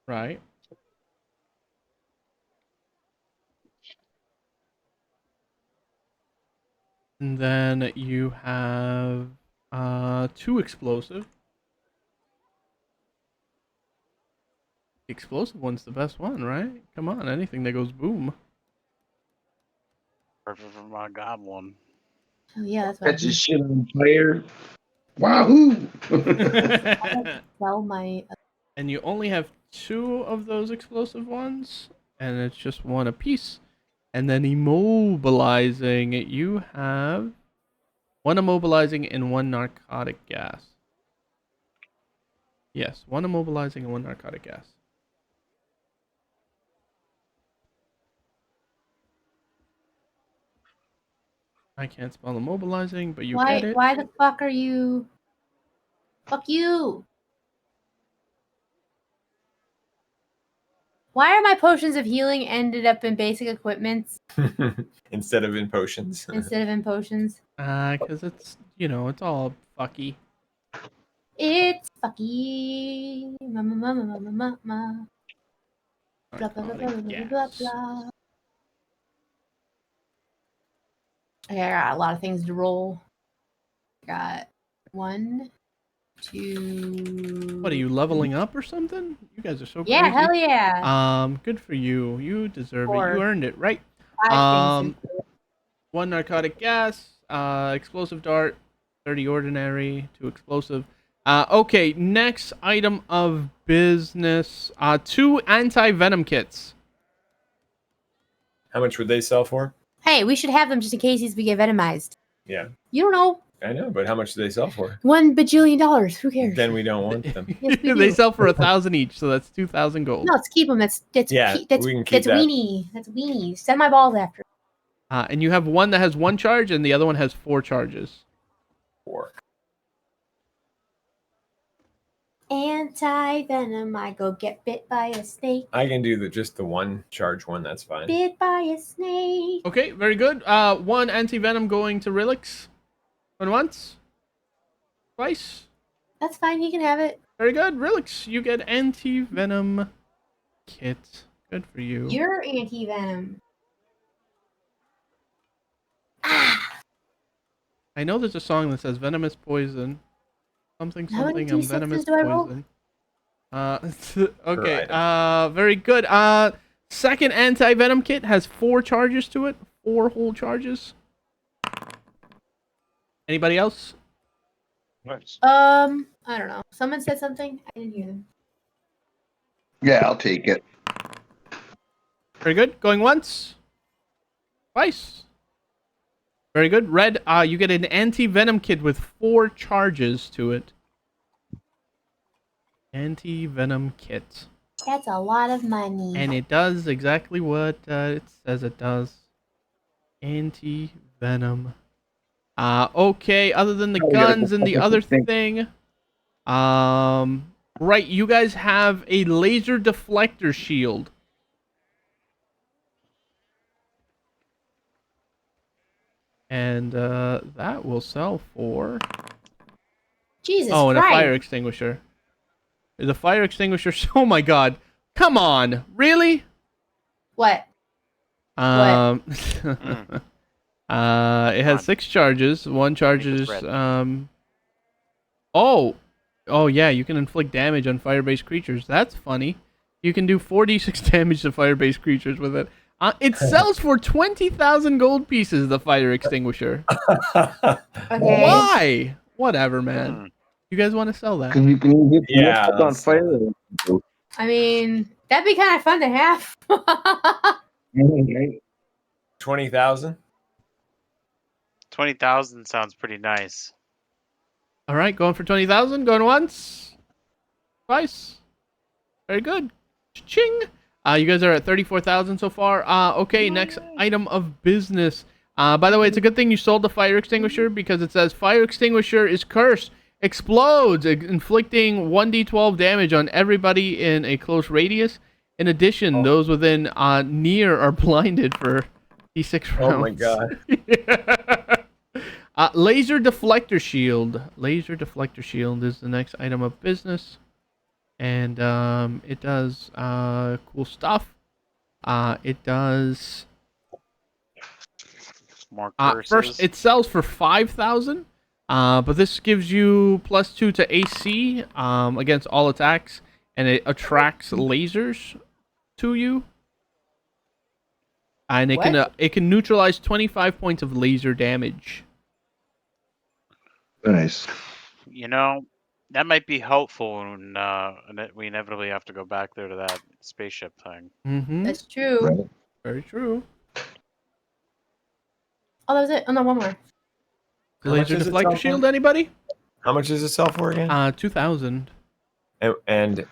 Right. And then you have 2 explosive. The explosive one's the best one, right? Come on, anything that goes boom. Perfect for my goblin. Oh yeah, that's what I Catch his shit on fire. Wahoo! sell my. And you only have 2 of those explosive ones, and it's just 1 apiece. And then immobilizing, you have 1 immobilizing and 1 narcotic gas. Yes, 1 immobilizing and 1 narcotic gas. I can't spell immobilizing, but you get it. Why the fuck are you? Fuck you! Why are my potions of healing ended up in basic equipments Instead of in potions. instead of in potions? Because it's, it's all fucky. It's fucky. Ma ma ma ma ma ma ma. Blah blah blah blah blah blah blah blah. Okay, I got a lot of things to roll. Got 1, 2. What, are you leveling up or something? You guys are so crazy. Yeah, hell yeah. Good for you. You deserve it. 4. You earned it, right? 5 things. 1 narcotic gas, explosive dart, 30 ordinary, 2 explosive. Okay, next item of business. 2 anti-venom kits. How much would they sell for? Hey, we should have them just in case we get venomized. Yeah. You don't know. I know, but how much do they sell for? $1 bajillion. Who cares? Then we don't want them. Yes, we They do. sell for 1,000 each, so that's 2,000 gold. No, let's keep them. That's Yeah, that's we can keep that. weenie. That's weenie. Send my balls after. And you have one that has 1 charge, and the other one has 4 charges. 4. Anti-venom. I go get bit by a snake. I can do just the 1 charge one. That's fine. Bit by a snake. Okay, very good. 1 anti-venom going to Relix. Going once. Twice. That's fine. You can have it. Very good. Relix, you get anti-venom kit. Good for you. You're anti-venom. Ah! I know there's a song that says venomous poison. Something, How many something, I'm D6s venomous do I roll? poison. Okay. Very good. Second anti-venom kit has 4 charges to it. 4 whole charges. Anybody else? Nice. I don't know. Someone said something. I didn't hear them. Yeah, I'll take it. Very good. Going once. Twice. Very good. Red, you get an anti-venom kit with 4 charges to it. Anti-venom kit. That's a lot of money. And it does exactly what it says it does. Anti-venom. Okay, other than the guns and the other thing. Right, you guys have a laser deflector shield. And that will sell for... Jesus Oh, and Christ. a fire extinguisher. There's a fire extinguisher. Oh my god. Come on. Really? What? It has 6 charges. 1 charges Oh yeah, you can inflict damage on fire-based creatures. That's funny. You can do 4d6 damage to fire-based creatures with it. It sells for 20,000 gold pieces, the fire extinguisher. Okay. Why? Whatever, man. You guys want to sell that? Because you can get Yeah, on fire. I mean, that'd be kind of fun to have. 20,000. 20,000 sounds pretty nice. All right, going for 20,000. Going once. Twice. Very good. Ching. You guys are at 34,000 so far. Okay, next item of business. By the way, it's a good thing you sold the fire extinguisher because it says fire extinguisher is cursed. Explodes, inflicting 1d12 damage on everybody in a close radius. In addition, those within near are blinded for d6 rounds. Oh my god. Laser deflector shield. Laser deflector shield is the next item of business. And it does cool stuff. It does... More curses. First, it sells for 5,000. But this gives you +2 to AC against all attacks. And it attracts lasers to you. And it can neutralize 25 points of laser damage. Nice. You know, that might be helpful when we inevitably have to go back there to that spaceship thing. Mm-hmm. That's true. Right. Very true. Oh, that was it. Oh, no, one more. Laser deflector shield, anybody? How much does it sell for again? 2,000. And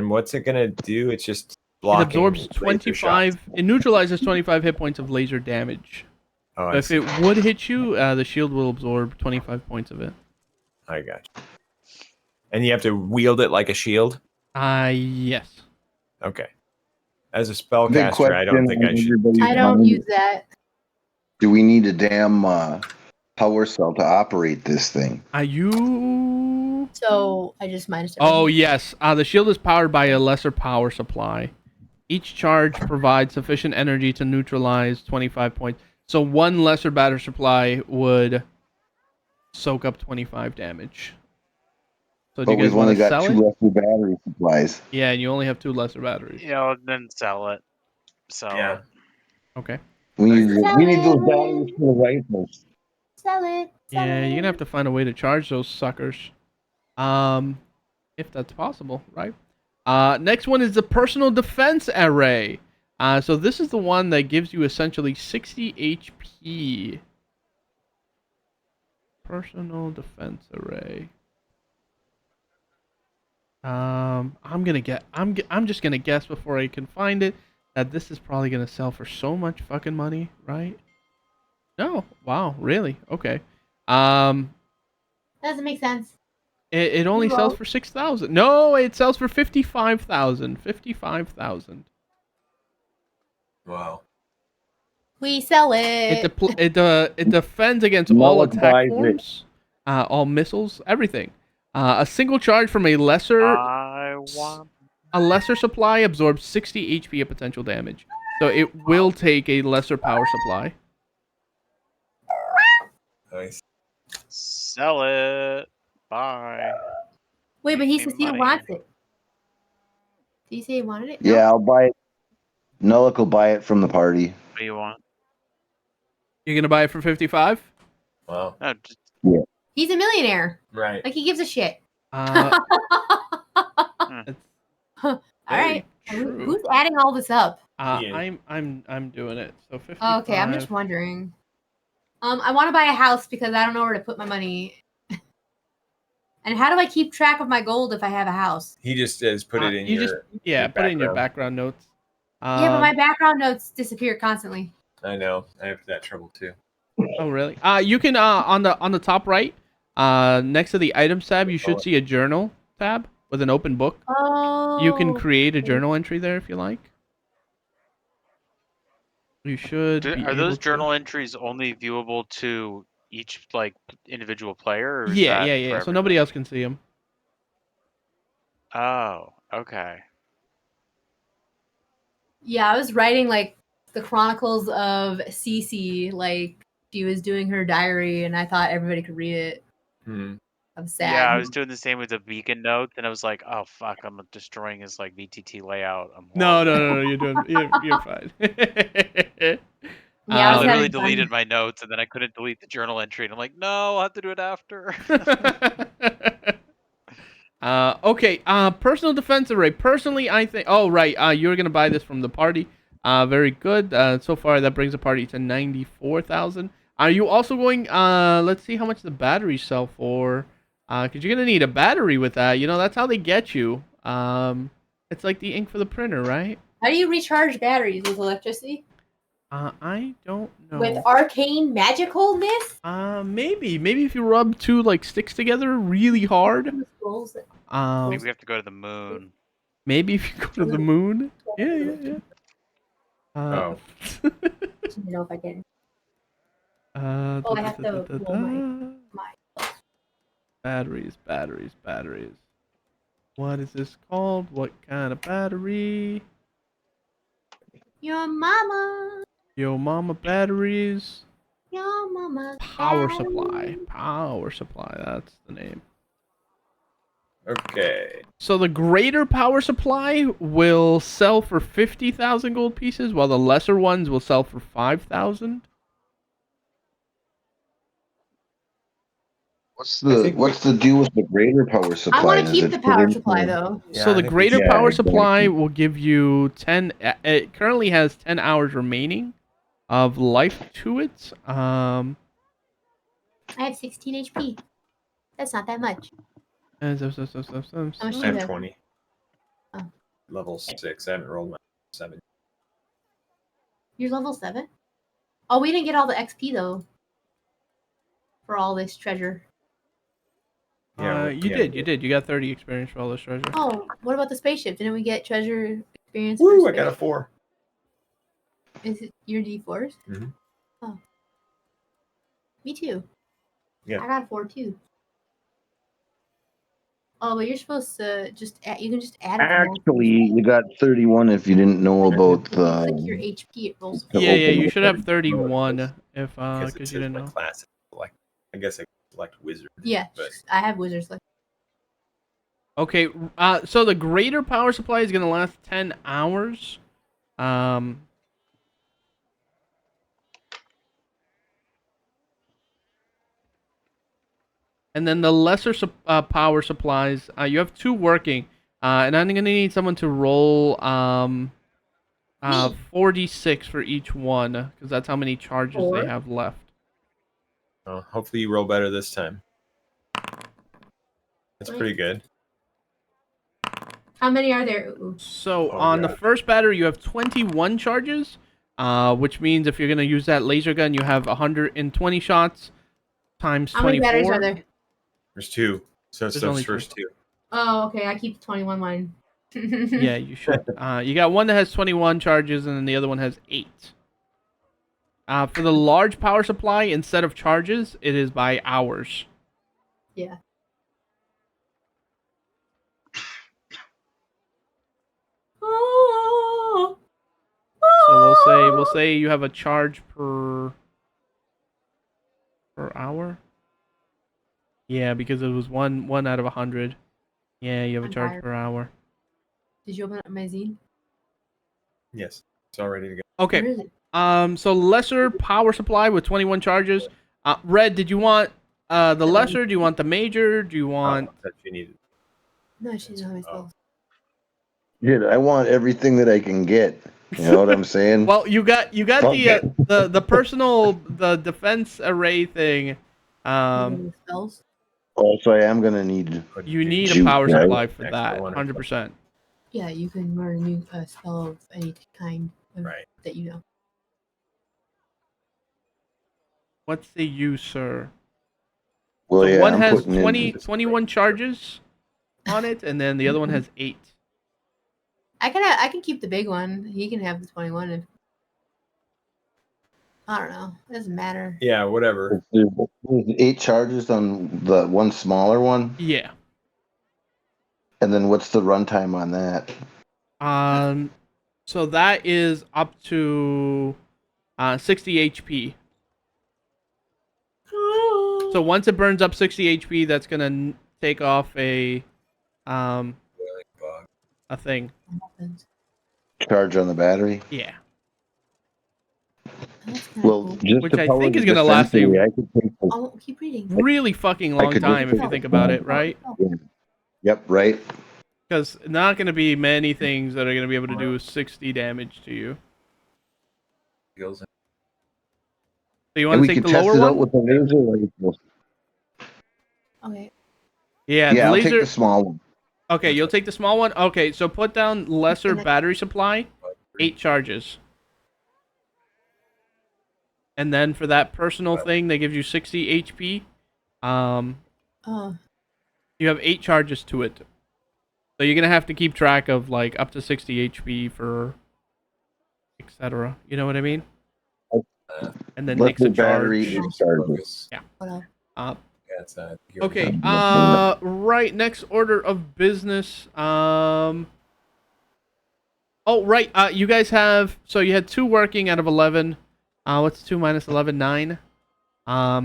what's it gonna do? It's just blocking. It absorbs laser 25. shots. It neutralizes 25 hit points of laser damage. Oh, So I if see. it would hit you, the shield will absorb 25 points of it. I got you. And you have to wield it like a shield? Yes. Okay. As a spellcaster, I don't think I should do I that. don't use that. Do we need a damn power cell to operate this thing? You... So I just minus it. Oh, yes. The shield is powered by a lesser power supply. Each charge provides sufficient energy to neutralize 25 points. So one lesser battery supply would soak up 25 damage. So do But you guys we've want only to got sell 2 it? lesser battery supplies. Yeah, and you only have 2 lesser batteries. Yeah, then sell it. Yeah. Okay. We need those Sell batteries for the rifles. Sell it. Sell Yeah, you're it. gonna have to find a way to charge those suckers. If that's possible, right? Next one is the personal defense array. So this is the one that gives you essentially 60 HP. Personal defense array. I'm just gonna guess before I can find it that this is probably gonna sell for so much fucking money, right? No, wow, really? Okay. Doesn't make sense. It only You sells won't. for 6,000. No, it sells for 55,000. 55,000. Wow. We sell it. It defends against all attack Nullifies it. forms, all missiles, everything. A single charge from a lesser supply absorbs 60 HP of potential damage. So it will take a lesser power supply. Nice. Sell it. Bye. Wait, but he Make me says he money. wants it. Did he say he wanted it? No? Yeah, I'll buy it. Nullick will buy it from the party. What do you want? You're gonna buy it for 55? Well, No, just, He's a millionaire. right. Like he gives a shit. That's All very right. true. Who's adding all this up? I'm doing it. So 55. Oh, okay, I'm just wondering. I want to buy a house because I don't know where to put my money. And how do I keep track of my gold if I have a house? He just says put it in you your. just put it in your background notes. Yeah, but my background notes disappear constantly. I know. I have that trouble too. Oh really? You can on the top right, next to the items tab, you should see a journal tab with an open book. Oh. You can create a journal entry there if you like. You should. are those journal entries only viewable to each like individual player? Or is Yeah, that yeah, for yeah. So everybody? nobody else can see them. Oh, okay. Yeah, I was writing like the chronicles of Cece, like she was doing her diary, and I thought everybody could read it. I'm sad. Yeah, I was doing the same with the beacon notes, and I was like, "Oh fuck, I'm destroying his like VTT layout." I'm No, horrible. you're doing. You're fine. Yeah, I was literally having fun. deleted my notes, and then I couldn't delete the journal entry, and I'm like, "No, I'll have to do it after." Okay. Personal defense array. Personally, I think. Oh, right. You're gonna buy this from the party. Very good. So far, that brings the party to 94,000. Are you also going? Let's see how much the batteries sell for. Because you're gonna need a battery with that. You know, that's how they get you. It's like the ink for the printer, right? How do you recharge batteries with electricity? I don't know. With arcane magicalness? Maybe if you rub two like sticks together really hard. Maybe we have to go to the moon. Maybe if you go to the moon. Yeah. Oh. I don't know if I can. I have to roll my batteries. What is this called? What kind of battery? Your mama. Yo mama batteries. Your mama. Power battery. supply. That's the name. Okay. So the greater power supply will sell for 50,000 gold pieces, while the lesser ones will sell for 5,000. What's the deal with the greater power supply? I want to Does keep it the fit power into- supply though. Yeah, So I the think we greater should. power exactly. supply will give you 10. It currently has 10 hours remaining of life to it. I have 16 HP. That's not that much. And How much I do you have have? 20. Oh. Level 6. I haven't rolled my 7. You're level 7? Oh, we didn't get all the XP though. For all this treasure. You did. You got 30 experience for all this treasure. Oh, what about the spaceship? Didn't we get treasure experience? Woo! for I got a spaceship? 4. Is it your D4s? Mhm. Oh. Me too. Yeah. I got a 4 too. Oh, but you're supposed to just add, you can just add it. to multiple Actually, you got 31 if you didn't know about It's like your HP, it rolls. the Yeah, open you should have world. 31 if Because it because says you didn't my know. class. Like, I guess I select wizard. Yeah, But I have wizards left. Okay, so the greater power supply is gonna last 10 hours. And then the lesser power supplies, you have 2 working, and I'm gonna need someone to roll 4d6 for each one, because that's how many charges Four? they have left. hopefully you roll better this time. That's pretty good. How many are there? Ooh. So Oh, on the God. first battery, you have 21 charges, which means if you're gonna use that laser gun, you have 120 shots times How many 24. batteries are there? There's 2. So it's There's those only 2. first 2. Oh, okay. I keep the 21 one. Yeah, you should. You got one that has 21 charges, and then the other one has 8. For the large power supply, instead of charges, it is by hours. Yeah. Oh. So we'll say you have a charge per hour. Yeah, because it was one out of 100. Yeah, you have a I'm charge tired. per hour. Did you open up my zine? Yes, it's all ready to go. Okay. Where is it? So lesser power supply with 21 charges. Red, did you want the lesser? Do you want the major? Do you want? That you needed. No, she doesn't have my spells. Dude, I want everything that I can get. You know what I'm saying? Well, you got Fuck it. the personal the defense array thing. You have any spells? Also, I am gonna need. You need a Juice, power right? supply for Extra that, one or 100%. Yeah, you can learn a new spell of any kind Right. that you know. What's the use, sir? Well, So yeah, one I'm has putting 21 charges on it, and then the other one has 8. I can keep the big one. He can have the 21. If I don't know. It doesn't matter. Yeah, whatever. There's 8 charges on the one smaller one, Yeah. and then what's the runtime on that? So that is up to 60 HP. So once it burns up 60 HP, that's gonna take off a thing. What happens? Charge on the battery? Yeah. That's kinda Well, cool. just Which to I power think the is gonna last defense a array, I could take the- Oh, keep reading. really fucking long could time just if you think about it, right? Yep, right. Because not gonna be many things that are gonna be able to do 60 damage to you. So you And want we to take can the test lower it one? out with the laser rifle. Okay. Yeah, Yeah, the I'll laser. take the small one. Okay, you'll take the small one. Okay, so put down lesser battery supply, 8 charges. And then for that personal thing, they give you 60 HP. Oh. You have 8 charges to it. So you're gonna have to keep track of like up to 60 HP for etc. You know what I mean? And then Let makes the a battery charge. 8 charges. What else? Okay. Right. Next order of business. Oh, right. You guys have. So you had 2 working out of 11. What's 2 minus 11? 9.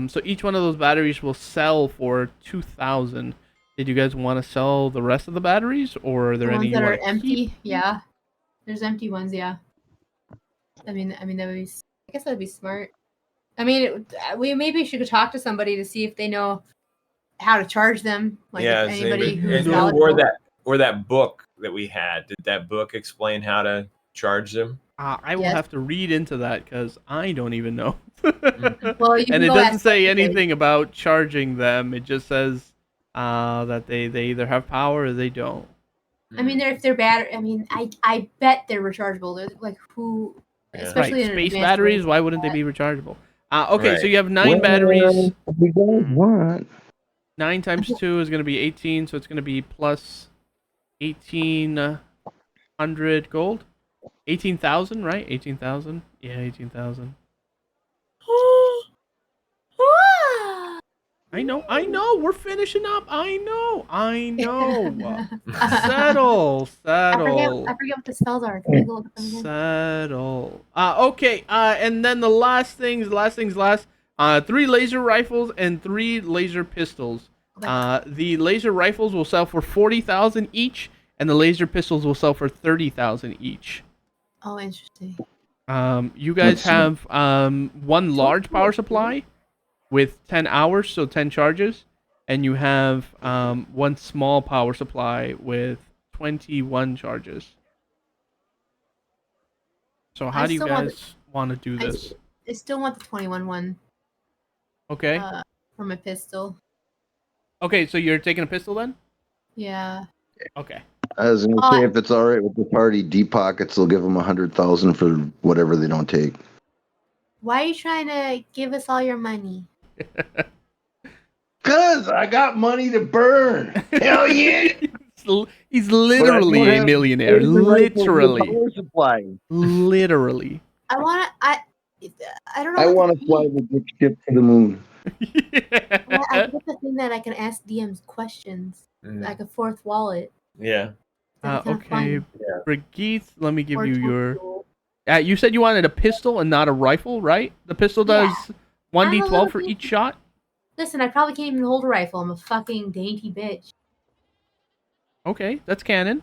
So each one of those batteries will sell for 2,000. Did you guys want to sell the rest of the batteries, or are there The any ones you that are want to empty? keep? Yeah. There's empty ones, yeah. I mean that would be. I guess that'd be smart. I mean, we maybe should talk to somebody to see if they know how to charge them. Like if anybody who's knowledgeable. Or that book that we had. Did that book explain how to charge them? I will Yes. have to read into that because I don't even know. Well, you And can it go doesn't ask say Leslie. anything about charging them. It just says that they either have power or they don't. I mean, if they're bad, I mean, I bet they're rechargeable. They're like who, especially Right, in space advanced batteries. race Why like wouldn't they that. be rechargeable? Okay, so Right. you have 9 batteries. We don't want. 9 times 2 is going to be 18, so it's going to be plus 1,800 gold. 18,000, right? 18,000. Yeah, 18,000. I know. We're finishing up. I know. Settle. I forget what the spells are. Can you go look at them again? Settle. Okay. And then the last things last. 3 laser rifles and 3 laser pistols. The laser rifles will sell for 40,000 each, and the laser pistols will sell for 30,000 each. Oh, interesting. You guys have 1 large power supply with 10 hours, so 10 charges, and you have 1 small power supply with 21 charges. So how do you guys want to do this? I still want the 21 one. Okay. From a pistol. Okay, so you're taking a pistol then? Yeah. Okay. I was gonna say, if it's all right with the party, deep pockets will give them 100,000 for whatever they don't take. Why are you trying to give us all your money? Cause I got money to burn. Hell yeah! He's literally a millionaire. Literally. Power supply. Literally. I don't know. I what want to fly the big ship to the moon. Well, I get the thing that I can ask DMs questions, like a 4th wallet. Yeah. That's kinda Okay, fun. Brigitte, let me give Or you tool your... tool. you said you wanted a pistol and not a rifle, right? The pistol does I'm a 1d12 little for each goofy. shot? Listen, I probably can't even hold a rifle. I'm a fucking dainty bitch. Okay, that's canon.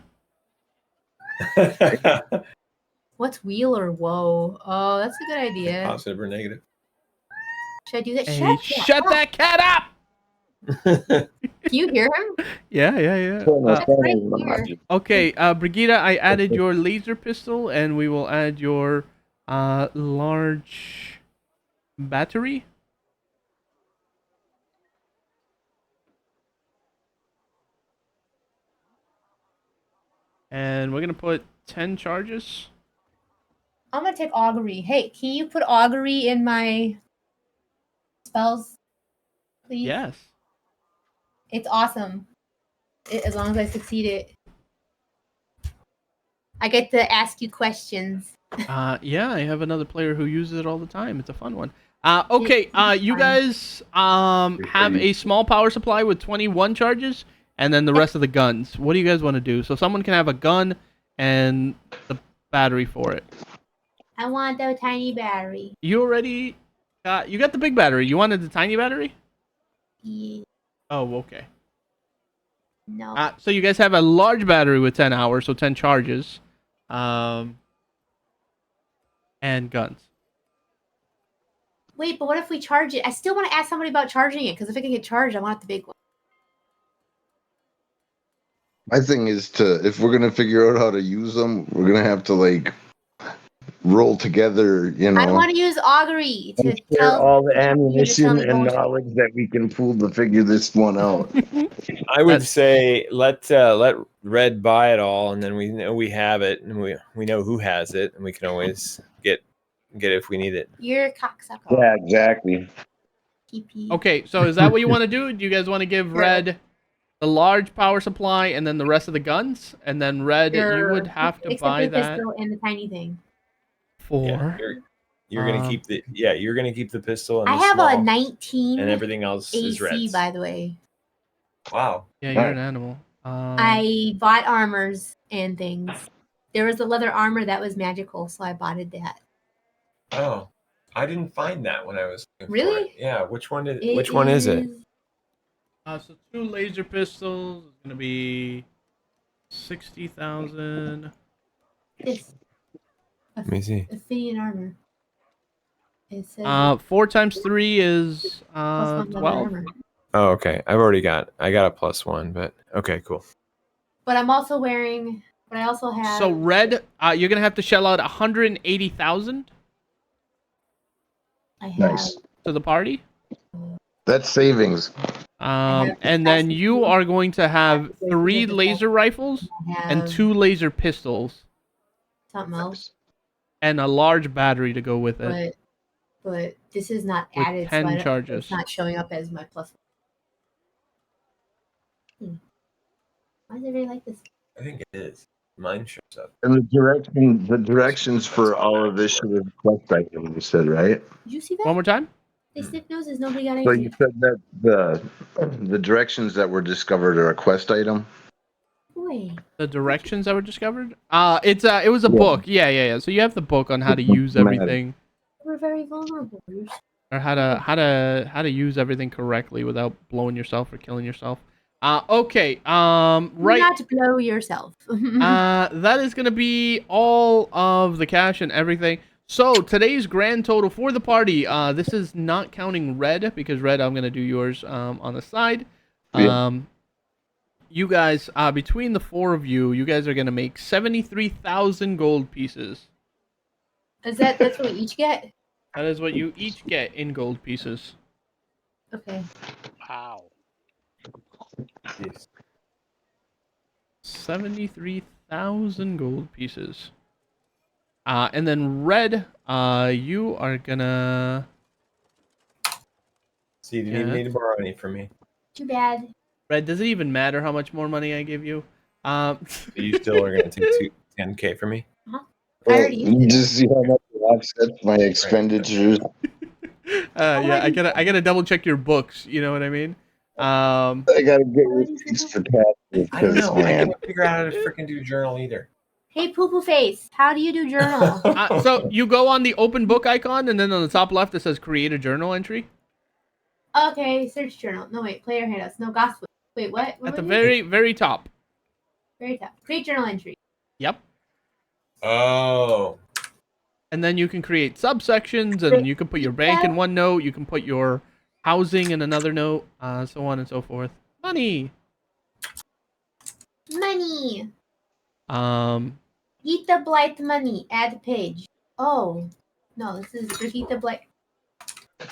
What's wheel or woe? Oh, that's a good idea. Positive or negative? Should I do that? Hey, shut that cat up! Can you hear him? Yeah. That's right here. Okay, Brigida, I added your laser pistol, and we will add your large battery. And we're gonna put 10 charges. I'm gonna take augury. Hey, can you put augury in my spells, please? Yes. It's awesome. As long as I succeed it. I get to ask you questions. Yeah, I have another player who uses it all the time. It's a fun one. Okay, you fun. guys have a small power supply with 21 charges, and then the rest of the guns. What do you guys want to do? So someone can have a gun and the battery for it. I want the tiny battery. You already got, you got the big battery. You wanted the tiny battery? Yeah. Oh, okay. No. So you guys have a large battery with 10 hours, so 10 charges. And guns. Wait, but what if we charge it? I still want to ask somebody about charging it, because if it can get charged, I want the big one. My thing is if we're gonna figure out how to use them, we're gonna have to like roll together, you know. I want to use augury to and share tell all the you to tell ammunition me and bullshit. knowledge that we can pull to figure this one out. I would say let Red buy it all, and then we know we have it, and we know who has it, and we can always get it if we need it. You're a cocksucker. Yeah, exactly. PP. Okay, so is that what you want to do? Do you guys want to give Red the large power supply and then the rest of the guns? And then Red, you would have to Except buy the that pistol and the tiny thing. for... Yeah, you're gonna keep the you're gonna keep the pistol and I the have small, a 19 and everything else is AC, Red's. by the way. Wow. Yeah, you're an animal. I bought armors and things. There was a leather armor that was magical, so I bought that. Oh, I didn't find that when I was looking Really? for it. Yeah, which one is it? So 2 laser pistols is gonna be 60,000. This. Let me see. Athenian armor. It says 4 times 3 is plus 1 leather 12. armor. Oh, okay. I got a +1, but okay, cool. But I'm also wearing. But I also have. So Red, you're gonna have to shell out 180,000 I have. Nice. to the party. That's savings. And then you are going to have 3 laser rifles I have and 2 laser pistols something else. and a large battery to go with it. But this is not With added. 10 so charges. It's not showing up as my plus. Why does everybody like this? I think it is. Mine shows up. And the directions for all of this should have quest item, you said, right? Did you see that? One more time. They sniff noses. Nobody got So anything. you said that the directions that were discovered are a quest item? Boy. The directions that were discovered. It was a book. Yeah. So you have the book on how to use everything, We're very vulnerable. or how to use everything correctly without blowing yourself or killing yourself. Okay. Right. Not to blow yourself. That is gonna be all of the cash and everything. So today's grand total for the party. This is not counting Red, because Red, I'm gonna do yours on the side. You guys, between the 4 of you, you guys are gonna make 73,000 gold pieces. That's what we each get? That is what you each get in gold pieces. Okay. Wow. Yes. 73,000 gold pieces. And then Red, you are gonna... So you didn't even need to borrow any from me. Too bad. Red, does it even matter how much more money I give you? So you still are going to take 10K from me? I Well, already used you it. just see how much it offsets my expenditures. Yeah, I gotta double check your books. You know what I mean? I gotta get receipts for taxes. I don't know. I Man. can't figure out how to freaking do journal either. Hey, poo poo face. How do you do journal? So you go on the open book icon, and then on the top left it says create a journal entry. Okay, search journal. No, wait. Player handouts. No gospel. Wait, what? At the very top. Very tough. Create journal entry. Yep. Oh. And then you can create subsections, and you can put your bank in one note. You can put your housing in another note, so on and so forth. Money. Money. Brigitte Blight money. Add page. Oh. No, this is Brigitte Blight.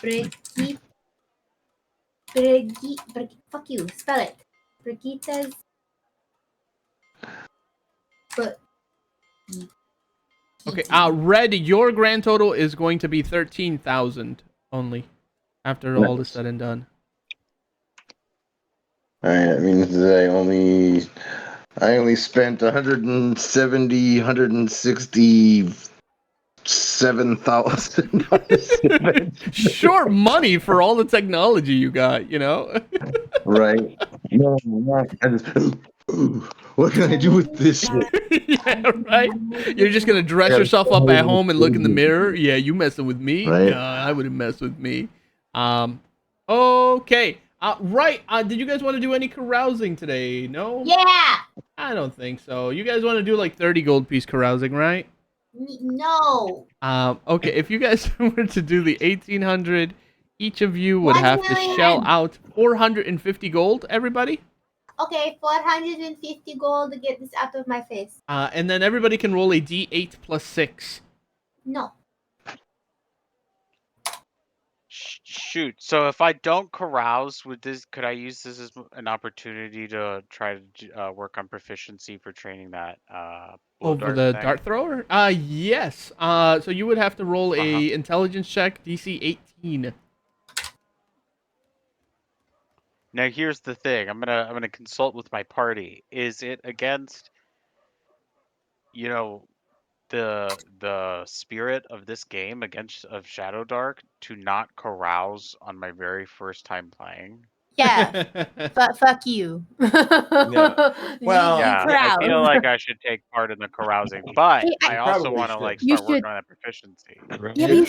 Brigitte. Fuck you. Spell it. Brigitte's. But. Okay, Red, your grand total is going to be 13,000 only after all is said and done. Alright, that means that I only spent 167,000. Short money for all the technology you got, you know? Right. No, what can I do with this shit? Yeah, right? You're just going to dress yourself up at home and look in the mirror? Yeah, you messing with me? Right. Yeah, I wouldn't mess with me. Okay. Right. Did you guys want to do any carousing today? No? Yeah. I don't think so. You guys want to do like 30 gold piece carousing, right? No. Okay, if you guys were to do the 1,800, each of you would 1 have to million. shell out 450 gold, everybody. Okay, 450 gold to get this out of my face. And then everybody can roll a d8 plus 6. No. Shoot. So if I don't carouse, could I use this as an opportunity to try to work on proficiency for training that blow For dart the thing? dart thrower? Yes. So you would have to roll a intelligence check, DC 18. Now here's the thing. I'm gonna consult with my party. Is it against, the spirit of this game of Shadowdark to not carouse on my very first time playing? Yeah. Fuck you. No. Well, Yeah, I feel like I should take part in the carousing, but Hey, I also probably want to should. You start working should. on that proficiency. Yeah, but you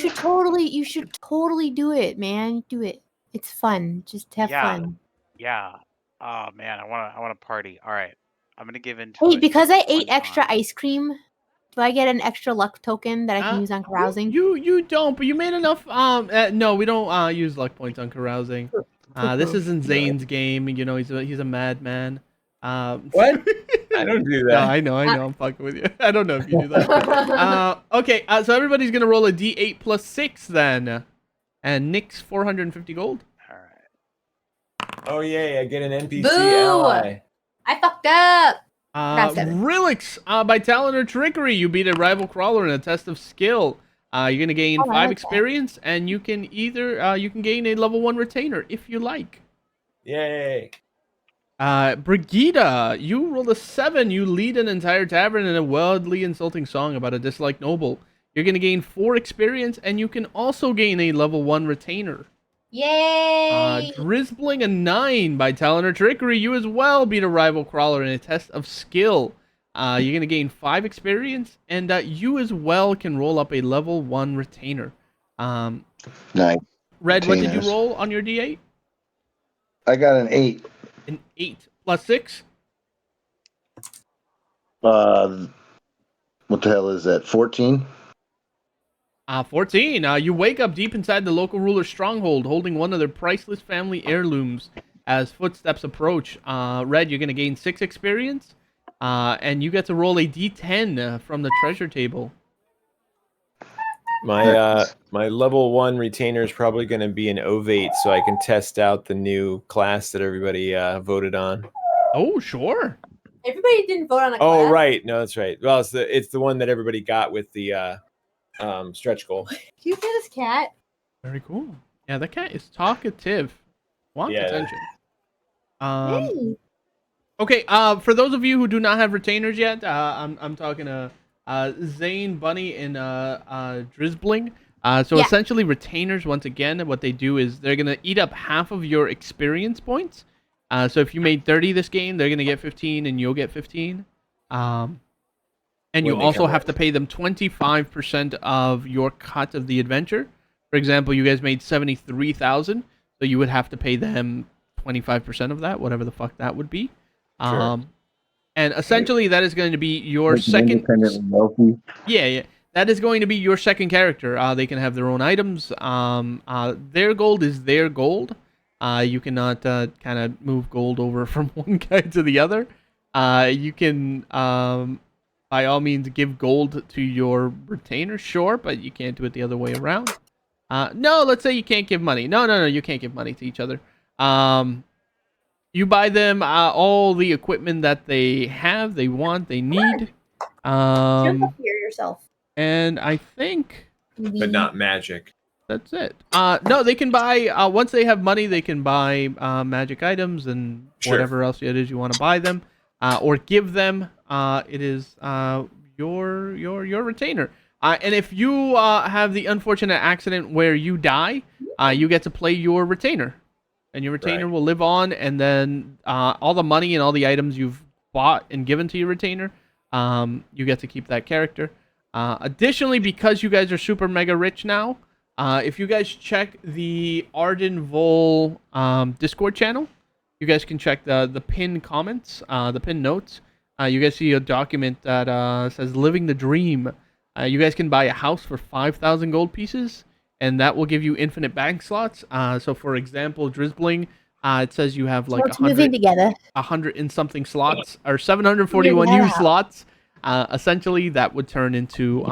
should totally do it, man. Do it. It's fun. Just have fun. Yeah. Oh man, I want to party. All right, I'm gonna give in to Hey, it. because just I ate one extra time. ice cream, do I get an extra luck token that I can use on carousing? You don't, but you made enough. No, we don't use luck points on carousing. This isn't Zane's game. You know, he's a madman. What? I don't do No, that. I know. I'm fucking with you. I don't know if you do that. Okay, so everybody's gonna roll a d8 plus 6 then, and Nick's 450 gold. All right. Oh yeah, I get an NPC Boo! ally. I fucked up. Relix, by talent or trickery, you beat a rival crawler in a test of skill. You're gonna gain 5 experience, and you can you can gain a level 1 retainer if you like. Yay. Brigitte, you rolled a 7. You lead an entire tavern in a wildly insulting song about a disliked noble. You're gonna gain 4 experience, and you can also gain a level 1 retainer. Yay! Drizzling a 9 by talent or trickery. You as well beat a rival crawler in a test of skill. You're going to gain 5 experience, and you as well can roll up a level 1 retainer. Nice. Red, what did you Retainers. roll on your D8? I got an 8. An 8 plus 6? What the hell is that? 14? 14. You wake up deep inside the local ruler's stronghold, holding one of their priceless family heirlooms as footsteps approach. Red, you're going to gain 6 experience, and you get to roll a d10 from the treasure table. My level 1 retainer is probably going to be an ovate, so I can test out the new class that everybody voted on. Oh, sure. Everybody didn't vote on a class. Oh, right. No, that's right. Well, it's the one that everybody got with the stretch goal. Do you hear this cat? Very cool. Yeah, that cat is talkative. Wants Yeah. attention. Hey. Okay, for those of you who do not have retainers yet, I'm talking to Zane, Bunny, and Drizzbling. So Yeah. essentially, retainers, once again, what they do is they're going to eat up half of your experience points. So if you made 30 this game, they're going to get 15, and you'll get 15. And you When they also come have out. to pay them 25% of your cut of the adventure. For example, you guys made 73,000, so you would have to pay them 25% of that, whatever the fuck that would be. Sure. And essentially, that is going to be your Make them second. independently wealthy. Yeah. That is going to be your second character. They can have their own items. Their gold is their gold. You cannot kind of move gold over from one guy to the other. You can, by all means, give gold to your retainer, sure, but you can't do it the other way around. No, let's say you can't give money. No, you can't give money to each other. You buy them all the equipment that they have, they want, they need. Jump up here yourself. And I think But not magic. that's it. No, they can buy once they have money, they can buy magic items and Sure. whatever else it is you want to buy them, or give them. It is your retainer. And if you have the unfortunate accident where you die, you get to play your retainer, and your retainer will live on. And then all the money and all the items you've bought and given to your retainer, you get to keep that character. Additionally, because you guys are super mega rich now, if you guys check the Arden Vol Discord channel, you guys can check the pinned comments, the pinned notes. You guys see a document that says "Living the Dream." You guys can buy a house for 5,000 gold pieces, and that will give you infinite bank slots. So, for example, Drizzbling, it says you have like 100 and something slots, or 741 used slots. Essentially, that would turn into,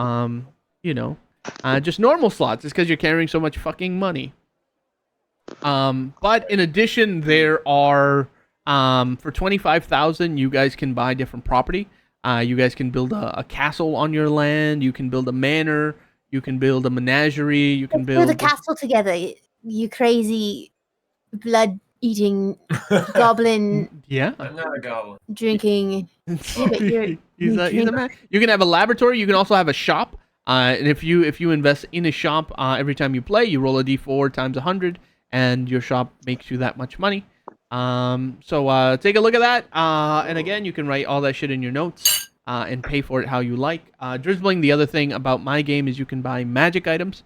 just normal slots. It's because you're carrying so much fucking money. But in addition, there are, for 25,000, you guys can buy different property. You guys can build a castle on your land. You can build a manor. You can build a menagerie. You can build a castle together. You crazy blood-eating goblin. Yeah. I'm not a goblin. Drinking. He's a man. You can have a laboratory. You can also have a shop. And if you invest in a shop every time you play, you roll a d4 times 100, and your shop makes you that much money. So take a look at that. And again, you can write all that shit in your notes and pay for it how you like. Drizzbling, the other thing about my game is you can buy magic items.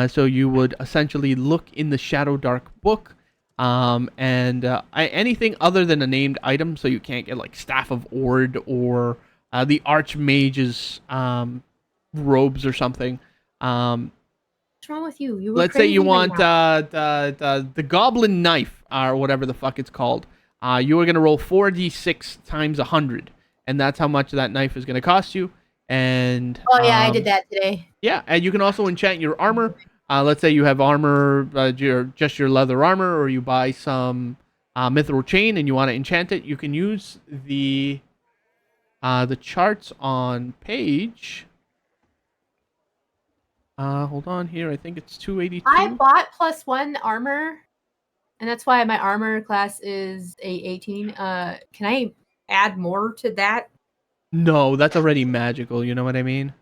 So you would essentially look in the Shadowdark book. And anything other than a named item, so you can't get like Staff of Ord or the Archmage's robes or something. What's wrong with you? Let's say you want the Goblin Knife or whatever the fuck it's called. You are gonna roll 4d6 times 100, and that's how much that knife is gonna cost you. And I did that today. Yeah, and you can also enchant your armor. Let's say you have armor, just your leather armor, or you buy some mithril chain and you want to enchant it. You can use the charts on page. Hold on here. I think it's 282. I bought +1 armor, and that's why my armor class is a 18. Can I add more to that? No, that's already magical. You know what I mean?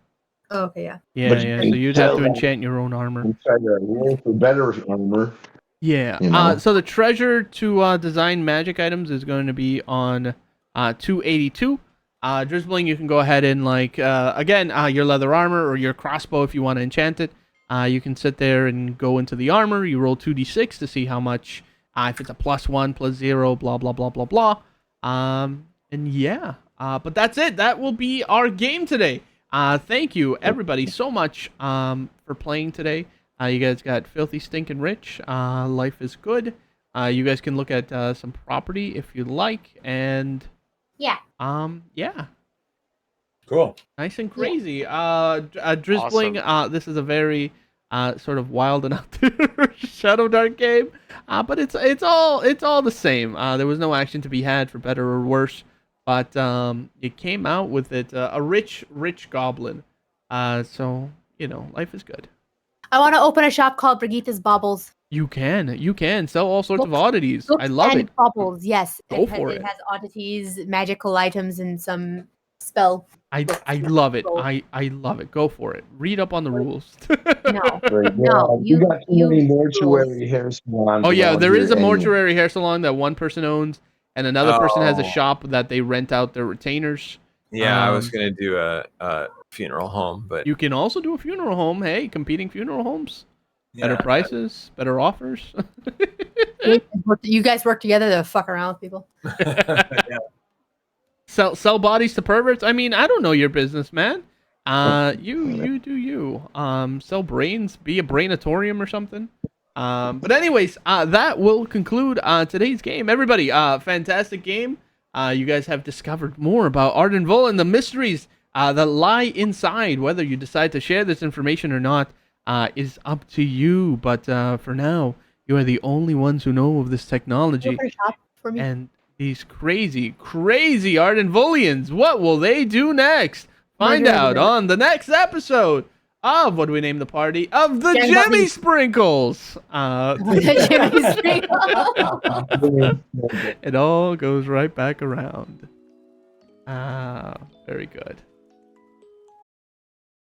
Oh, okay, yeah. Yeah. So you'd have to enchant your own armor. We try to roll for better armor. Yeah. You know? So the treasure to design magic items is going to be on 282. Drizzbling, you can go ahead and again, your leather armor or your crossbow if you want to enchant it. You can sit there and go into the armor. You roll 2d6 to see how much. If it's a +1, +0, blah blah blah blah blah. And yeah. But that's it. That will be our game today. Thank you everybody so much for playing today. You guys got filthy stinking rich. Life is good. You guys can look at some property if you like, and yeah. Yeah. Cool. Nice and crazy. Drizzbling, Awesome. this is a very sort of wild and out there Shadowdark game. But it's all the same. There was no action to be had for better or worse. But it came out with it a rich goblin. So, life is good. I want to open a shop called Brigitte's Baubles. You can sell all sorts of oddities. I love and it. Baubles, yes. Go for it. It has oddities, magical items, and some spell. I love it. I love it. Go for it. Read up on the rules. No. No, you got too many mortuary hair salons. Oh yeah, around there here is a anyway. mortuary hair salon that one person owns, and another person has a shop that they rent out their retainers. Yeah, I was gonna do a funeral home, but You can also do a funeral home. Hey, competing funeral homes. Better yeah, prices, better offers. You guys work together to fuck around with people. yeah. sell bodies to perverts. I mean, I don't know your business, man. You do you. Sell brains, be a brainatorium or something. But anyways, that will conclude today's game. Everybody, fantastic game. You guys have discovered more about Arden Vol and the mysteries that lie inside. Whether you decide to share this information or not is up to you. But for now, you are the only ones who know of this technology. And these crazy, crazy Arden Volians, what will they do next? Find out on the next episode of, what do we name the party? Of the Jimmy Sprinkles. The Jimmy Sprinkles. It all goes right back around. Very good.